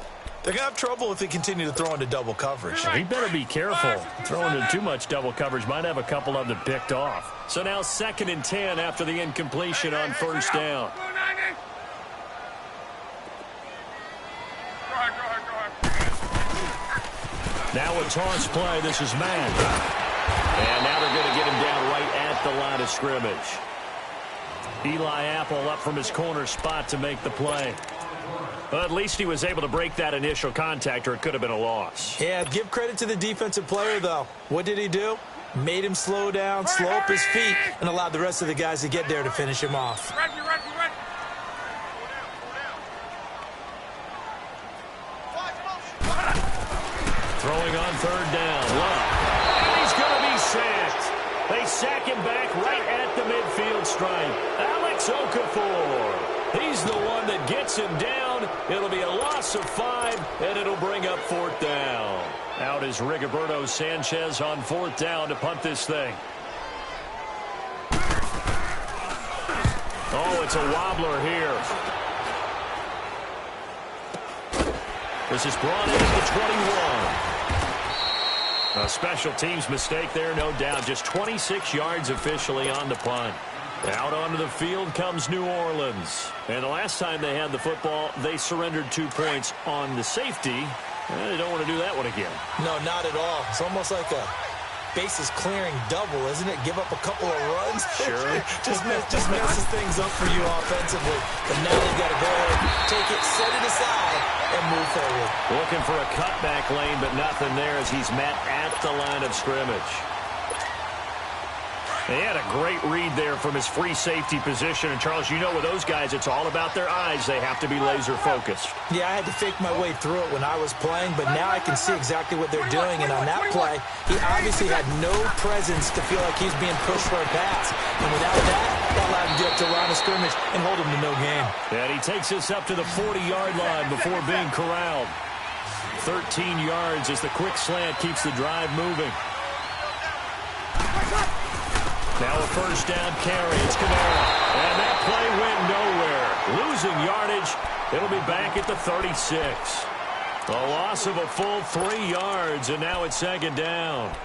C: they're going to have trouble if they continue to throw into double coverage.
B: He better be careful. Throwing into too much double coverage might have a couple of them picked off. So now 2nd and 10 after the incompletion on first down. Now a toss play. This is Mack. And now they're going to get him down right at the line of scrimmage. Eli Apple up from his corner spot to make the play. But at least he was able to break that initial contact, or it could have been a loss.
C: Yeah, give credit to the defensive player, though. What did he do? Made him slow down, slow up his feet, and allowed the rest of the guys to get there to finish him off.
B: Throwing on 3rd down. Love. And he's going to be sacked. They sack him back right at the midfield stripe. Alex Okafor. He's the one that gets him down. It'll be a loss of 5, and it'll bring up 4th down. Out is Rigoberto Sanchez on 4th down to punt this thing. Oh, it's a wobbler here. This is brought in at the 21. A special teams mistake there, no doubt. Just 26 yards officially on the punt. Out onto the field comes New Orleans. And the last time they had the football, they surrendered 2 points on the safety. And they don't want to do that one again.
C: No, not at all. It's almost like a bases clearing double, isn't it? Give up a couple of runs.
B: Sure.
C: just messes things up for you offensively. But now they've got to go ahead, take it, set it aside, and move forward.
B: Looking for a cutback lane, but nothing there as he's met at the line of scrimmage. He had a great read there from his free safety position. And, Charles, you know with those guys, it's all about their eyes. They have to be laser-focused.
C: Yeah, I had to fake my way through it when I was playing, but now I can see exactly what they're doing. And on that play, he obviously had no presence to feel like he's being pushed for a pass. And without that allowed him to get up to the line of scrimmage and hold him to no gain.
B: And he takes us up to the 40-yard line before being corralled. 13 yards as the quick slant keeps the drive moving. Now a first down carry. It's Kamara. And that play went nowhere. Losing yardage. It'll be back at the 36. A loss of a full 3 yards, and now it's 2nd down.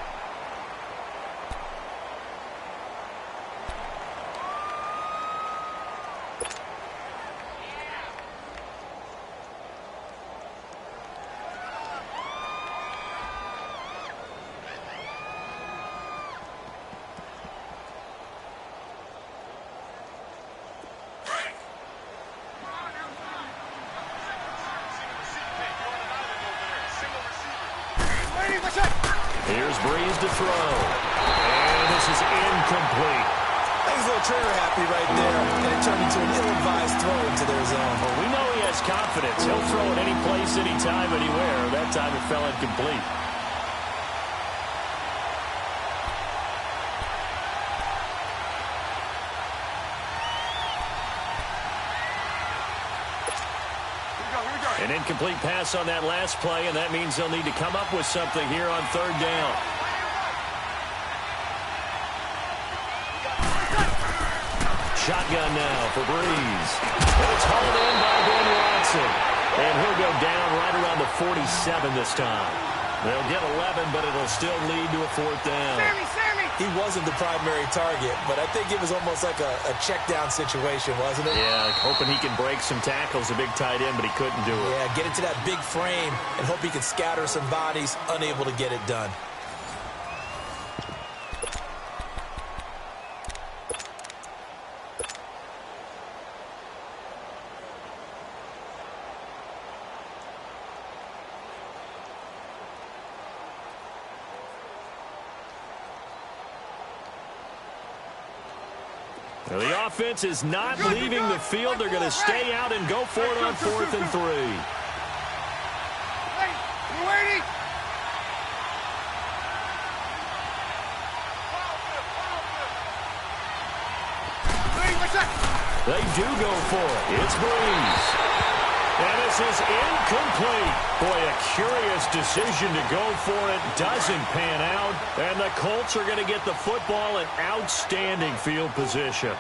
B: Here's Breeze to throw. And this is incomplete.
C: He's a little trigger happy right there, and it turned into an ill-advised throw into their zone.
B: Well, we know he has confidence. He'll throw it any place, anytime, anywhere. That time it fell incomplete. An incomplete pass on that last play, and that means they'll need to come up with something here on 3rd down. Shotgun now for Breeze. And it's hauled in by Ben Watson. And he'll go down right around the 47 this time. They'll get 11, but it'll still lead to a 4th down.
C: He wasn't the primary target, but I think it was almost like a check down situation, wasn't it?
B: Yeah, like hoping he can break some tackles, a big tight end, but he couldn't do it.
C: Yeah, get into that big frame and hope he can scatter some bodies, unable to get it done.
B: The offense is not leaving the field. They're going to stay out and go for it on 4th and 3.
D: Hey, you waiting?
B: They do go for it. It's Breeze. And this is incomplete. Boy, a curious decision to go for it. Doesn't pan out. And the Colts are going to get the football in outstanding field position.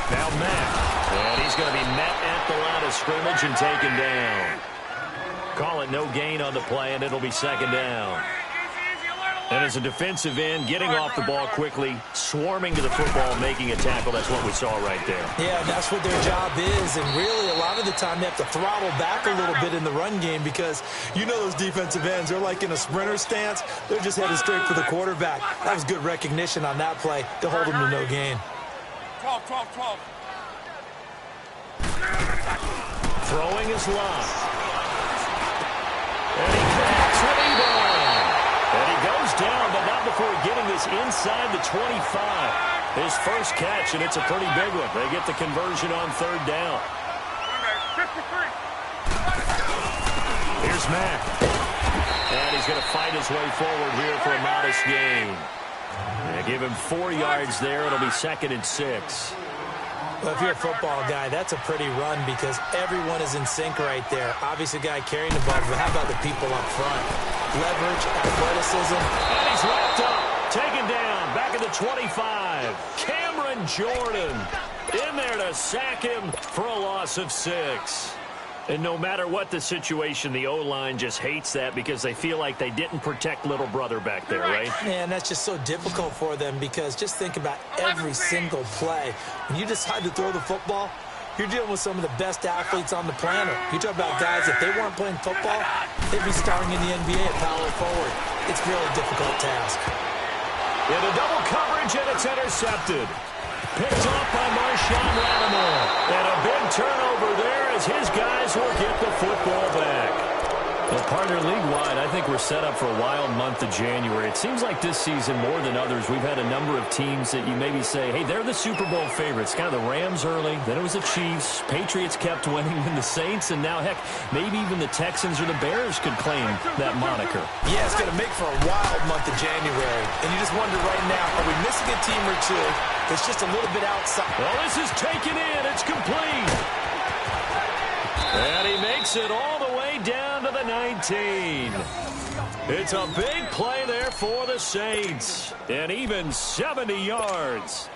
B: Now Mack. And he's going to be met at the line of scrimmage and taken down. Call it no gain on the play, and it'll be 2nd down. And as a defensive end, getting off the ball quickly, swarming to the football, making a tackle, that's what we saw right there.
C: Yeah, that's what their job is, and really a lot of the time they have to throttle back a little bit in the run game because you know those defensive ends, they're like in a sprinter stance. They're just headed straight for the quarterback. That was good recognition on that play to hold them to no gain.
D: 12.
B: Throwing is locked. And he cracks the rebound. And he goes down, but not before getting this inside the 25. His first catch, and it's a pretty big one. They get the conversion on 3rd down. Here's Mack. And he's going to fight his way forward here for a modest gain. They give him 4 yards there. It'll be 2nd and 6.
C: Well, if you're a football guy, that's a pretty run because everyone is in sync right there. Obviously, the guy carrying the ball, but how about the people up front? Leverage, athleticism.
B: And he's wrapped up, taken down, back at the 25. Cameron Jordan in there to sack him for a loss of 6. And no matter what the situation, the O-line just hates that because they feel like they didn't protect little brother back there, right?
C: Man, that's just so difficult for them because just think about every single play. When you decide to throw the football, you're dealing with some of the best athletes on the planet. You talk about guys, if they weren't playing football, they'd be starring in the NBA at power forward. It's a really difficult task.
B: In a double coverage, and it's intercepted. Picked off by Marshawn Lattimore. And a big turnover there as his guys will get the football back. Well, partner, league-wide, I think we're set up for a wild month of January. It seems like this season, more than others, we've had a number of teams that you maybe say, hey, they're the Super Bowl favorites. Kind of the Rams early, then it was the Chiefs. Patriots kept winning, and the Saints, and now, heck, maybe even the Texans or the Bears could claim that moniker.
C: Yeah, it's going to make for a wild month of January. And you just wonder right now, are we missing a team or two? It's just a little bit outside.
B: Well, this is taken in. It's complete. And he makes it all the way down to the 19. It's a big play there for the Saints. And even 70 yards.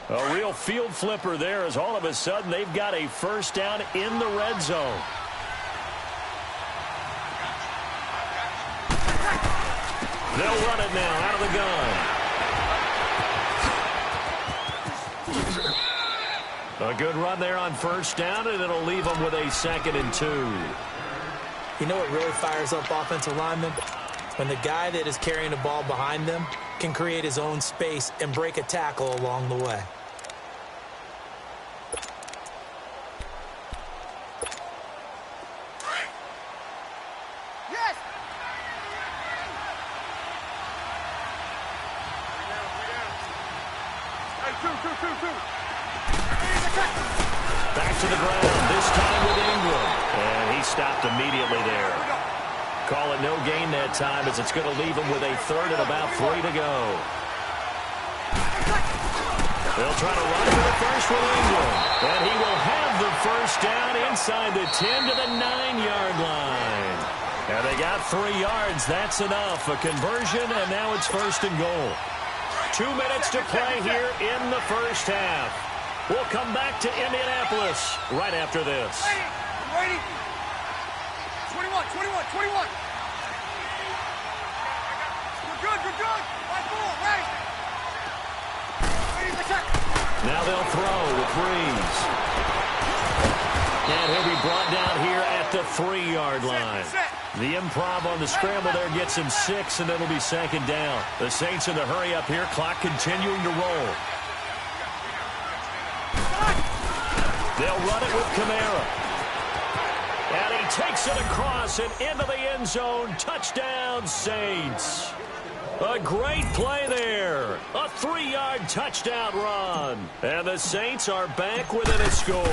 B: A real field flipper there as all of a sudden they've got a first down in the red zone. They'll run it now out of the gun. A good run there on first down, and it'll leave them with a 2nd and 2.
C: You know what really fires up offensive linemen? When the guy that is carrying the ball behind them can create his own space and break a tackle along the way.
D: Yes! Hey, two.
B: Back to the ground, this time with Ingram. And he stopped immediately there. Call it no gain that time as it's going to leave him with a 3rd and about 3 to go. They'll try to run for the first with Ingram. And he will have the first down inside the 10 to the 9-yard line. And they got 3 yards. That's enough. A conversion, and now it's 1st and goal. 2 minutes to play here in the first half.
A: We'll come back to Indianapolis right after this.
D: Ready? 21. Good. 5-4, right.
A: Now they'll throw with Breeze. And he'll be brought down here at the 3-yard line. The improv on the scramble there gets him 6, and it'll be second down. The Saints in the hurry up here, clock continuing to roll. They'll run it with Kamara. And he takes it across and into the end zone. Touchdown, Saints. A great play there. A 3-yard touchdown run. And the Saints are back within a score.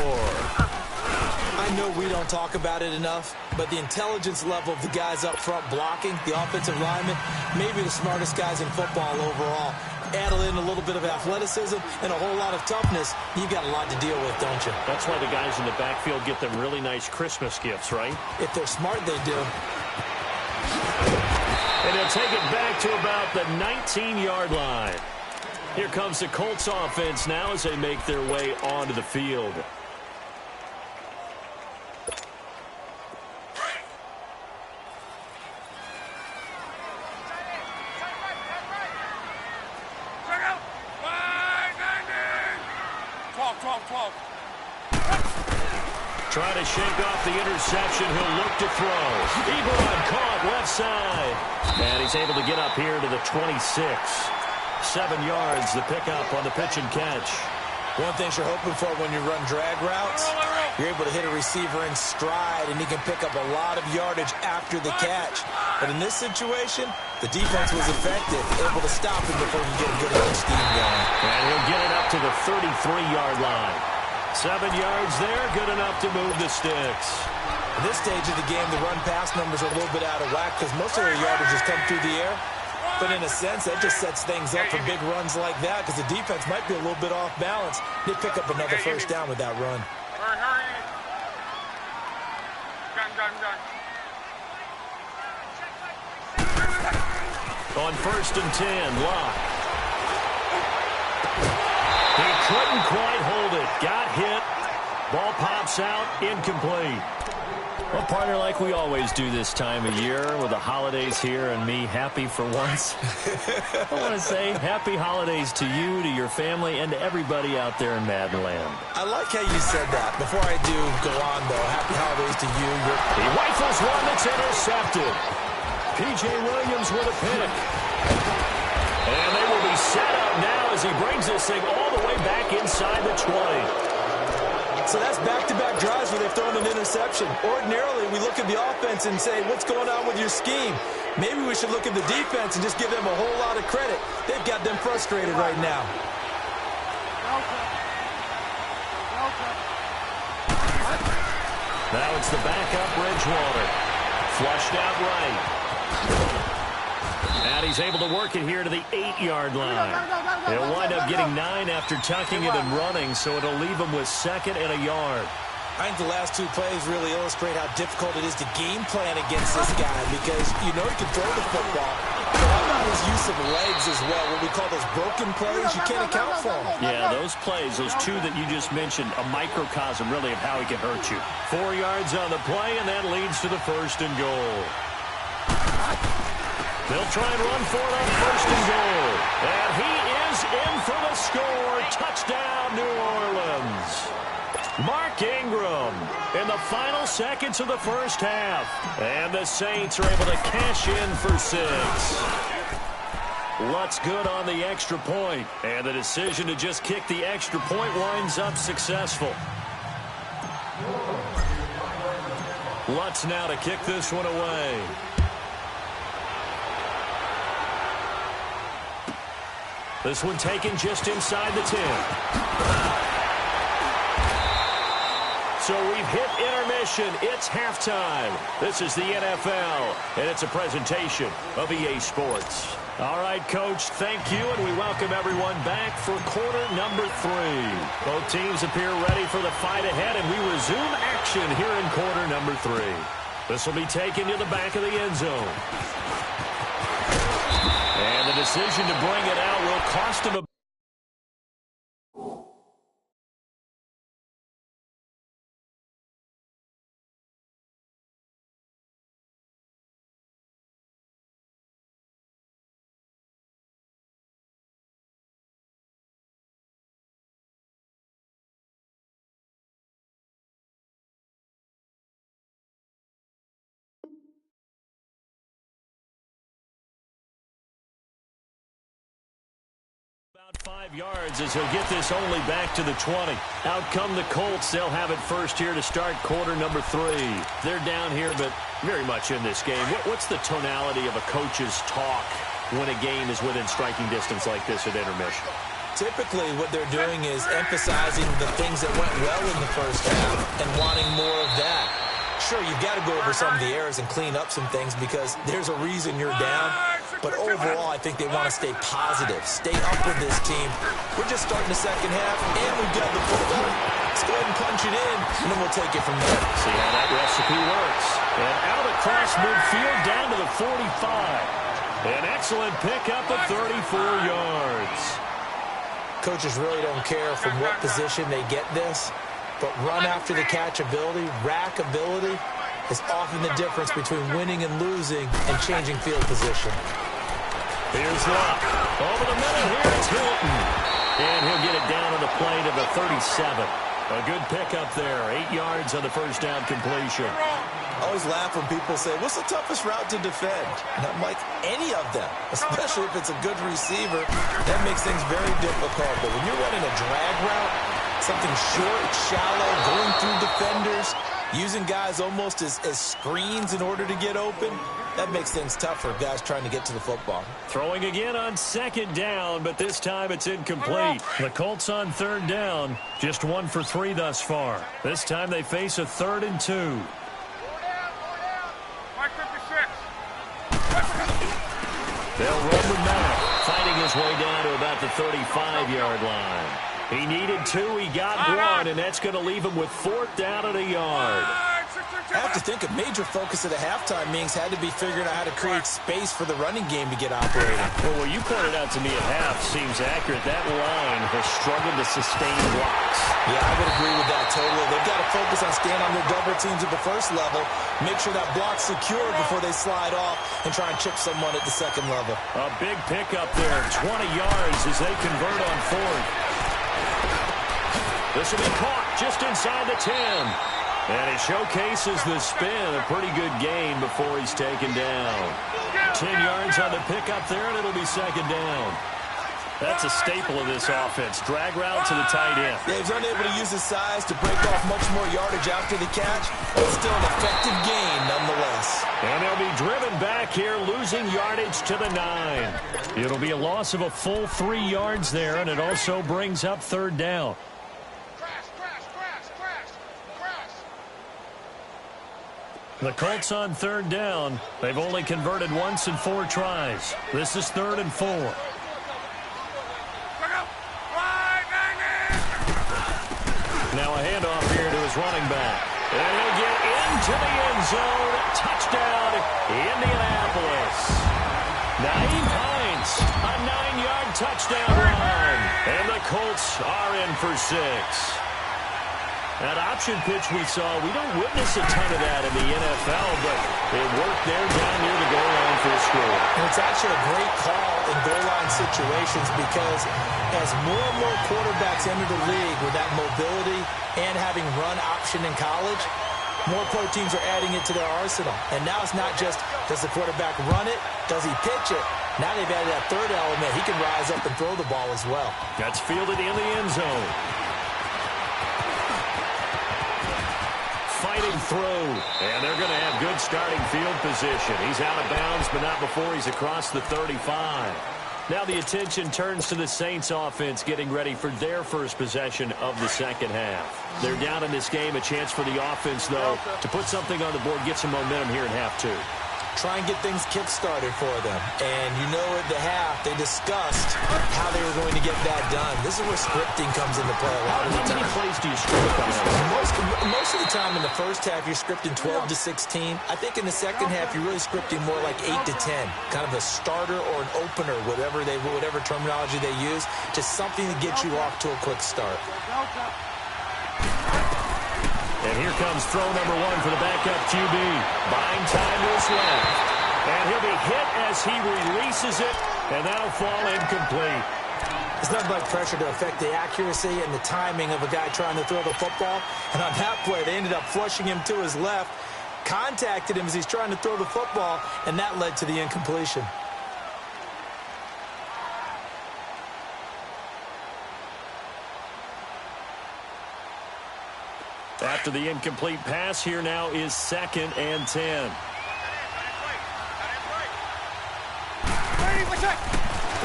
C: I know we don't talk about it enough, but the intelligence level of the guys up front blocking, the offensive linemen, maybe the smartest guys in football overall. Add in a little bit of athleticism and a whole lot of toughness, you got a lot to deal with, don't you?
A: That's why the guys in the backfield get them really nice Christmas gifts, right?
C: If they're smart, they do.
A: And they'll take it back to about the 19-yard line. Here comes the Colts offense now as they make their way onto the field. Trying to shake off the interception. He'll look to throw. Ebron caught left side. And he's able to get up here to the 26. 7 yards, the pickup on the pitch and catch.
C: One thing you're hoping for when you run drag routes, you're able to hit a receiver in stride, and he can pick up a lot of yardage after the catch. But in this situation, the defense was effective, able to stop him before he could get a good enough scheme going.
A: And he'll get it up to the 33-yard line. 7 yards there, good enough to move the sticks.
C: At this stage of the game, the run-pass numbers are a little bit out of whack because most of their yardage has come through the air. But in a sense, that just sets things up for big runs like that because the defense might be a little bit off balance. They pick up another first down with that run.
D: Hurry. Gun.
A: On 1st and 10, Locke. He couldn't quite hold it. Got hit. Ball pops out. Incomplete.
B: Well, partner, like we always do this time of year with the holidays here and me happy for once. I want to say happy holidays to you, to your family, and to everybody out there in Maddenland.
C: I like how you said that. Before I do go on, though, happy holidays to you.
A: He rifles one that's intercepted. P.J. Williams with a pick. And they will be set up now as he brings this thing all the way back inside the 20.
C: So that's back-to-back drives where they've thrown an interception. Ordinarily, we look at the offense and say, what's going on with your scheme? Maybe we should look at the defense and just give them a whole lot of credit. They've got them frustrated right now.
A: Now it's the backup Bridgewater. Flushed out right. And he's able to work it here to the 8-yard line. He'll wind up getting 9 after tucking it and running, so it'll leave him with 2nd and a yard.
C: I think the last 2 plays really illustrate how difficult it is to game plan against this guy because you know he can throw the football. But how about his use of legs as well? What we call those broken plays, you can't account for them.
B: Yeah, those plays, those 2 that you just mentioned, a microcosm really of how he can hurt you.
A: 4 yards on the play, and that leads to the 1st and goal. They'll try and run for it on 1st and goal. And he is in for the score. Touchdown, New Orleans. Mark Ingram in the final seconds of the first half. And the Saints are able to cash in for 6. Lutz good on the extra point. And the decision to just kick the extra point winds up successful. Lutz now to kick this one away. This one taken just inside the 10. So we've hit intermission. It's halftime. This is the NFL, and it's a presentation of EA Sports. All right, Coach, thank you, and we welcome everyone back for quarter number 3. Both teams appear ready for the fight ahead, and we resume action here in quarter number 3. This will be taken to the back of the end zone. And the decision to bring it out will cost him a
B: 5 yards as he'll get this only back to the 20. Out come the Colts. They'll have it first here to start quarter number 3. They're down here, but very much in this game. What's the tonality of a coach's talk when a game is within striking distance like this at intermission?
C: Typically, what they're doing is emphasizing the things that went well in the first half and wanting more of that. Sure, you've got to go over some of the errors and clean up some things because there's a reason you're down. But overall, I think they want to stay positive, stay up with this team. We're just starting the second half, and we've got the football. Let's go ahead and punch it in, and then we'll take it from there.
B: See how that recipe works. And out across midfield, down to the 45. An excellent pickup of 34 yards.
C: Coaches really don't care from what position they get this, but run after the catch ability, rack ability, is often the difference between winning and losing and changing field position.
B: Here's Locke. Over the middle, here it's Hilton. And he'll get it down on the play to the 37. A good pickup there, 8 yards on the first down completion.
C: I always laugh when people say, what's the toughest route to defend? And I'm like, any of them, especially if it's a good receiver. That makes things very difficult. But when you're running a drag route, something short, shallow, going through defenders, using guys almost as screens in order to get open, that makes things tough for guys trying to get to the football.
B: Throwing again on second down, but this time it's incomplete. The Colts on third down, just 1 for 3 thus far. This time they face a 3rd and 2. They'll run with Mack, fighting his way down to about the 35-yard line. He needed 2, he got 1, and that's going to leave him with 4th down and a yard.
C: I have to think a major focus of the halftime meetings had to be figuring out how to create space for the running game to get operating.
B: Well, what you pointed out to me at half seems accurate. That line has struggled to sustain blocks.
C: Yeah, I would agree with that totally. They've got to focus on staying on their double teams at the first level, make sure that block's secure before they slide off and try and chip someone at the second level.
B: A big pickup there, 20 yards as they convert on 4th. This will be caught just inside the 10. And he showcases the spin. A pretty good gain before he's taken down. 10 yards on the pickup there, and it'll be second down. That's a staple of this offense. Drag route to the tight end.
C: Yeah, he's unable to use his size to break off much more yardage after the catch, but still an effective gain nonetheless.
B: And they'll be driven back here, losing yardage to the 9. It'll be a loss of a full 3 yards there, and it also brings up third down. The Colts on third down. They've only converted once in 4 tries. This is 3rd and 4. Now a handoff here to his running back. And he'll get into the end zone. Touchdown, Indianapolis. Naeem Hines, a 9-yard touchdown run. And the Colts are in for 6. That option pitch we saw, we don't witness a ton of that in the NFL, but it worked there down near the goal line for a score.
C: And it's actually a great call in goal line situations because as more and more quarterbacks enter the league with that mobility and having run option in college, more pro teams are adding it to their arsenal. And now it's not just, does the quarterback run it? Does he pitch it? Now they've added that third element. He can rise up and throw the ball as well.
B: That's fielded in the end zone. Fighting through, and they're going to have good starting field position. He's out of bounds, but not before he's across the 35. Now the attention turns to the Saints offense getting ready for their first possession of the second half. They're down in this game, a chance for the offense, though, to put something on the board, get some momentum here in half 2.
C: Try and get things kick-started for them. And you know at the half, they discussed how they were going to get that done. This is where scripting comes into play a lot of the time.
B: How many plays do you script on?
C: Most of the time in the first half, you're scripting 12 to 16. I think in the second half, you're really scripting more like 8 to 10. Kind of a starter or an opener, whatever terminology they use. Just something to get you off to a quick start.
B: And here comes throw number 1 for the backup QB. Buying time to his left. And he'll be hit as he releases it, and that'll fall incomplete.
C: It's nothing like pressure to affect the accuracy and the timing of a guy trying to throw the football. And on that play, they ended up flushing him to his left, contacted him as he's trying to throw the football, and that led to the incompletion.
B: After the incomplete pass, here now is 2nd and 10.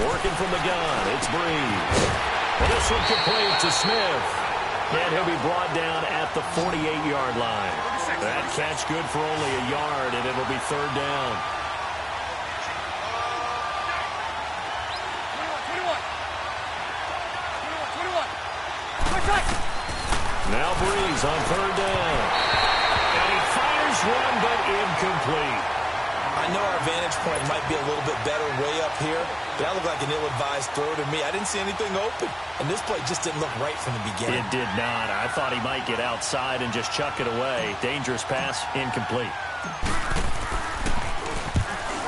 B: Working from the gun, it's Breeze. And this one complete to Smith. And he'll be brought down at the 48-yard line. That catch good for only a yard, and it'll be 3rd down. Now Breeze on 3rd down. And he fires one, but incomplete.
C: I know our vantage point might be a little bit better way up here, but that looked like an ill-advised throw to me. I didn't see anything open, and this play just didn't look right from the beginning.
B: It did not. I thought he might get outside and just chuck it away. Dangerous pass, incomplete.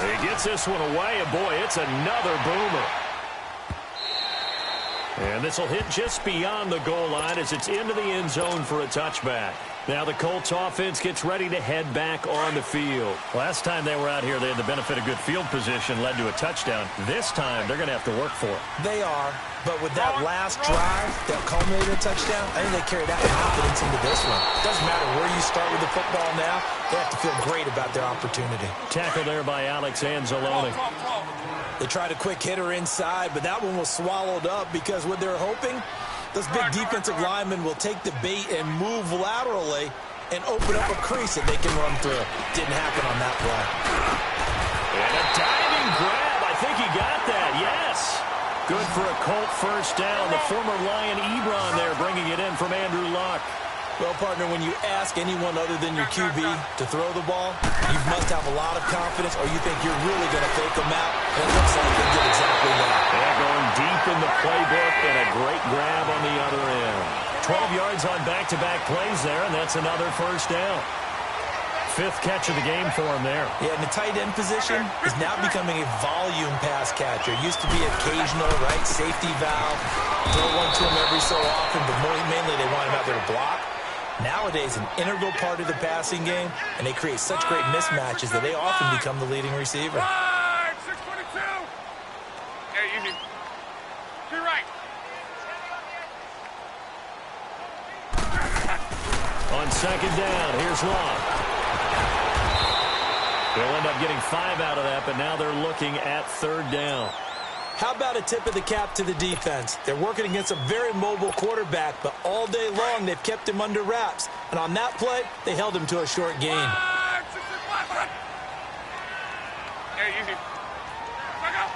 B: He gets this one away, and boy, it's another boomer. And this will hit just beyond the goal line as it's into the end zone for a touchback. Now the Colts offense gets ready to head back on the field. Last time they were out here, they had the benefit of good field position, led to a touchdown. This time, they're going to have to work for it.
C: They are, but with that last drive that culminated in a touchdown, I think they carry that confidence into this one. Doesn't matter where you start with the football now, they have to feel great about their opportunity.
B: Tackle there by Alex Anzalone.
C: They tried a quick hitter inside, but that one was swallowed up because what they're hoping, those big defensive linemen will take the bait and move laterally and open up a crease that they can run through. Didn't happen on that play.
B: And a diving grab. I think he got that, yes. Good for a Colt first down. The former Lion Ebron there bringing it in from Andrew Luck.
C: Well, partner, when you ask anyone other than your QB to throw the ball, you must have a lot of confidence or you think you're really going to fake them out. And it looks like they did exactly that.
B: They're going deep in the playbook and a great grab on the other end. 12 yards on back-to-back plays there, and that's another first down. 5th catch of the game for him there.
C: Yeah, and the tight end position is now becoming a volume pass catcher. It used to be occasional, right, safety valve. Throw one to him every so often, but mainly they want him out there to block. Nowadays, an integral part of the passing game, and they create such great mismatches that they often become the leading receiver.
D: 622. Hey, easy. To your right.
B: On 2nd down, here's Long. They'll end up getting 5 out of that, but now they're looking at 3rd down.
C: How about a tip of the cap to the defense? They're working against a very mobile quarterback, but all day long they've kept him under wraps. And on that play, they held him to a short gain.
D: Hey, easy. Back up.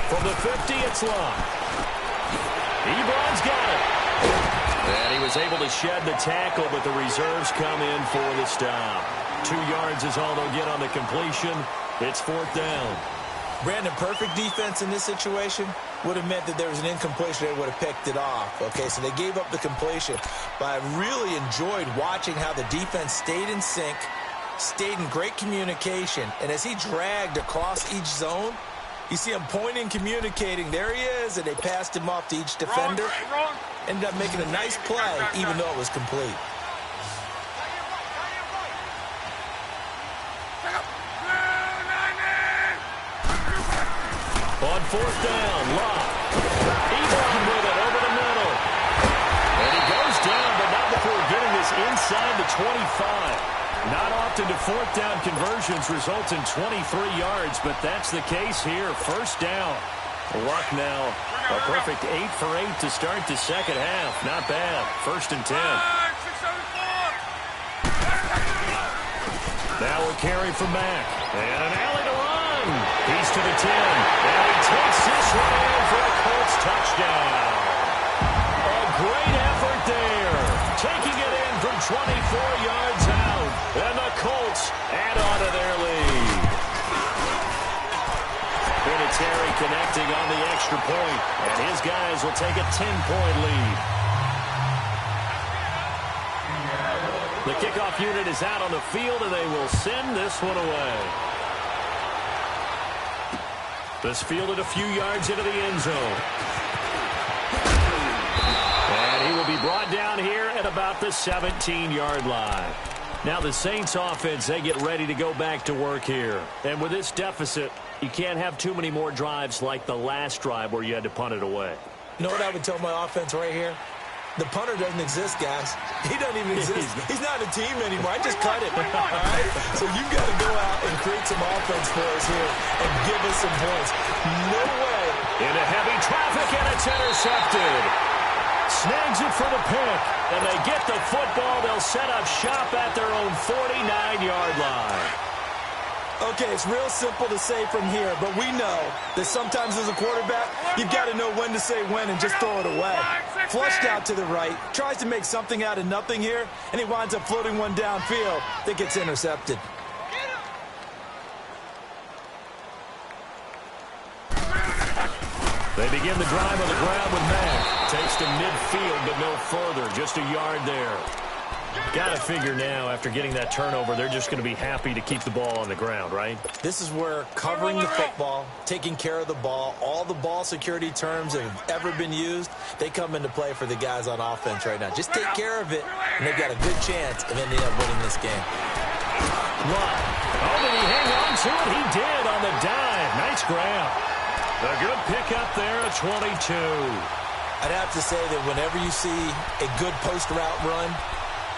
B: From the 50, it's Long. Ebron's got it. And he was able to shed the tackle, but the reserves come in for the stop. 2 yards is all they'll get on the completion. It's 4th down.
C: Brandon, perfect defense in this situation would have meant that there was an incompletion. They would have picked it off. Okay, so they gave up the completion. But I really enjoyed watching how the defense stayed in sync, stayed in great communication. And as he dragged across each zone, you see him pointing, communicating. There he is, and they passed him off to each defender. Ended up making a nice play, even though it was complete.
B: On 4th down, Locke. Ebron with it over the middle. And he goes down, but not before getting this inside the 25. Not often do 4th down conversions result in 23 yards, but that's the case here. 1st down. Luck now a perfect 8 for 8 to start the 2nd half. Not bad. 1st and 10. Now a carry from Mack. And an alley to run. He's to the 10. And he takes this one in for a Colts touchdown. A great effort there. Taking it in from 24 yards out. And the Colts add on to their lead. Vinatieri connecting on the extra point. And his guys will take a 10-point lead. The kickoff unit is out on the field, and they will send this one away. This fielded a few yards into the end zone. And he will be brought down here at about the 17-yard line. Now the Saints offense, they get ready to go back to work here. And with this deficit, you can't have too many more drives like the last drive where you had to punt it away.
C: You know what I would tell my offense right here? The punter doesn't exist, guys. He doesn't even exist. He's not a team anymore. I just cut it. All right? So you've got to go out and create some offense for us here and give us some points. No way.
A: Into heavy traffic, and it's intercepted. Snags it for the pick, and they get the football. They'll set up shop at their own 49-yard line.
C: Okay, it's real simple to say from here, but we know that sometimes as a quarterback, you've got to know when to say when and just throw it away. Flushed out to the right, tries to make something out of nothing here, and he winds up floating one downfield that gets intercepted.
A: They begin the drive on the ground with Mack. Takes to midfield, but no further. Just a yard there. Got to figure now, after getting that turnover, they're just going to be happy to keep the ball on the ground, right?
C: This is where covering the football, taking care of the ball, all the ball security terms that have ever been used, they come into play for the guys on offense right now. Just take care of it, and they've got a good chance of ending up winning this game.
A: Luck. Oh, did he hang on to it? He did on the dive. Nice grab. A good pickup there at 22.
C: I'd have to say that whenever you see a good post route run,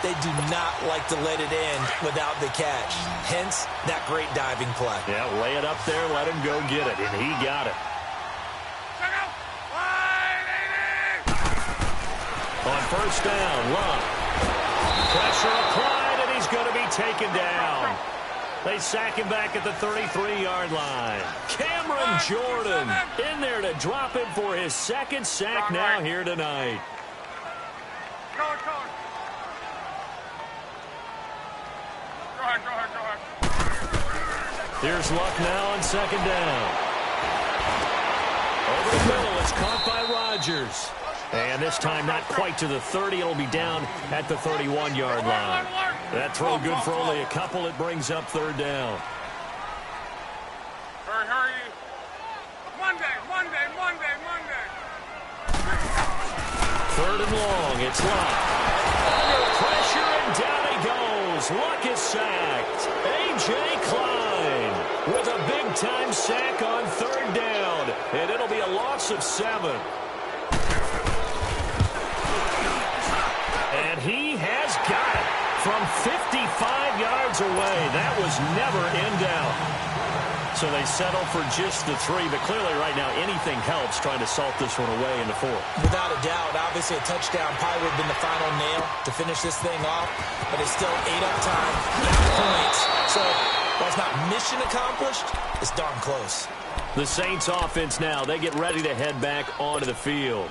C: they do not like to let it end without the catch. Hence, that great diving play.
A: Yeah, lay it up there, let him go get it, and he got it. On first down, Luck. Pressure applied, and he's going to be taken down. They sack him back at the 33-yard line. Cameron Jordan in there to drop him for his second sack now here tonight.
D: Go ahead.
A: Here's Luck now on second down. Over the middle, it's caught by Rodgers. And this time not quite to the 30. It'll be down at the 31-yard line. That throw good for only a couple. It brings up third down.
D: Hurry. Monday.
A: Third and long. It's Luck. Under pressure, and down he goes. Luck is sacked. A.J. Klein with a big-time sack on third down. And it'll be a loss of 7. And he has got it from 55 yards away. That was never in doubt. So they settle for just the 3, but clearly right now anything helps trying to salt this one away in the 4th.
C: Without a doubt, obviously a touchdown probably would have been the final nail to finish this thing off, but it's still 8 up time, 9 points. So while it's not mission accomplished, it's darn close.
A: The Saints offense now, they get ready to head back onto the field.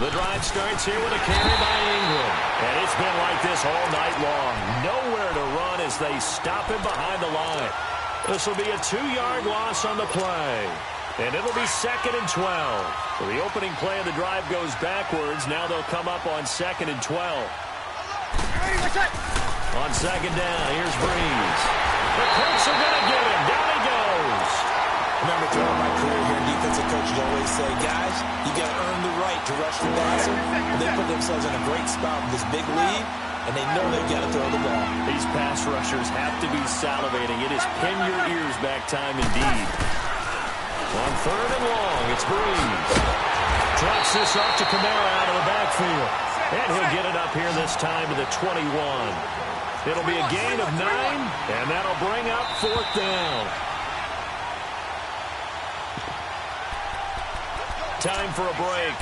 A: The drive starts here with a carry by Ingram. And it's been like this all night long. Nowhere to run as they stop him behind the line. This will be a 2-yard loss on the play. And it'll be 2nd and 12. So the opening play of the drive goes backwards. Now they'll come up on 2nd and 12. On second down, here's Breeze. The Colts are going to get him. Down he goes.
C: Remember, throughout my career here, defensive coaches always say, guys, you got to earn the right to rush the passer. And they put themselves in a great spot with this big lead, and they know they've got to throw the ball.
A: These pass rushers have to be salivating. It is pin your ears back time indeed. On third and long, it's Breeze. Drops this up to Kamara out of the backfield. And he'll get it up here this time to the 21. It'll be a gain of 9, and that'll bring up 4th down. Time for a break.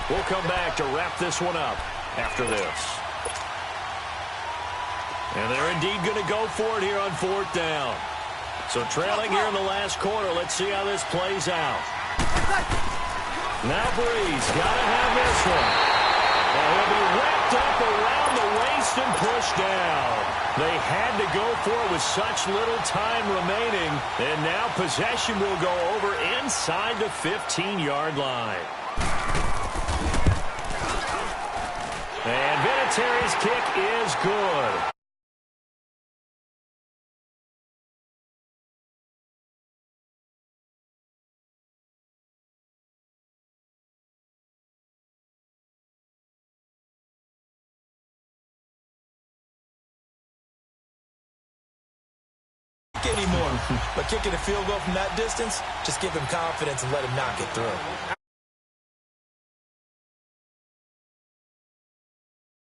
A: We'll come back to wrap this one up after this. And they're indeed going to go for it here on 4th down. So trailing here in the last quarter, let's see how this plays out. Now Breeze got to have this one. And he'll be wrapped up around the waist and pushed down. They had to go for it with such little time remaining. And now possession will go over inside the 15-yard line. And Vinatieri's kick is good.
C: But kicking a field goal from that distance, just give him confidence and let him knock it through.